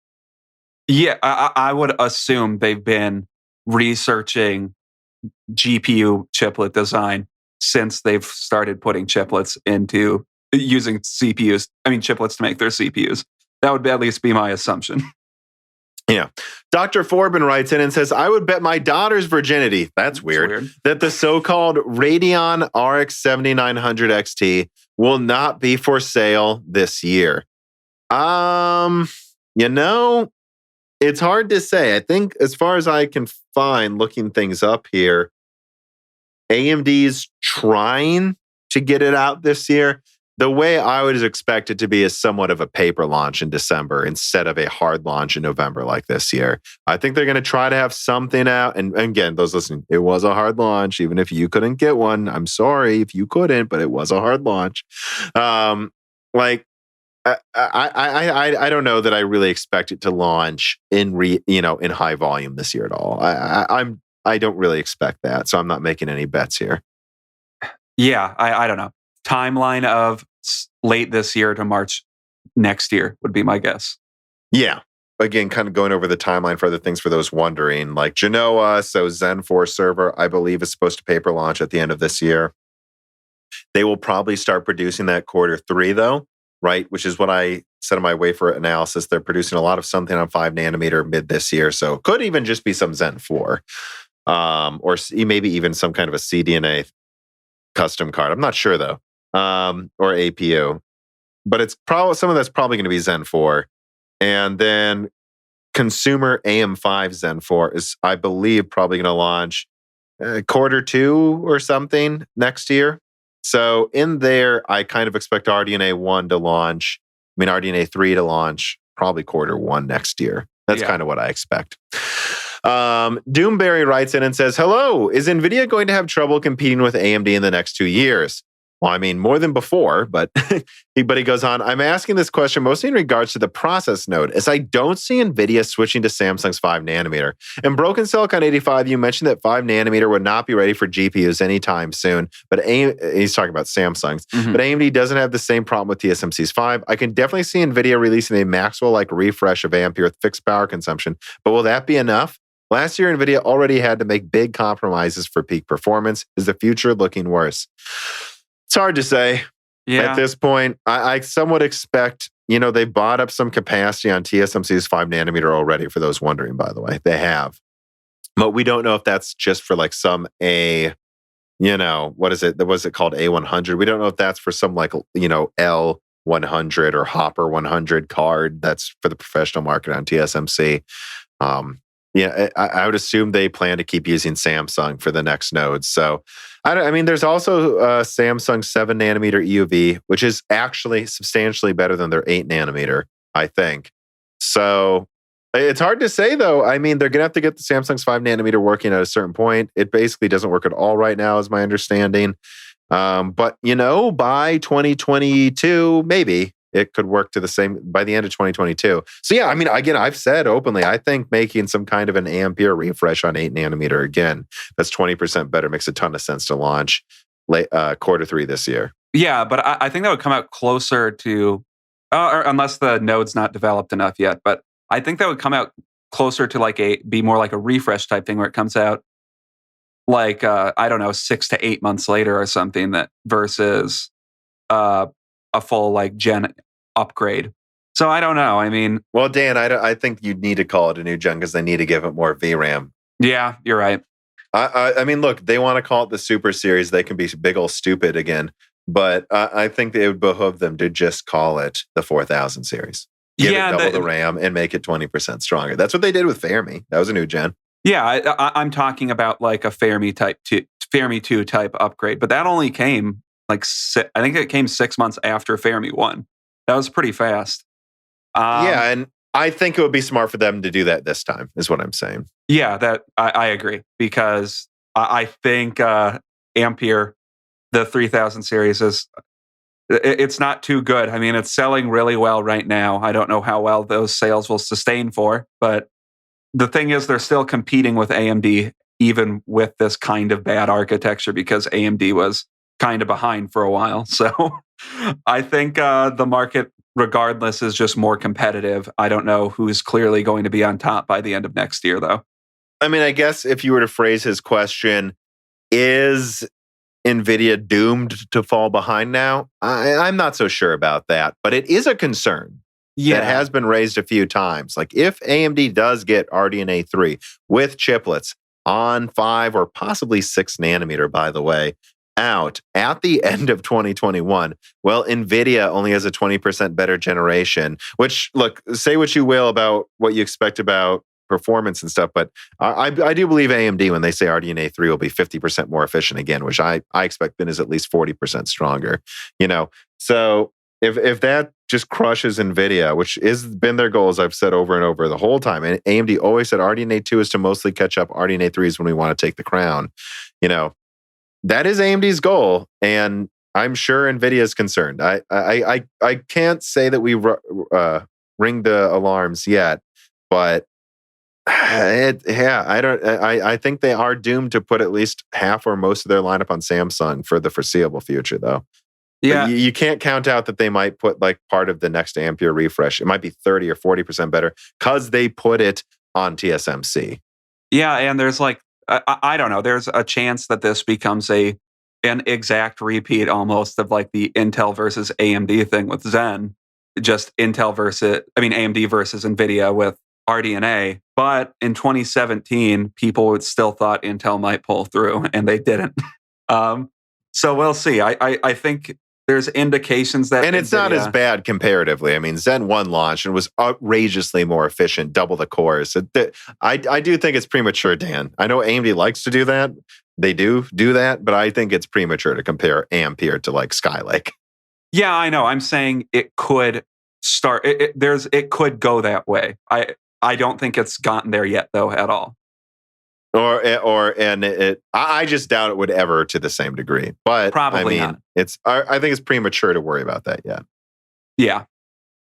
Yeah, I would assume they've been researching GPU chiplet design since they've started putting chiplets into using chiplets to make their CPUs. That would at least be my assumption. Yeah. Dr. Forbin writes in and says, I would bet my daughter's virginity, that's weird, that the so-called Radeon RX 7900 XT will not be for sale this year. It's hard to say. I think as far as I can find looking things up here, AMD's trying to get it out this year. The way I would expect it to be is somewhat of a paper launch in December instead of a hard launch in November like this year. I think they're going to try to have something out. And again, those listening, it was a hard launch. Even if you couldn't get one, I'm sorry if you couldn't, but it was a hard launch. I don't know that I really expect it to launch in high volume this year at all. I don't really expect that, so I'm not making any bets here. Yeah, I don't know. Timeline of late this year to March next year would be my guess. Yeah. Again, kind of going over the timeline for other things for those wondering, like Genoa, so Zen 4 server, I believe is supposed to paper launch at the end of this year. They will probably start producing that Q3 though, right? Which is what I said in my wafer analysis. They're producing a lot of something on 5 nanometer mid this year. So could even just be some Zen 4 or maybe even some kind of a CDNA custom card. I'm not sure though. Or APU, but it's probably some of that's probably going to be Zen 4, and then consumer AM5 Zen 4 is, I believe, probably going to launch Q2 or something next year. So in there, I kind of expect RDNA 3 to launch probably Q1 next year. That's kind of what I expect. Doomberry writes in and says, hello, is Nvidia going to have trouble competing with AMD in the next 2 years? Well, I mean, more than before, but he goes on, I'm asking this question mostly in regards to the process node, as I don't see Nvidia switching to Samsung's 5 nanometer. In Broken Silicon 85, you mentioned that 5 nanometer would not be ready for GPUs anytime soon, but he's talking about Samsung's. Mm-hmm. But AMD doesn't have the same problem with TSMC's 5. I can definitely see Nvidia releasing a Maxwell-like refresh of Ampere with fixed power consumption, but will that be enough? Last year, Nvidia already had to make big compromises for peak performance. Is the future looking worse? It's hard to say at this point. I somewhat expect, they bought up some capacity on TSMC's 5 nanometer already, for those wondering, by the way. They have. But we don't know if that's just for like some what is it? Was it called A100? We don't know if that's for some L100 or Hopper 100 card that's for the professional market on TSMC. I would assume they plan to keep using Samsung for the next nodes. So, there's also Samsung 7 nanometer EUV, which is actually substantially better than their 8 nanometer, I think. So, it's hard to say, though. They're going to have to get the Samsung's 5 nanometer working at a certain point. It basically doesn't work at all right now, is my understanding. But, by 2022, maybe it could work to the same by the end of 2022. So yeah, again, I've said openly, I think making some kind of an Ampere refresh on 8 nanometer, again, that's 20% better, makes a ton of sense to launch Q3 this year. Yeah, but I think that would come out closer to, or unless the node's not developed enough yet, but I think that would come out closer to be more like a refresh type thing where it comes out 6 to 8 months later or something, that versus a full gen upgrade. So I don't know. Well, Dan, I think you need to call it a new gen because they need to give it more VRAM. Yeah, you're right. Look, they want to call it the Super Series. They can be big old stupid again, but I think it would behoove them to just call it the 4000 series. Give it double the RAM and make it 20% stronger. That's what they did with Fermi. That was a new gen. Yeah, I'm talking about like a Fermi 2 type upgrade, but that only came I think it came 6 months after Fermi 1. That was pretty fast. And I think it would be smart for them to do that this time, is what I'm saying. Yeah, that I agree, because I think Ampere, the 3000 series, is It's not too good. I mean, it's selling really well right now. I don't know how well those sales will sustain for, but the thing is, they're still competing with AMD, even with this kind of bad architecture, because AMD was kind of behind for a while. So I think the market, regardless, is just more competitive. I don't know who's clearly going to be on top by the end of next year, though. I mean, I guess if you were to phrase his question, is Nvidia doomed to fall behind now? I'm not so sure about that, but it is a concern that has been raised a few times. Like if AMD does get RDNA 3 with chiplets on 5 or possibly 6 nanometer, by the way, out at the end of 2021, well, Nvidia only has a 20% better generation, which, look, say what you will about what you expect about performance and stuff, but I do believe AMD when they say RDNA 3 will be 50% more efficient again, which I expect then is at least 40% stronger. So if that just crushes Nvidia, which has been their goal, as I've said over and over the whole time, and AMD always said RDNA 2 is to mostly catch up. RDNA 3 is when we want to take the crown. That is AMD's goal, and I'm sure Nvidia is concerned. I can't say that we ring the alarms yet, but I think they are doomed to put at least half or most of their lineup on Samsung for the foreseeable future, though. Yeah, you can't count out that they might put like part of the next Ampere refresh. It might be 30 or 40% better because they put it on TSMC. Yeah, and there's like I don't know. There's a chance that this becomes an exact repeat almost of like the Intel versus AMD thing with Zen. Just AMD versus Nvidia with RDNA. But in 2017, people would still thought Intel might pull through, and they didn't. So we'll see. I think there's indications that... And it's not as bad comparatively. I mean, Zen 1 launched and was outrageously more efficient, double the cores. I do think it's premature, Dan. I know AMD likes to do that. They do that, but I think it's premature to compare Ampere to like Skylake. Yeah, I know. I'm saying it could start... It could go that way. I don't think it's gotten there yet, though, at all. I just doubt it would ever to the same degree. But probably not. I think it's premature to worry about that yet. Yeah.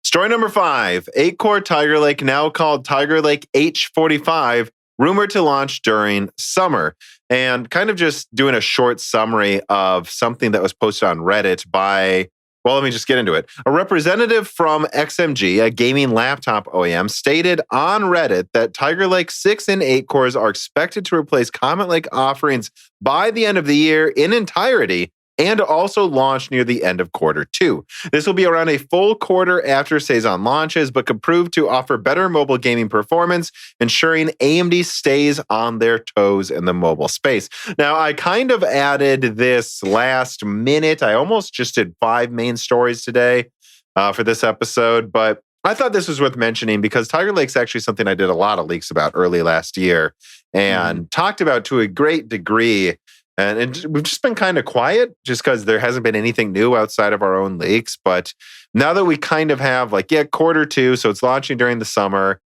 Story number 5: 8-core Tiger Lake, now called Tiger Lake H45, rumored to launch during summer. And kind of just doing a short summary of something that was posted on Reddit by... Well, let me just get into it. A representative from XMG, a gaming laptop OEM, stated on Reddit that Tiger Lake 6 and 8 cores are expected to replace Comet Lake offerings by the end of the year in entirety and also launch near the end of Q2. This will be around a full quarter after Cezanne launches, but could prove to offer better mobile gaming performance, ensuring AMD stays on their toes in the mobile space. Now, I kind of added this last minute. I almost just did 5 main stories today for this episode, but I thought this was worth mentioning because Tiger Lake's actually something I did a lot of leaks about early last year and talked about to a great degree. And we've just been kind of quiet just because there hasn't been anything new outside of our own leaks. But now that we kind of have Q2, so it's launching during the summer.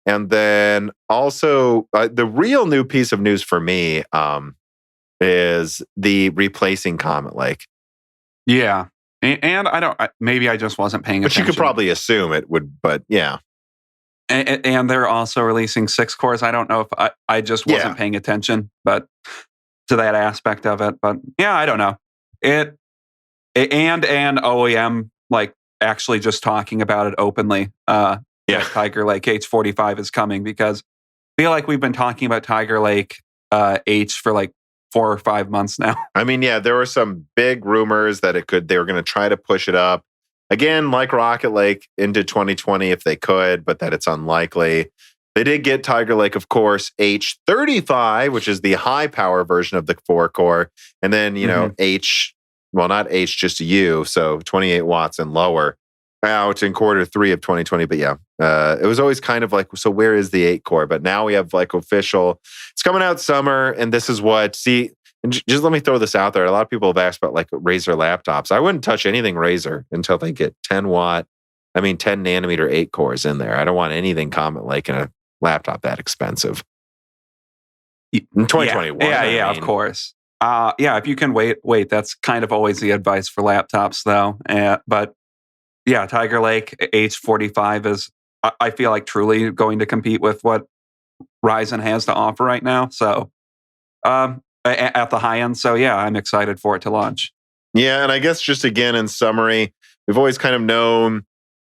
And then also the real new piece of news for me is the replacing Comet Lake. Yeah. And maybe I just wasn't paying attention. But you could probably assume it would, but yeah. And they're also releasing 6 cores. I don't know if I just wasn't paying attention, but... to that aspect of it, but yeah, I don't know. And OEM actually just talking about it openly. Tiger Lake H45 is coming because I feel like we've been talking about Tiger Lake H for 4 or 5 months now. I mean, yeah, there were some big rumors that they were going to try to push it up again, like Rocket Lake, into 2020 if they could, but that it's unlikely. They did get Tiger Lake, of course, H35, which is the high power version of the 4-core. And then, H, well, not H, just U, so 28 watts and lower out in Q3 of 2020. But yeah, it was always kind of so where is the 8-core? But now we have official, it's coming out summer. And this is and just let me throw this out there. A lot of people have asked about Razer laptops. I wouldn't touch anything Razer until they get 10 nanometer 8 cores in there. I don't want anything Comet Lake in a laptop that expensive in 2021. Yeah, of course. Yeah, if you can wait. That's kind of always the advice for laptops, though. But yeah, Tiger Lake H45 is, I feel like, truly going to compete with what Ryzen has to offer right now. So at the high end. So yeah, I'm excited for it to launch. Yeah, and I guess just again in summary, we've always kind of known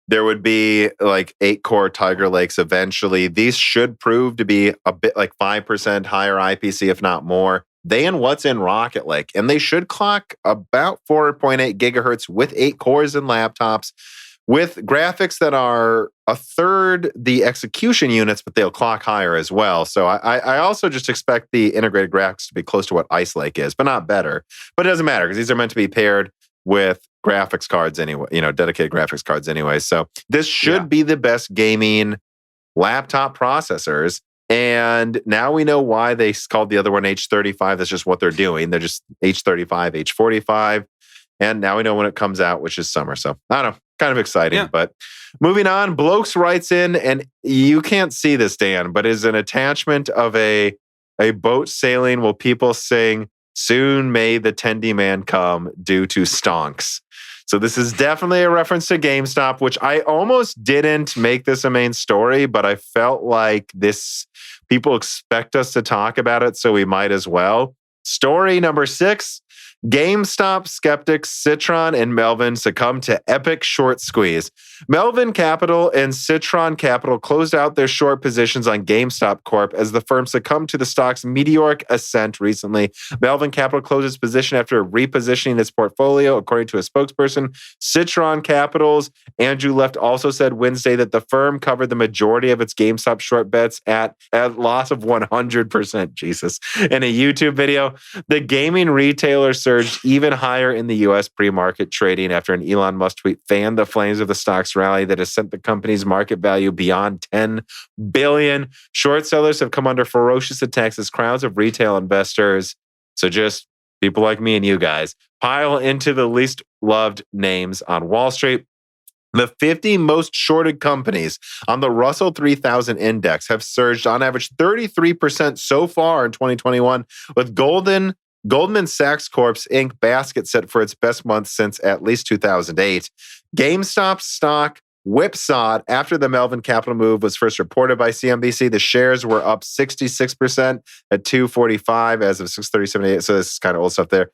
there would be like 8-core Tiger Lakes eventually. These should prove to be a bit like 5% higher IPC, if not more, than what's in Rocket Lake. And they should clock about 4.8 gigahertz with 8 cores in laptops, with graphics that are a third the execution units, but they'll clock higher as well. So I also just expect the integrated graphics to be close to what Ice Lake is, but not better. But it doesn't matter because these are meant to be paired with graphics cards anyway, dedicated graphics cards anyway. So this should be the best gaming laptop processors. And now we know why they called the other one H35. That's just what they're doing. They're just H35, H45. And now we know when it comes out, which is summer. So I don't know, kind of exciting. Yeah. But moving on, Blokes writes in, and you can't see this, Dan, but is an attachment of a boat sailing while people sing, "Soon may the tendy man come due to stonks." So this is definitely a reference to GameStop, which I almost didn't make this a main story, but I felt like people expect us to talk about it, so we might as well. Story number 6. GameStop skeptics Citron and Melvin succumb to epic short squeeze. Melvin Capital and Citron Capital closed out their short positions on GameStop Corp as the firm succumbed to the stock's meteoric ascent recently. Melvin Capital closed its position after repositioning its portfolio, according to a spokesperson. Citron Capital's Andrew Left also said Wednesday that the firm covered the majority of its GameStop short bets at a loss of 100%. Jesus. In a YouTube video, the gaming retailer surged even higher in the U.S. pre-market trading after an Elon Musk tweet fanned the flames of the stock's rally that has sent the company's market value beyond $10 billion. Short sellers have come under ferocious attacks as crowds of retail investors, so just people like me and you guys, pile into the least loved names on Wall Street. The 50 most shorted companies on the Russell 3000 index have surged on average 33% so far in 2021, with Goldman Sachs Corp's Inc. basket set for its best month since at least 2008. GameStop stock whipsawed after the Melvin Capital move was first reported by CNBC. The shares were up 66% at $245 as of 6/30/78. So this is kind of old stuff there.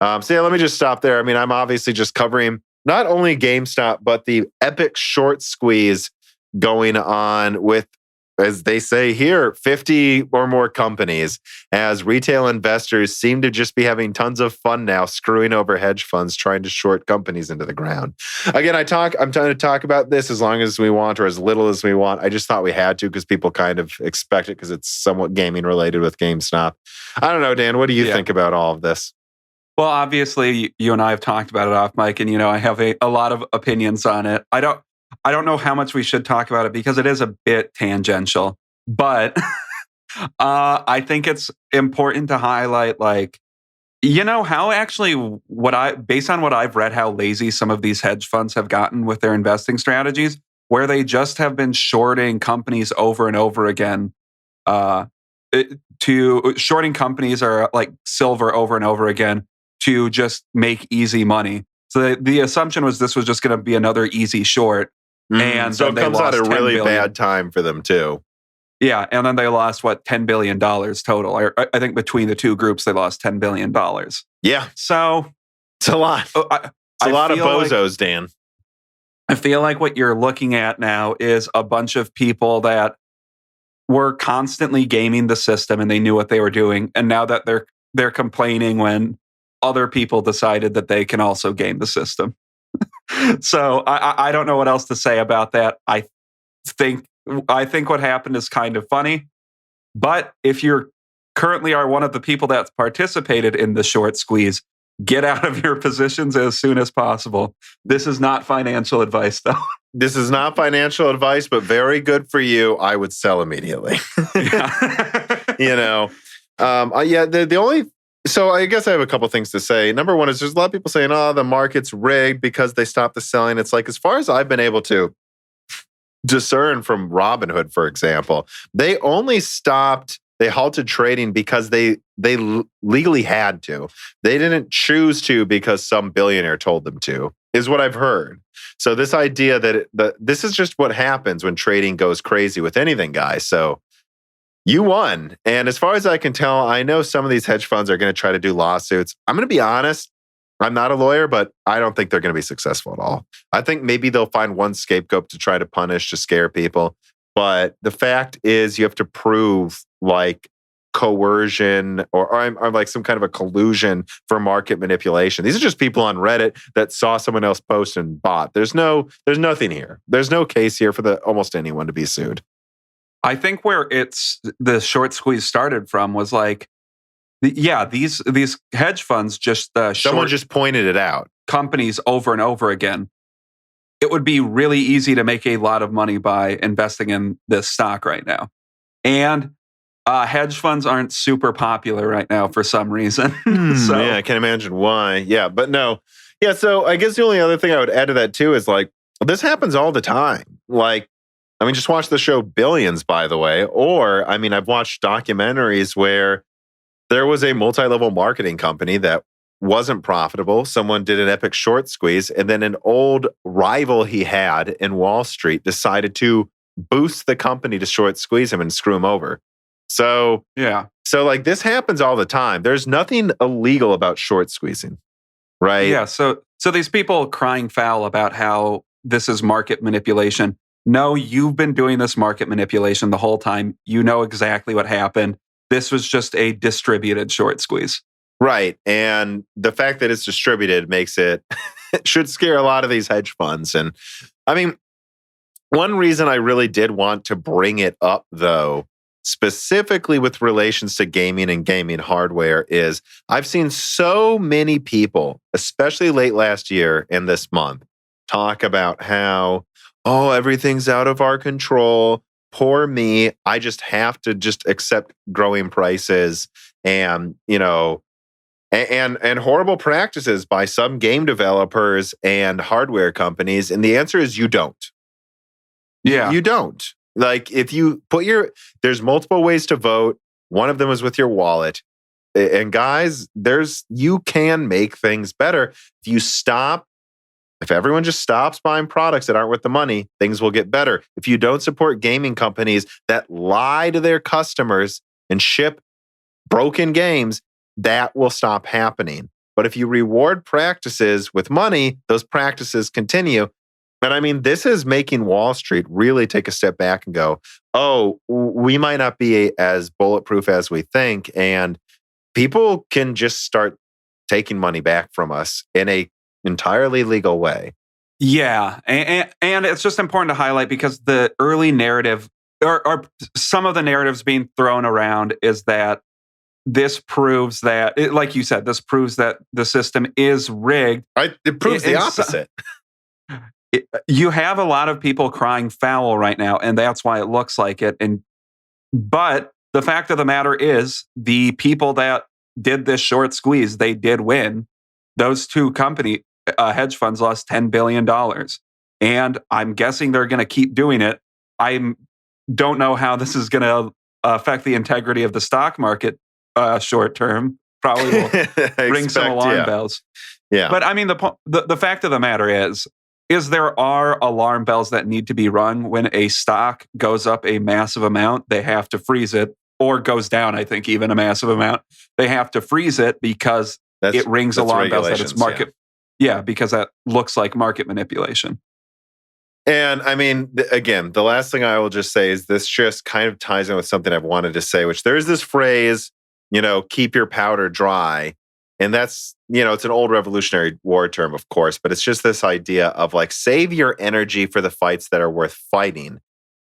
So yeah, let me just stop there. I mean, I'm obviously just covering not only GameStop, but the epic short squeeze going on with, as they say here, 50 or more companies, as retail investors seem to just be having tons of fun now screwing over hedge funds trying to short companies into the ground. Again, I'm trying to talk about this as long as we want or as little as we want. I just thought we had to because people kind of expect it because it's somewhat gaming related with GameStop. I don't know, Dan, what do you think about all of this? Well, obviously, you and I have talked about it off mic, and I have a lot of opinions on it. I don't know how much we should talk about it because it is a bit tangential, but I think it's important to highlight, how actually based on what I've read, how lazy some of these hedge funds have gotten with their investing strategies, where they just have been shorting companies over and over again. Shorting companies are like silver over and over again to just make easy money. So the assumption was this was just going to be another easy short. And so it comes at a really bad time for them too. Yeah, and then they lost $10 billion total. I think between the two groups, they lost $10 billion. Yeah, so it's a lot. It's a lot of bozos, Dan. I feel like what you're looking at now is a bunch of people that were constantly gaming the system and they knew what they were doing, and now that they're complaining when other people decided that they can also game the system. So I don't know what else to say about that. I think what happened is kind of funny, but if you're currently are one of the people that's participated in the short squeeze, get out of your positions as soon as possible. This is not financial advice, though. This is not financial advice, but very good for you. I would sell immediately. The only. So I guess I have a couple things to say. Number one is there's a lot of people saying, "Oh, the market's rigged because they stopped the selling." It's like, as far as I've been able to discern from Robinhood, for example, they only stopped They halted trading because they legally had to. They didn't choose to because some billionaire told them to, is what I've heard. So this idea that this is just what happens when trading goes crazy with anything, guys. So you won. And as far as I can tell, I know some of these hedge funds are going to try to do lawsuits. I'm going to be honest. I'm not a lawyer, but I don't think they're going to be successful at all. I think maybe they'll find one scapegoat to try to punish, to scare people. But the fact is you have to prove like coercion or like some kind of a collusion for market manipulation. These are just people on Reddit that saw someone else post and bought. There's nothing here. There's no case here for almost anyone to be sued. I think where the short squeeze started from was like, these hedge funds just someone just pointed it out. Companies over and over again. It would be really easy to make a lot of money by investing in this stock right now, and hedge funds aren't super popular right now for some reason. So, yeah, I can't imagine why. Yeah, but no. Yeah, so I guess the only other thing I would add to that too is like this happens all the time. Like, I mean, just watch the show Billions, by the way. Or, I mean, I've watched documentaries where there was a multi-level marketing company that wasn't profitable. Someone did an epic short squeeze, and then an old rival he had in Wall Street decided to boost the company to short squeeze him and screw him over. So, yeah. So like this happens all the time. There's nothing illegal about short squeezing, right? Yeah. So these people crying foul about how this is market manipulation. No, you've been doing this market manipulation the whole time. You know exactly what happened. This was just a distributed short squeeze. Right. And the fact that it's distributed makes it should scare a lot of these hedge funds. And I mean, one reason I really did want to bring it up, though, specifically with relations to gaming and gaming hardware, is I've seen so many people, especially late last year and this month, talk about how, oh, everything's out of our control. Poor me. I just have to just accept growing prices and, and horrible practices by some game developers and hardware companies. And the answer is you don't. Yeah. You don't. Like if you put there's multiple ways to vote. One of them is with your wallet. And guys, you can make things better. If everyone just stops buying products that aren't worth the money, things will get better. If you don't support gaming companies that lie to their customers and ship broken games, that will stop happening. But if you reward practices with money, those practices continue. And I mean, this is making Wall Street really take a step back and go, oh, we might not be as bulletproof as we think. And people can just start taking money back from us in a entirely legal way. Yeah. And it's just important to highlight because the early narrative or some of the narratives being thrown around is that this proves that, like you said, this proves that the system is rigged. It proves the opposite. You have a lot of people crying foul right now, and that's why it looks like it. But the fact of the matter is, the people that did this short squeeze, they did win. Those two hedge funds lost $10 billion. And I'm guessing they're going to keep doing it. I don't know how this is going to affect the integrity of the stock market short term. Probably will ring some alarm bells. Yeah. But I mean, the fact of the matter is there are alarm bells that need to be rung when a stock goes up a massive amount. They have to freeze it, or goes down, I think, even a massive amount. They have to freeze it because it rings alarm bells that it's market. Yeah, because that looks like market manipulation. And I mean, again, the last thing I will just say is this just kind of ties in with something I've wanted to say, which there's this phrase, keep your powder dry. And that's, it's an old Revolutionary War term, of course, but it's just this idea of like, save your energy for the fights that are worth fighting.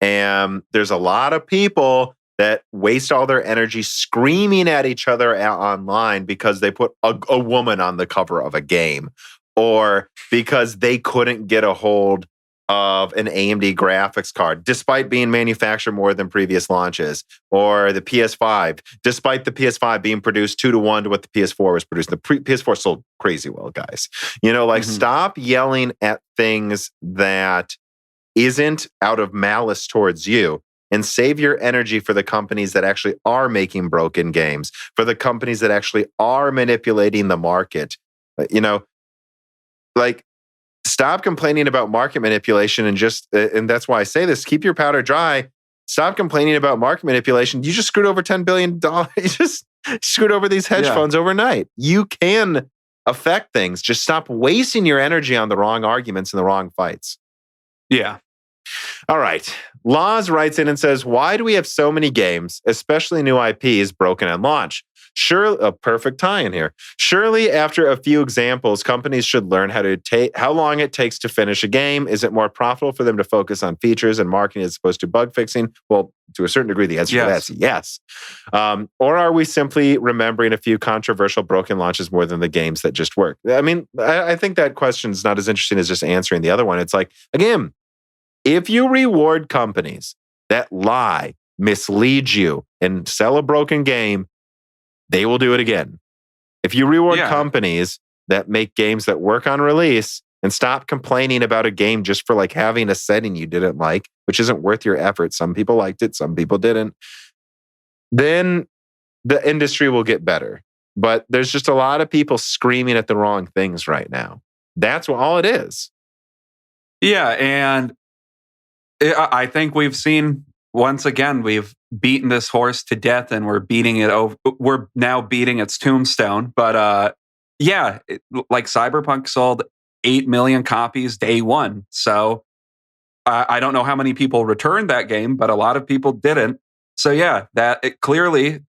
And there's a lot of people that waste all their energy screaming at each other online because they put a woman on the cover of a game, or because they couldn't get a hold of an AMD graphics card, despite being manufactured more than previous launches, or the PS5, despite the PS5 being produced 2-to-1 to what the PS4 was produced. The PS4 sold crazy well, guys. Stop yelling at things that isn't out of malice towards you. and save your energy for the companies that actually are making broken games, for the companies that actually are manipulating the market. Like, stop complaining about market manipulation and that's why I say this, keep your powder dry. Stop complaining about market manipulation. You just screwed over $10 billion. You just screwed over these hedge funds overnight. You can affect things. Just stop wasting your energy on the wrong arguments and the wrong fights. Yeah. All right. Laws writes in and says, why do we have so many games, especially new IPs, broken at launch? Sure, a perfect tie in here. Surely, after a few examples, companies should learn how long it takes to finish a game. Is it more profitable for them to focus on features and marketing as opposed to bug fixing? Well, to a certain degree, the answer to that's yes. Or are we simply remembering a few controversial broken launches more than the games that just work? I mean, I think that question is not as interesting as just answering the other one. It's like, again, if you reward companies that lie, mislead you, and sell a broken game, they will do it again. If you reward companies that make games that work on release and stop complaining about a game just for like having a setting you didn't like, which isn't worth your effort. Some people liked it, some people didn't. Then the industry will get better. But there's just a lot of people screaming at the wrong things right now. That's all it is. Yeah, and I think we've seen, once again, we've beaten this horse to death and we're beating it over. We're now beating its tombstone. But like Cyberpunk sold 8 million copies day one. So I don't know how many people returned that game, but a lot of people didn't. So that it clearly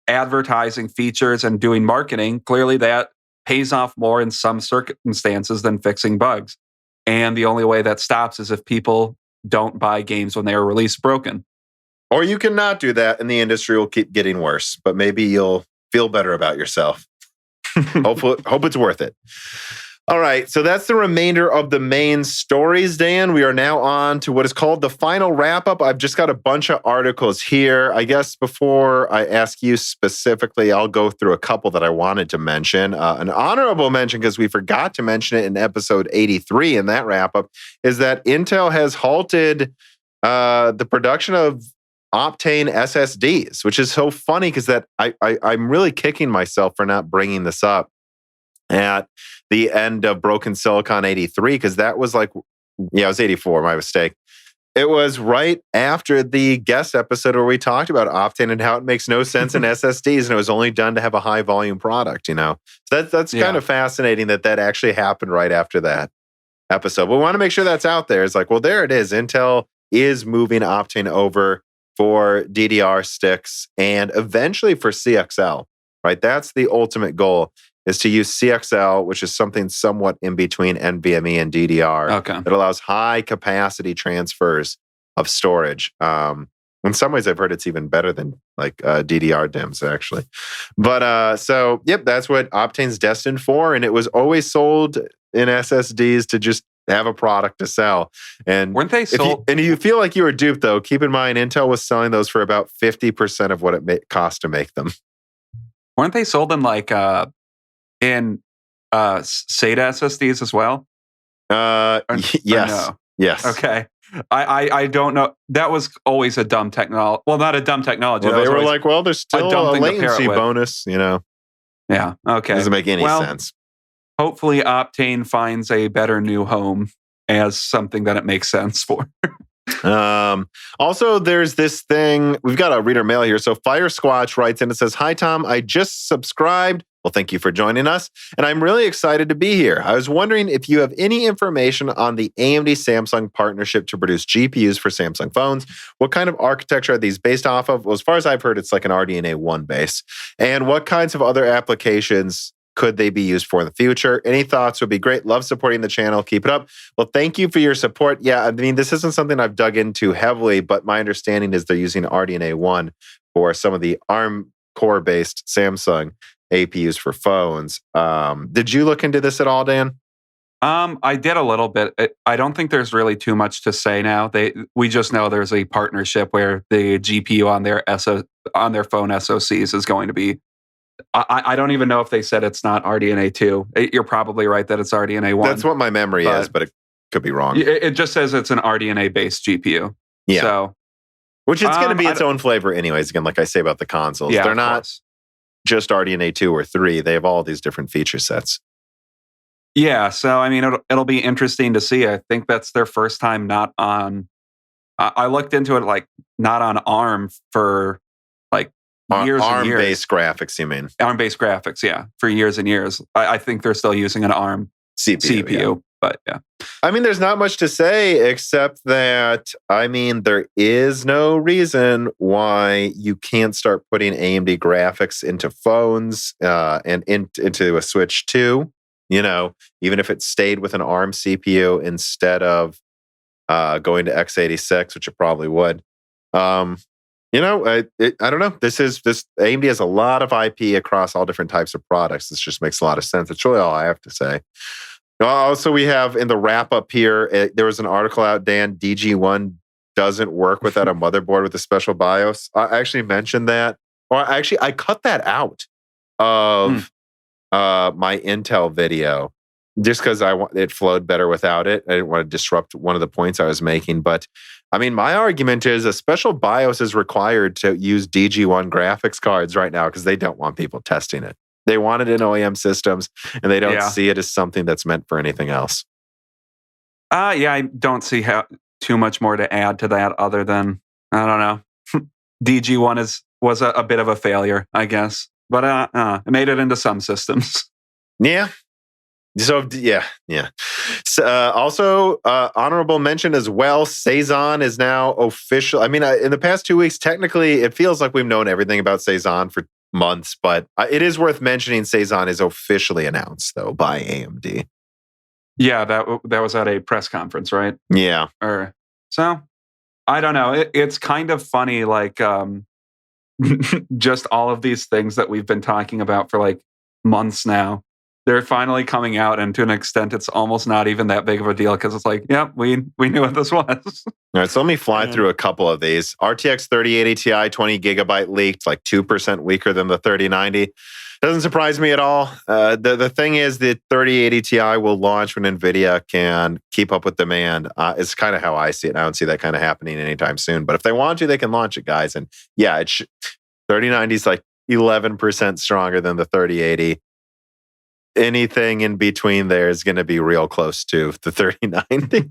advertising features and doing marketing, clearly that pays off more in some circumstances than fixing bugs. And the only way that stops is if people don't buy games when they are released broken. Or you cannot do that and the industry will keep getting worse, but maybe you'll feel better about yourself. Hope it's worth it. All right, so that's the remainder of the main stories, Dan. We are now on to what is called the final wrap-up. I've just got a bunch of articles here. I guess before I ask you specifically, I'll go through a couple that I wanted to mention. An honorable mention, because we forgot to mention it in episode 83 in that wrap-up, is that Intel has halted the production of Optane SSDs, which is so funny because I'm really kicking myself for not bringing this up at the end of Broken Silicon 83, because that was it was 84, my mistake. It was right after the guest episode where we talked about Optane and how it makes no sense in SSDs, and it was only done to have a high volume product, So that's kind of fascinating that actually happened right after that episode. We want to make sure that's out there. It's like, well, there it is. Intel is moving Optane over for DDR sticks and eventually for CXL, right? That's the ultimate goal, is to use CXL, which is something somewhat in between NVMe and DDR. Okay. That allows high capacity transfers of storage. In some ways, I've heard it's even better than DDR DIMMs, actually. But that's what Optane's destined for. And it was always sold in SSDs to just have a product to sell. And weren't they sold? If you feel like you were duped, though, keep in mind, Intel was selling those for about 50% of what it cost to make them. Weren't they sold in in SATA SSDs as well? Yes. No? Yes. Okay. I don't know. That was always a dumb technology. Well, not a dumb technology. Well, they were like, well, there's still a latency bonus, Yeah. Okay. Doesn't make any sense. Hopefully Optane finds a better new home as something that it makes sense for. Also, there's this thing. We've got a reader mail here. So Fire Squatch writes in and says, "Hi, Tom. I just subscribed. Well, thank you for joining us. And I'm really excited to be here. I was wondering if you have any information on the AMD-Samsung partnership to produce GPUs for Samsung phones. What kind of architecture are these based off of? Well, as far as I've heard, it's like an RDNA 1 base. And what kinds of other applications could they be used for in the future? Any thoughts would be great. Love supporting the channel. Keep it up." Well, thank you for your support. Yeah, I mean, this isn't something I've dug into heavily, but my understanding is they're using RDNA 1 for some of the ARM core-based Samsung APUs for phones. Did you look into this at all, Dan? I did a little bit. I don't think there's really too much to say now. We just know there's a partnership where the GPU on their phone SoCs is going to be. I don't even know if they said it's not RDNA 2. You're probably right that it's RDNA 1. That's what my memory is, but it could be wrong. It just says it's an RDNA based GPU. Yeah. So Which it's going to be its own flavor anyways, again, like I say about the consoles. Yeah, they're not just RDNA 2 or 3. They have all these different feature sets. Yeah, so I mean, it'll be interesting to see. I think that's their first time not on. I looked into it, like not on ARM for like years and years. ARM-based graphics, you mean? ARM-based graphics, yeah, for years and years. I think they're still using an ARM CPU, yeah. But yeah. I mean, there's not much to say except that, I mean, there is no reason why you can't start putting AMD graphics into phones and into a Switch 2. You know, even if it stayed with an ARM CPU instead of going to x86, which it probably would. You know, I don't know. This AMD has a lot of IP across all different types of products. This just makes a lot of sense. That's really all I have to say. Also, we have in the wrap up here, there was an article out, Dan, DG1 doesn't work without a motherboard with a special BIOS. I actually mentioned that. Or actually, I cut that out of my Intel video just because it flowed better without it. I didn't want to disrupt one of the points I was making. But I mean, my argument is a special BIOS is required to use DG1 graphics cards right now because they don't want people testing it. They want it in OEM systems, and they don't see it as something that's meant for anything else. Yeah, I don't see too much more to add to that other than, I don't know, DG1 was a bit of a failure, I guess. But it made it into some systems. Yeah. So, yeah. So, also, honorable mention as well, Cezanne is now official. I mean, in the past 2 weeks, technically, it feels like we've known everything about Cezanne for months, but it is worth mentioning Cezanne is officially announced, though, by AMD. Yeah, that was at a press conference, right? Yeah. So, I don't know. It's kind of funny, like, just all of these things that we've been talking about for like months now. They're finally coming out, and to an extent, it's almost not even that big of a deal because it's like, yep, we knew what this was. All right, so let me fly through a couple of these. RTX 3080 Ti 20 gigabyte leaked, like 2% weaker than the 3090. Doesn't surprise me at all. The thing is, the 3080 Ti will launch when Nvidia can keep up with demand. It's kind of how I see it. I don't see that kind of happening anytime soon. But if they want to, they can launch it, guys. And yeah, 3090 is like 11% stronger than the 3080. Anything in between there is going to be real close to the 3090.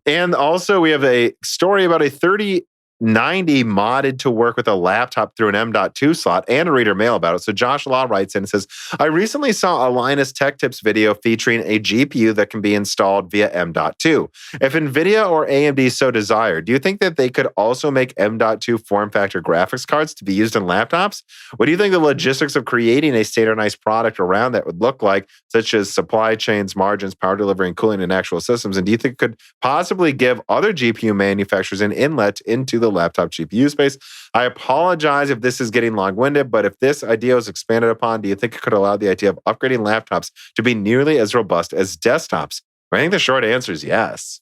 And also, we have a story about a 3090 modded to work with a laptop through an M.2 slot and a reader mail about it. So Josh Law writes in and says, I recently saw a Linus Tech Tips video featuring a GPU that can be installed via M.2. If Nvidia or AMD so desire, do you think that they could also make M.2 form factor graphics cards to be used in laptops? What do you think the logistics of creating a standardized product around that would look like, such as supply chains, margins, power delivery, and cooling in actual systems? And do you think it could possibly give other GPU manufacturers an inlet into the laptop GPU space? I apologize if this is getting long-winded, but if this idea was expanded upon, do you think it could allow the idea of upgrading laptops to be nearly as robust as desktops? I think the short answer is yes.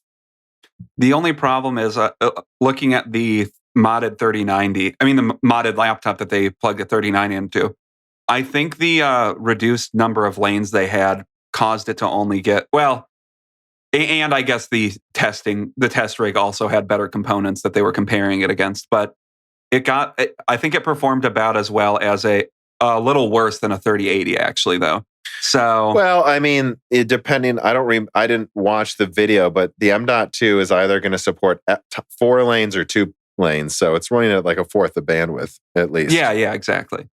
The only problem is looking at the modded 3090, I mean the modded laptop that they plugged the 3090 into. I think the reduced number of lanes they had caused it to only get, and I guess the test rig also had better components that they were comparing it against, but I think it performed about as well as a little worse than a 3080 actually, though. So, well, I mean, depending, I didn't watch the video, but the M.2 is either going to support 4 lanes or 2 lanes. So it's running at like a fourth the bandwidth at least. Yeah, exactly.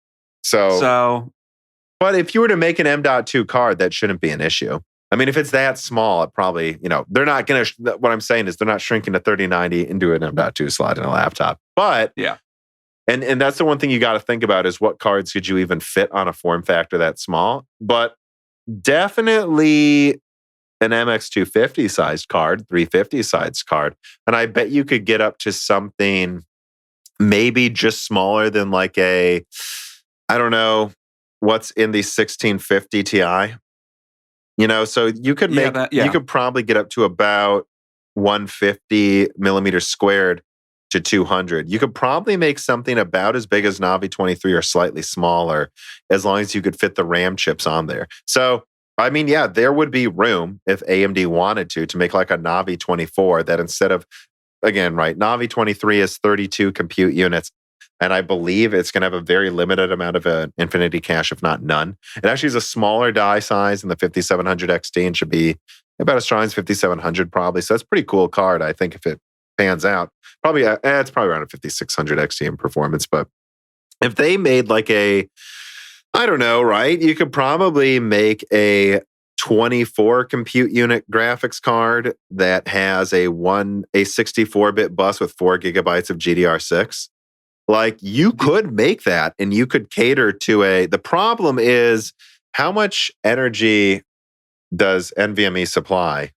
So, but if you were to make an M.2 card, that shouldn't be an issue. I mean, if it's that small, it probably, they're not going to, what I'm saying is they're not shrinking a 3090 into an M.2 slot in a laptop. But, yeah. And that's the one thing you got to think about is what cards could you even fit on a form factor that small? But definitely an MX250 sized card, 350 sized card. And I bet you could get up to something maybe just smaller than like I don't know, what's in the 1650 Ti. So you could make, you could probably get up to about 150 millimeters squared to 200. You could probably make something about as big as Navi 23 or slightly smaller, as long as you could fit the RAM chips on there. So, I mean, yeah, there would be room if AMD wanted to make like a Navi 24 that instead of again, right, Navi 23 is 32 compute units. And I believe it's going to have a very limited amount of infinity cache, if not none. It actually is a smaller die size in the 5700 XT and should be about as strong as 5700 probably. So that's a pretty cool card, I think, if it pans out. Probably, it's probably around a 5600 XT in performance. But if they made like a, I don't know, right? You could probably make a 24 compute unit graphics card that has a 64-bit bus with 4 gigabytes of GDR6. Like, you could make that and you could cater to the problem is, how much energy does NVMe supply?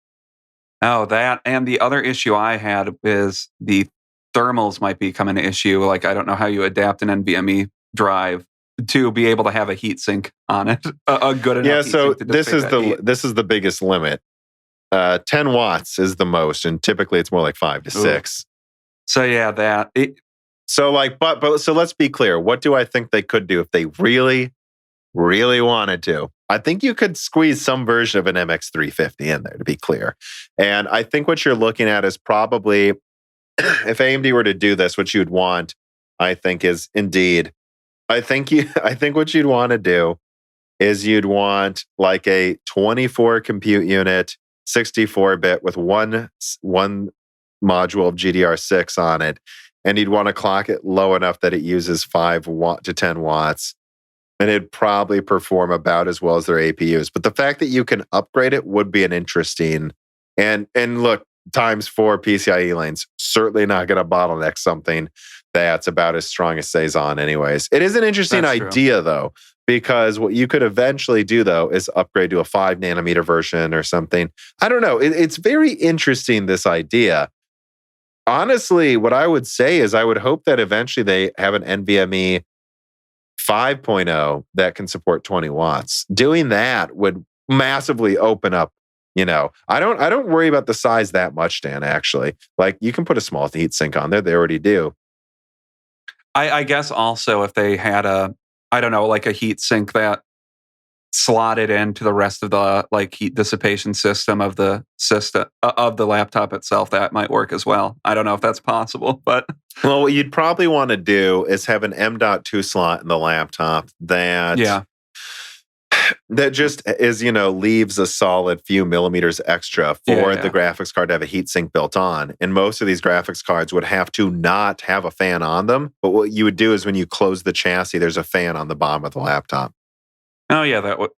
Oh, that. And the other issue I had is the thermals might become an issue. Like, I don't know how you adapt an NVMe drive to be able to have a heatsink on it, a good enough. Yeah, so to this is the biggest limit. 10 watts is the most, and typically it's more like 5 to 6. So yeah, that. So let's be clear. What do I think they could do if they really, really wanted to? I think you could squeeze some version of an MX350 in there, to be clear. And I think what you're looking at is probably, if AMD were to do this, what you'd want, I think, is indeed, I think what you'd want to do is you'd want like a 24 compute unit, 64-bit with one module of GDR6 on it. And you'd want to clock it low enough that it uses 5 to 10 watts. And it'd probably perform about as well as their APUs. But the fact that you can upgrade it would be an interesting, and look, times 4 PCIe lanes, certainly not going to bottleneck something that's about as strong as Cezanne anyways. It is an interesting idea though, because what you could eventually do though is upgrade to a 5 nanometer version or something. I don't know. It's very interesting, this idea. Honestly, what I would say is I would hope that eventually they have an NVMe 5.0 that can support 20 watts. Doing that would massively open up, I don't worry about the size that much, Dan, actually. Like, you can put a small heatsink on there. They already do. I guess also if they had like a heatsink that slotted into the rest of the like heat dissipation system of the laptop itself, that might work as well. I don't know if that's possible, but well, what you'd probably want to do is have an M.2 slot in the laptop that just is, leaves a solid few millimeters extra for the graphics card to have a heatsink built on. And most of these graphics cards would have to not have a fan on them. But what you would do is when you close the chassis, there's a fan on the bottom of the laptop. Oh yeah, that would.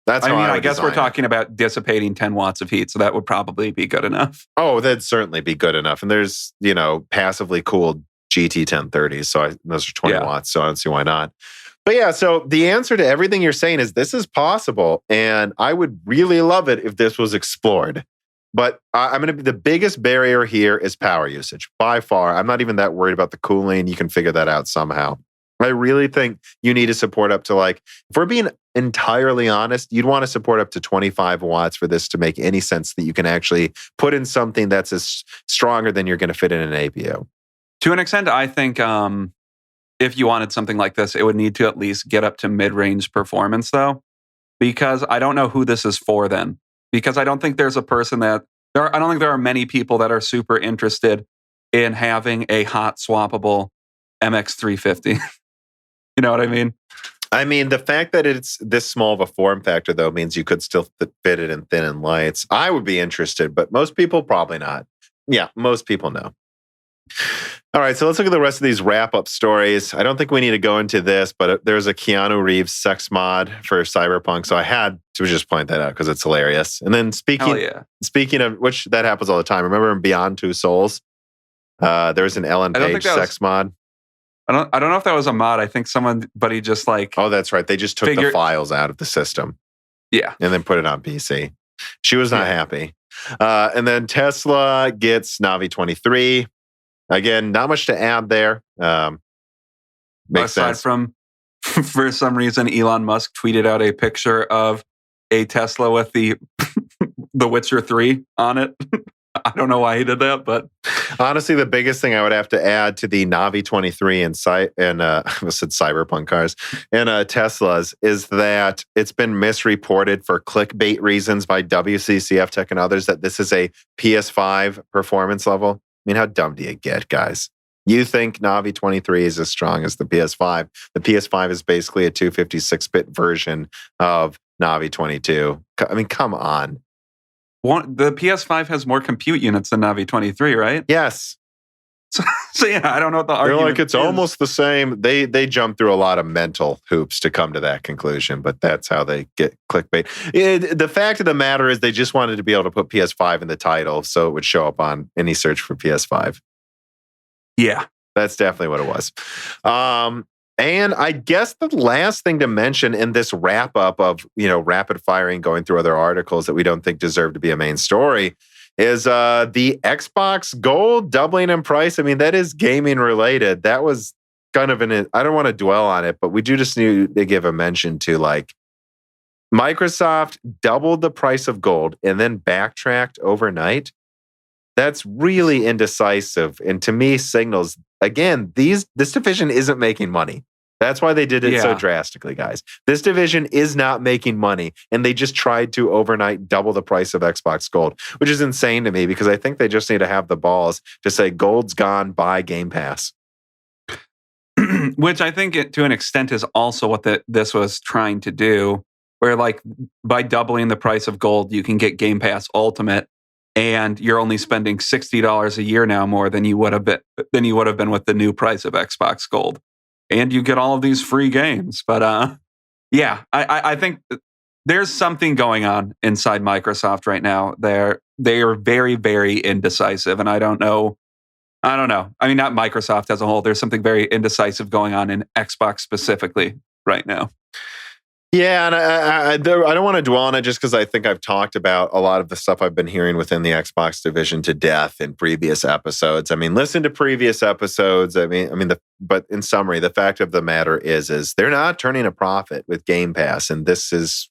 That's how I guess we're talking about dissipating 10 watts of heat, so that would probably be good enough. Oh, that'd certainly be good enough. And there's passively cooled GT 1030s, so those are 20 watts. So I don't see why not. But yeah, so the answer to everything you're saying is this is possible, and I would really love it if this was explored. But I'm going to be the biggest barrier here is power usage by far. I'm not even that worried about the cooling. You can figure that out somehow. I really think you need to support up to if we're being entirely honest, you'd want to support up to 25 watts for this to make any sense that you can actually put in something that's as stronger than you're going to fit in an APU. To an extent, I think if you wanted something like this, it would need to at least get up to mid-range performance though, because I don't know who this is for then. Because I don't think there's a person I don't think there are many people that are super interested in having a hot swappable MX350. You know what I mean? I mean, the fact that it's this small of a form factor, though, means you could still fit it in thin and lights. I would be interested, but most people probably not. Yeah, most people know. All right, so let's look at the rest of these wrap-up stories. I don't think we need to go into this, but there's a Keanu Reeves sex mod for Cyberpunk, so I had to just point that out because it's hilarious. And then speaking of which, that happens all the time. Remember in Beyond Two Souls, there's an Ellen Page sex mod. I don't know if that was a mod. I think somebody just like... Oh, that's right. They just took the files out of the system. Yeah. And then put it on PC. She was not happy. And then Tesla gets Navi 23. Again, not much to add there. Makes Aside sense. From, for some reason, Elon Musk tweeted out a picture of a Tesla with the Witcher 3 on it. I don't know why he did that, but honestly, the biggest thing I would have to add to the Navi 23 and I said Cyberpunk cars and Teslas is that it's been misreported for clickbait reasons by WCCF Tech and others that this is a PS5 performance level. mean, how dumb do you get, guys? You think Navi 23 is as strong as the PS5. The PS5 is basically a 256-bit version of Navi 22. I mean, come on. The PS5 has more compute units than Navi 23, right? Yes. So yeah, I don't know what the argument They're like, it's almost the same. They jump through a lot of mental hoops to come to that conclusion, but that's how they get clickbait. The fact of the matter is they just wanted to be able to put PS5 in the title so it would show up on any search for PS5. Yeah. That's definitely what it was. And I guess the last thing to mention in this wrap up of, rapid firing, going through other articles that we don't think deserve to be a main story is the Xbox Gold doubling in price. I mean, that is gaming related. That was kind of I don't want to dwell on it, but we do just need to give a mention to Microsoft doubled the price of gold and then backtracked overnight. That's really indecisive. And to me signals, again, this division isn't making money. That's why they did it so drastically, guys. This division is not making money, and they just tried to overnight double the price of Xbox Gold, which is insane to me because I think they just need to have the balls to say gold's gone, buy Game Pass. Which I think to an extent is also what this was trying to do, where by doubling the price of gold, you can get Game Pass Ultimate, and you're only spending $60 a year now more than you would have been with the new price of Xbox Gold. And you get all of these free games. But I think there's something going on inside Microsoft right now. They are very, very indecisive. And I don't know. I mean, not Microsoft as a whole. There's something very indecisive going on in Xbox specifically right now. Yeah, and I don't want to dwell on it just because I think I've talked about a lot of the stuff I've been hearing within the Xbox division to death in previous episodes. I mean, listen to previous episodes. But in summary, the fact of the matter is they're not turning a profit with Game Pass, and it's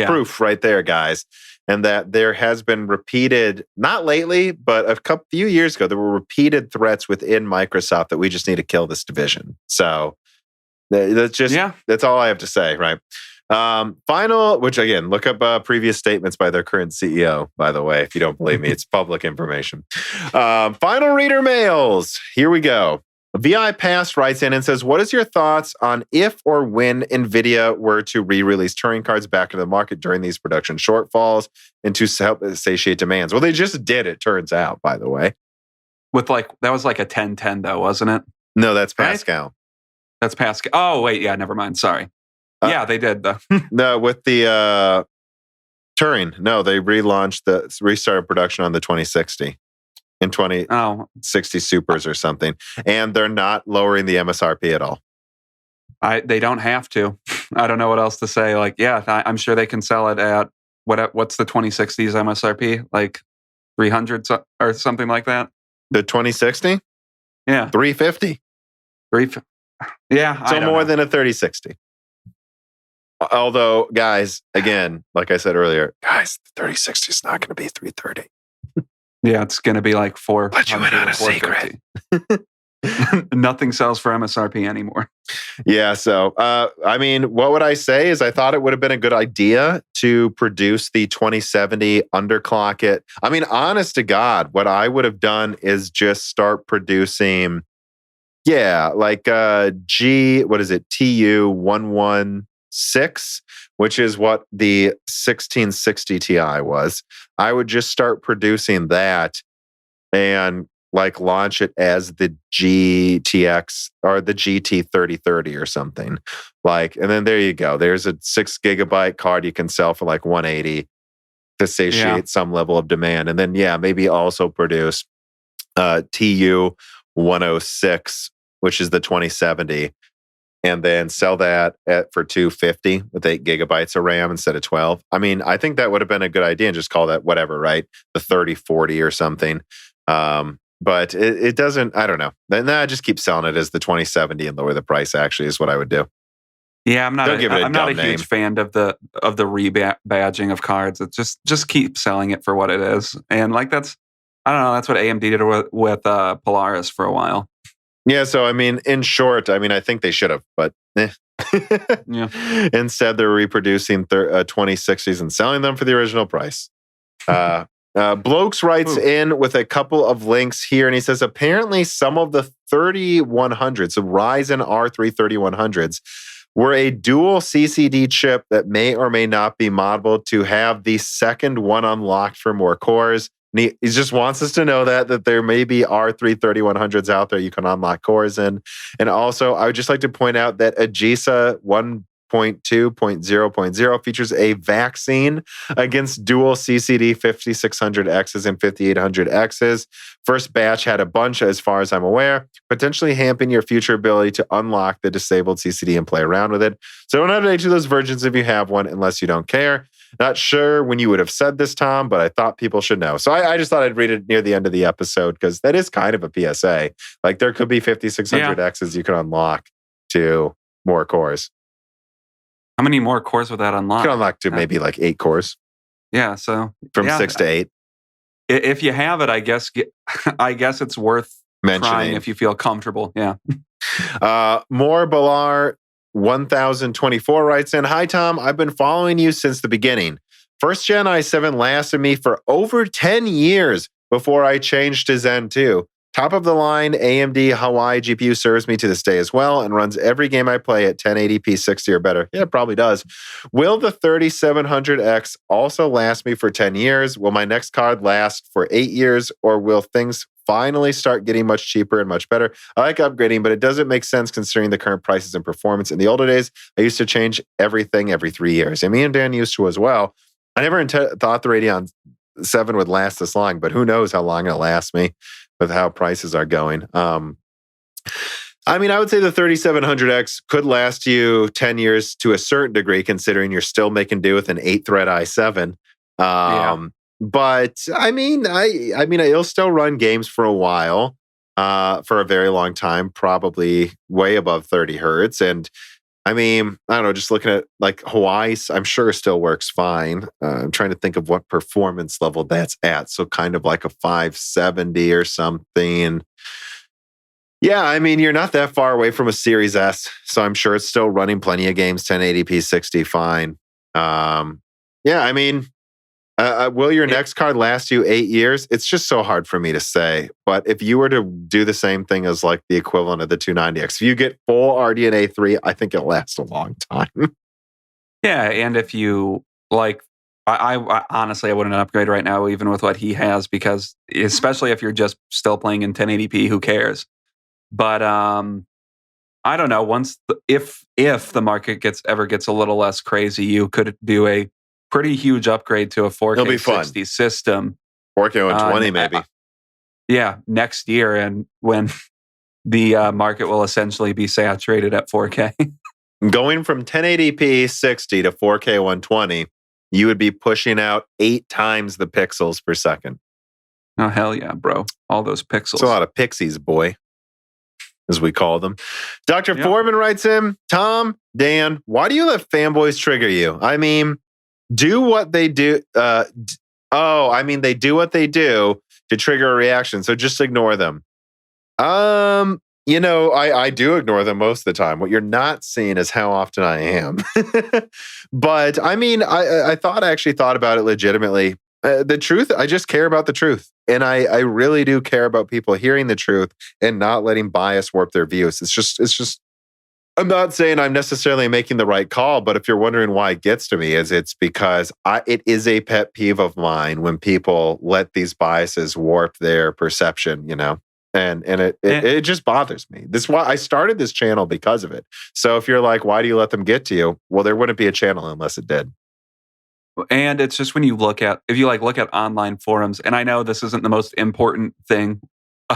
proof right there, guys. And that there has been repeated, not lately, but a few years ago, there were repeated threats within Microsoft that we just need to kill this division. So. That's all I have to say, right? Final, which again, look up previous statements by their current CEO, by the way, if you don't believe me, it's public information. Final reader mails. Here we go. VI Pass writes in and says, what is your thoughts on if or when Nvidia were to re-release Turing cards back into the market during these production shortfalls and to help satiate demands? Well, they just did, it turns out, by the way. With that was like a 1010 though, wasn't it? No, that's Pascal. Right? That's Pascal. Oh, wait. Yeah, never mind. Sorry. Yeah, they did, though. No, with the Turing. No, they restarted production on the 2060 in 2060 Supers or something. And they're not lowering the MSRP at all. They don't have to. I don't know what else to say. I'm sure they can sell it at, what's the 2060's MSRP? Like 300 or something like that? The 2060? Yeah. 350. Yeah. So more than a 3060. Although, guys, again, like I said earlier, guys, the 3060 is not going to be 330. Yeah, it's going to be like 400. Let you in on a secret. Nothing sells for MSRP anymore. Yeah, so, what would I say is I thought it would have been a good idea to produce the 2070, underclock it. I mean, honest to God, what I would have done is just start producing... Yeah, TU116, which is what the 1660 Ti was. I would just start producing that and launch it as the GTX or the GT 3030 or something. And then there you go. There's a 6 gigabyte card you can sell for 180 to satiate some level of demand. And then maybe also produce TU106, which is the 2070, and then sell that for $250 with 8 gigabytes of RAM instead of 12. I mean, I think that would have been a good idea and just call that whatever, right? The 3040 or something. But it doesn't, I don't know. Then I just keep selling it as the 2070 and lower the price, actually, is what I would do. Yeah, I'm not a huge fan of the rebadging of cards. It's just keep selling it for what it is. And that's that's what AMD did with Polaris for a while. Yeah, so in short, I think they should have, but Instead, they're reproducing 2060s and selling them for the original price. Blokes writes Ooh. in with a couple of links here, and he says apparently some of the 3100s, so Ryzen R3 3100s, were a dual CCD chip that may or may not be moddable to have the second one unlocked for more cores. And he just wants us to know that there may be R3 3100s out there you can unlock cores in. And also, I would just like to point out that Agisa 1.2.0.0 features a vaccine against dual CCD 5600Xs and 5800Xs. First batch had a bunch, as far as I'm aware, potentially hampering your future ability to unlock the disabled CCD and play around with it. So don't update to those versions if you have one, unless you don't care. Not sure when you would have said this, Tom, but I thought people should know. So I just thought I'd read it near the end of the episode because that is kind of a PSA. Like there could be 5600Xs you can unlock to more cores. How many more cores would that unlock? You can unlock to maybe like 8 cores. Yeah, so from 6 to 8. If you have it, I guess it's worth trying if you feel comfortable. Yeah. More Balar 1024 writes in, "Hi Tom, I've been following you since the beginning. First gen i7 lasted me for over 10 years before I changed to Zen 2. Top of the line AMD Hawaii GPU serves me to this day as well and runs every game I play at 1080p 60 or better." Yeah, it probably does. Will the 3700X also last me for 10 years? Will my next card last for 8 years? Or will things finally start getting much cheaper and much better? I like upgrading, but it doesn't make sense considering the current prices and performance. In the older days, I used to change everything every 3 years. And me and Dan used to as well. I never thought the Radeon 7 would last this long, but who knows how long it'll last me with how prices are going. I mean, I would say the 3700X could last you 10 years to a certain degree, considering you're still making do with an 8-thread i7. But I mean, it'll still run games for a while, for a very long time, probably way above 30 hertz. And I mean, I don't know, just looking at like Hawaii, I'm sure still works fine. I'm trying to think of what performance level that's at. So kind of like a 570 or something. Yeah, I mean, you're not that far away from a Series S. So I'm sure it's still running plenty of games, 1080p 60, fine. Yeah, I mean, will your next card last you 8 years? It's just so hard for me to say. But if you were to do the same thing as like the equivalent of the 290X, if you get full RDNA 3, I think it'll last a long time. Yeah, and if you like, I honestly, I wouldn't upgrade right now, even with what he has, because especially if you're just still playing in 1080p, who cares? But I don't know. If the market ever gets a little less crazy, you could do a pretty huge upgrade to a 4K 60 system. 4K 120 maybe. Yeah, next year, and when the market will essentially be saturated at 4K. Going from 1080p 60 to 4K 120, you would be pushing out 8 times the pixels per second. Oh, hell yeah, bro. All those pixels. It's a lot of pixies, boy, as we call them. Dr. Foreman writes in, "Tom, Dan, why do you let fanboys trigger you? I mean, do what they do. They do what they do to trigger a reaction. So just ignore them." I do ignore them most of the time. What you're not seeing is how often I am. But I mean, I actually thought about it legitimately. The truth, I just care about the truth. And I really do care about people hearing the truth and not letting bias warp their views. It's just, I'm not saying I'm necessarily making the right call, but if you're wondering why it gets to me, it's because it is a pet peeve of mine when people let these biases warp their perception, and it just bothers me. This is why I started this channel, because of it. So if you're like, why do you let them get to you? Well, there wouldn't be a channel unless it did. And it's just when you look at online forums, and I know this isn't the most important thing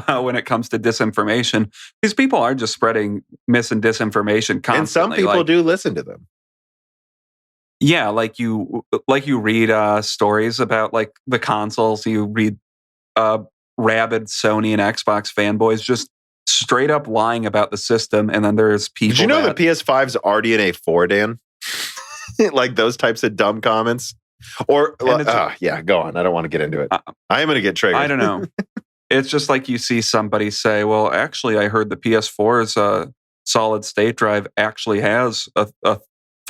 when it comes to disinformation, these people are just spreading mis and disinformation constantly. And some people do listen to them. Yeah, like you read stories about like the consoles. You read rabid Sony and Xbox fanboys just straight up lying about the system, and then there's people. Did you know the PS5's RDNA 4, Dan? Like those types of dumb comments. Or yeah, go on. I don't want to get into it. I am going to get triggered. I don't know. It's just like you see somebody say, "Well, actually, I heard the PS4's solid state drive actually has a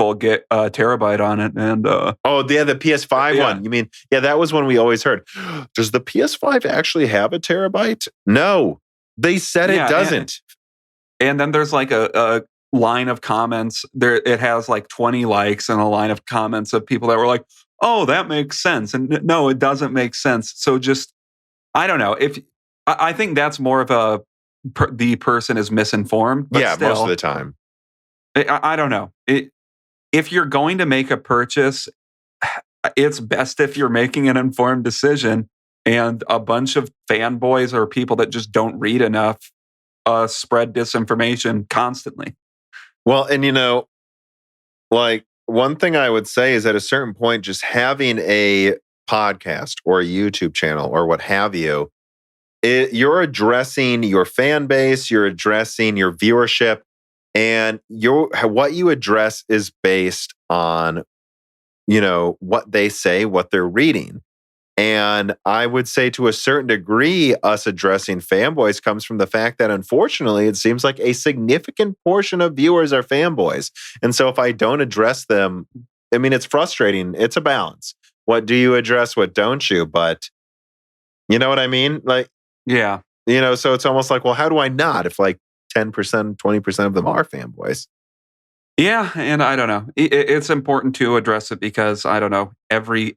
full terabyte on it. And the PS5 one. You mean, that was one we always heard. Does the PS5 actually have a terabyte? No, they said it doesn't. And then there's like a line of comments. It has like 20 likes and a line of comments of people that were like, "Oh, that makes sense," and no, it doesn't make sense. So just, I don't know. I think that's more of the person is misinformed. But still, most of the time. I don't know. If you're going to make a purchase, it's best if you're making an informed decision. And a bunch of fanboys or people that just don't read enough spread disinformation constantly. Well, and like one thing I would say is at a certain point, just having a podcast or a YouTube channel or what have you, you're addressing your fan base, you're addressing your viewership, and what you address is based on, what they say, what they're reading. And I would say to a certain degree, us addressing fanboys comes from the fact that unfortunately, it seems like a significant portion of viewers are fanboys. And so if I don't address them, I mean, it's frustrating. It's a balance. What do you address? What don't you? But you know what I mean? Like, yeah. So it's almost like, well, how do I not if like 10%, 20% of them are fanboys? Yeah, and I don't know. It's important to address it because I don't know. Every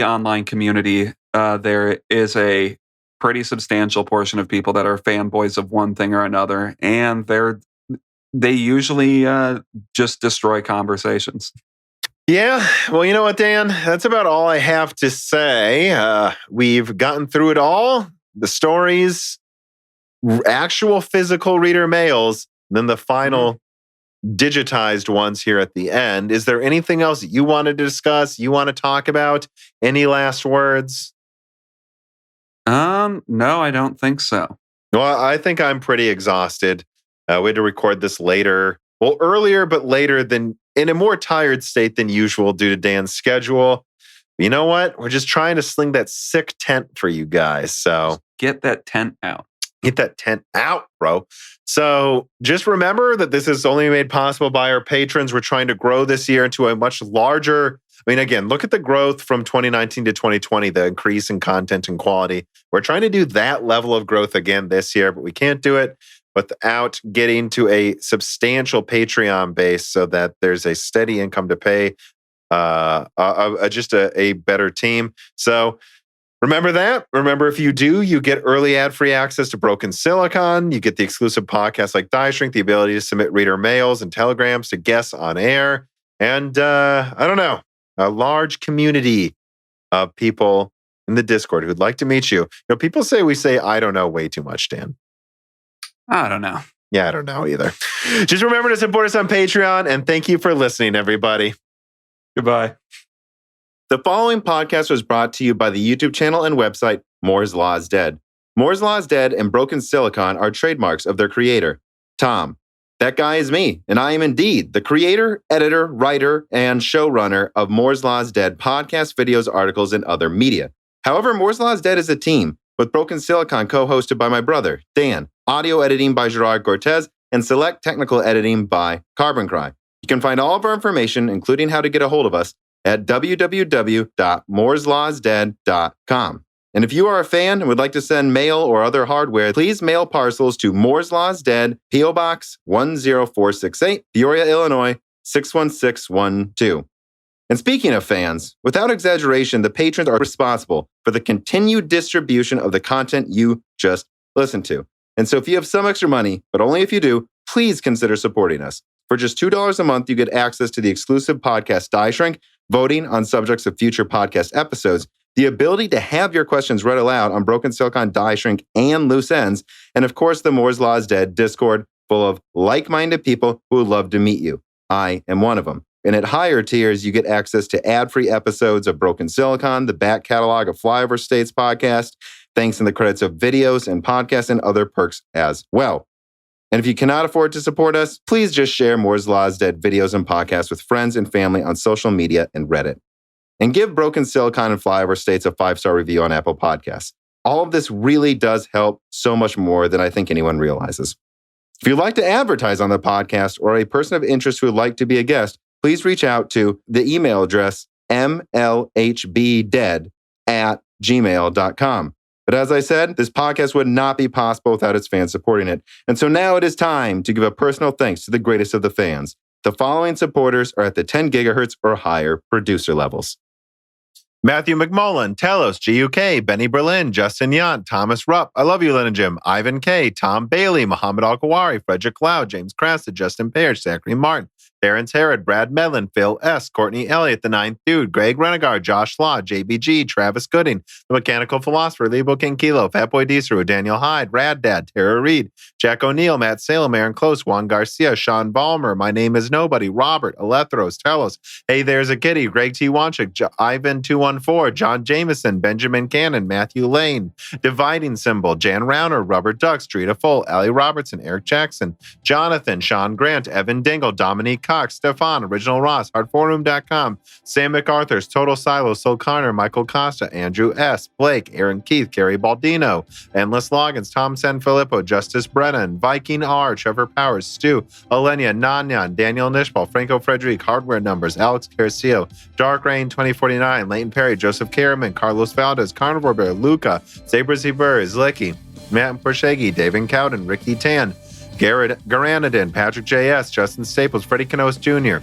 online community, there is a pretty substantial portion of people that are fanboys of one thing or another, and they usually just destroy conversations. Yeah, well, you know what, Dan? That's about all I have to say. We've gotten through it all. The stories, actual physical reader mails, then the final digitized ones here at the end. Is there anything else you wanted to discuss, you want to talk about? Any last words? No, I don't think so. Well, I think I'm pretty exhausted. We had to record this later. Well, earlier, but later than in a more tired state than usual due to Dan's schedule. You know what? We're just trying to sling that sick tent for you guys. So get that tent out. Get that tent out, bro. So just remember that this is only made possible by our patrons. We're trying to grow this year into a much larger, again, look at the growth from 2019 to 2020, the increase in content and quality. We're trying to do that level of growth again this year, but we can't do it without getting to a substantial Patreon base so that there's a steady income to pay just a better team. So remember that. Remember, if you do, you get early ad-free access to Broken Silicon. You get the exclusive podcasts like Die Shrink, the ability to submit reader mails and telegrams to guests on air. And I don't know, a large community of people in the Discord who'd like to meet you. People say we say, I don't know way too much, Dan. I don't know. Yeah, I don't know either. Just remember to support us on Patreon. And thank you for listening, everybody. Goodbye. The following podcast was brought to you by the YouTube channel and website Moore's Law is Dead. Moore's Law is Dead and Broken Silicon are trademarks of their creator, Tom. That guy is me, and I am indeed the creator, editor, writer, and showrunner of Moore's Law is Dead podcasts, videos, articles, and other media. However, Moore's Law is Dead is a team, with Broken Silicon co-hosted by my brother, Dan, audio editing by Gerard Cortez, and select technical editing by Carbon Cry. You can find all of our information, including how to get a hold of us, at www.mooreslawsdead.com. And if you are a fan and would like to send mail or other hardware, please mail parcels to Moore's Law is Dead, P.O. Box 10468, Peoria, Illinois 61612. And speaking of fans, without exaggeration, the patrons are responsible for the continued distribution of the content you just listened to. And so if you have some extra money, but only if you do, please consider supporting us. For just $2 a month, you get access to the exclusive podcast Die Shrink, voting on subjects of future podcast episodes, the ability to have your questions read aloud on Broken Silicon, Die Shrink, and Loose Ends, and of course, the Moore's Law is Dead Discord full of like-minded people who would love to meet you. I am one of them. And at higher tiers, you get access to ad-free episodes of Broken Silicon, the back catalog of Flyover States podcast, thanks in the credits of videos and podcasts, and other perks as well. And if you cannot afford to support us, please just share Moore's Law is Dead videos and podcasts with friends and family on social media and Reddit. And give Broken Silicon and Flyover States a 5-star review on Apple Podcasts. All of this really does help so much more than I think anyone realizes. If you'd like to advertise on the podcast or a person of interest who would like to be a guest, please reach out to the email address mlhbdead@gmail.com. But as I said, this podcast would not be possible without its fans supporting it. And so now it is time to give a personal thanks to the greatest of the fans. The following supporters are at the 10 gigahertz or higher producer levels. Matthew McMullen, Talos, GUK, Benny Berlin, Justin Yant, Thomas Rupp, I Love You, Lynn and Jim, Ivan K, Tom Bailey, Muhammad Al-Kawari, Frederick Lau, James Crasta, Justin Parrish, Zachary Martin, Terrence Herod, Brad Medlin, Phil S., Courtney Elliott, The Ninth Dude, Greg Renegard, Josh Law, JBG, Travis Gooding, The Mechanical Philosopher, Lebo King Kilo, Fatboy Deesru, Daniel Hyde, Rad Dad, Tara Reed, Jack O'Neill, Matt Salem, Aaron Close, Juan Garcia, Sean Balmer, My Name is Nobody, Robert, Alethros, Telos, Hey There's a Kitty, Greg T. Wanchik, Ivan214, John Jameson, Benjamin Cannon, Matthew Lane, Dividing Symbol, Jan Rauner, Rubber Ducks, Drita Full, Allie Robertson, Eric Jackson, Jonathan, Sean Grant, Evan Dingle, Dominique Cox, Stefan, Original Ross, Hardforum.com, Sam MacArthur's, Total Silo, Sol Connor, Michael Costa, Andrew S., Blake, Aaron Keith, Gary Baldino, Endless Logins, Tom Sanfilippo, Justice Brennan, Viking R., Trevor Powers, Stu, Alenia, Nanyan, Daniel Nishbal, Franco Frederic, Hardware Numbers, Alex Carcio, Dark Rain 2049, Leighton Perry, Joseph Karaman, Carlos Valdez, Carnivore Bear, Luca, Saber Zebur, Zlicky, Matt Porshegi, David Cowden, Ricky Tan, Garrett Garanadin, Patrick J.S., Justin Staples, Freddie Canos Jr.,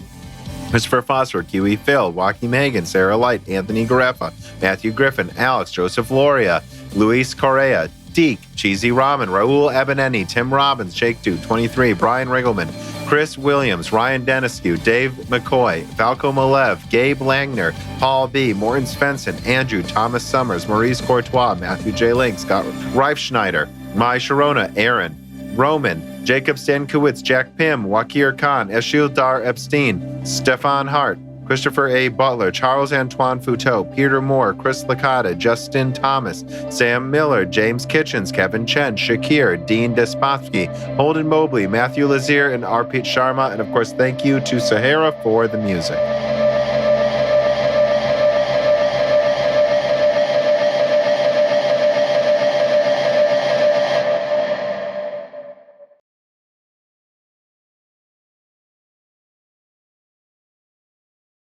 Christopher Foster, Kiwi Phil, Joaquin Hagan, Sarah Light, Anthony Gareffa, Matthew Griffin, Alex, Joseph Loria, Luis Correa, Deke, Cheesy Ramen, Raul Ebeneni, Tim Robbins, Jake Dude, 23, Brian Riggleman, Chris Williams, Ryan Deniscu, Dave McCoy, Falco Malev, Gabe Langner, Paul B., Morton Svensson, Andrew, Thomas Summers, Maurice Courtois, Matthew J. Link, Scott Reif Schneider, Mai Sharona, Aaron, Roman, Jacob Stankowitz, Jack Pym, Wakir Khan, Eshil Dar Epstein, Stefan Hart, Christopher A. Butler, Charles Antoine Futeau, Peter Moore, Chris Licata, Justin Thomas, Sam Miller, James Kitchens, Kevin Chen, Shakir, Dean Despotsky, Holden Mobley, Matthew Lazier, and Arpit Sharma. And of course, thank you to Sahara for the music.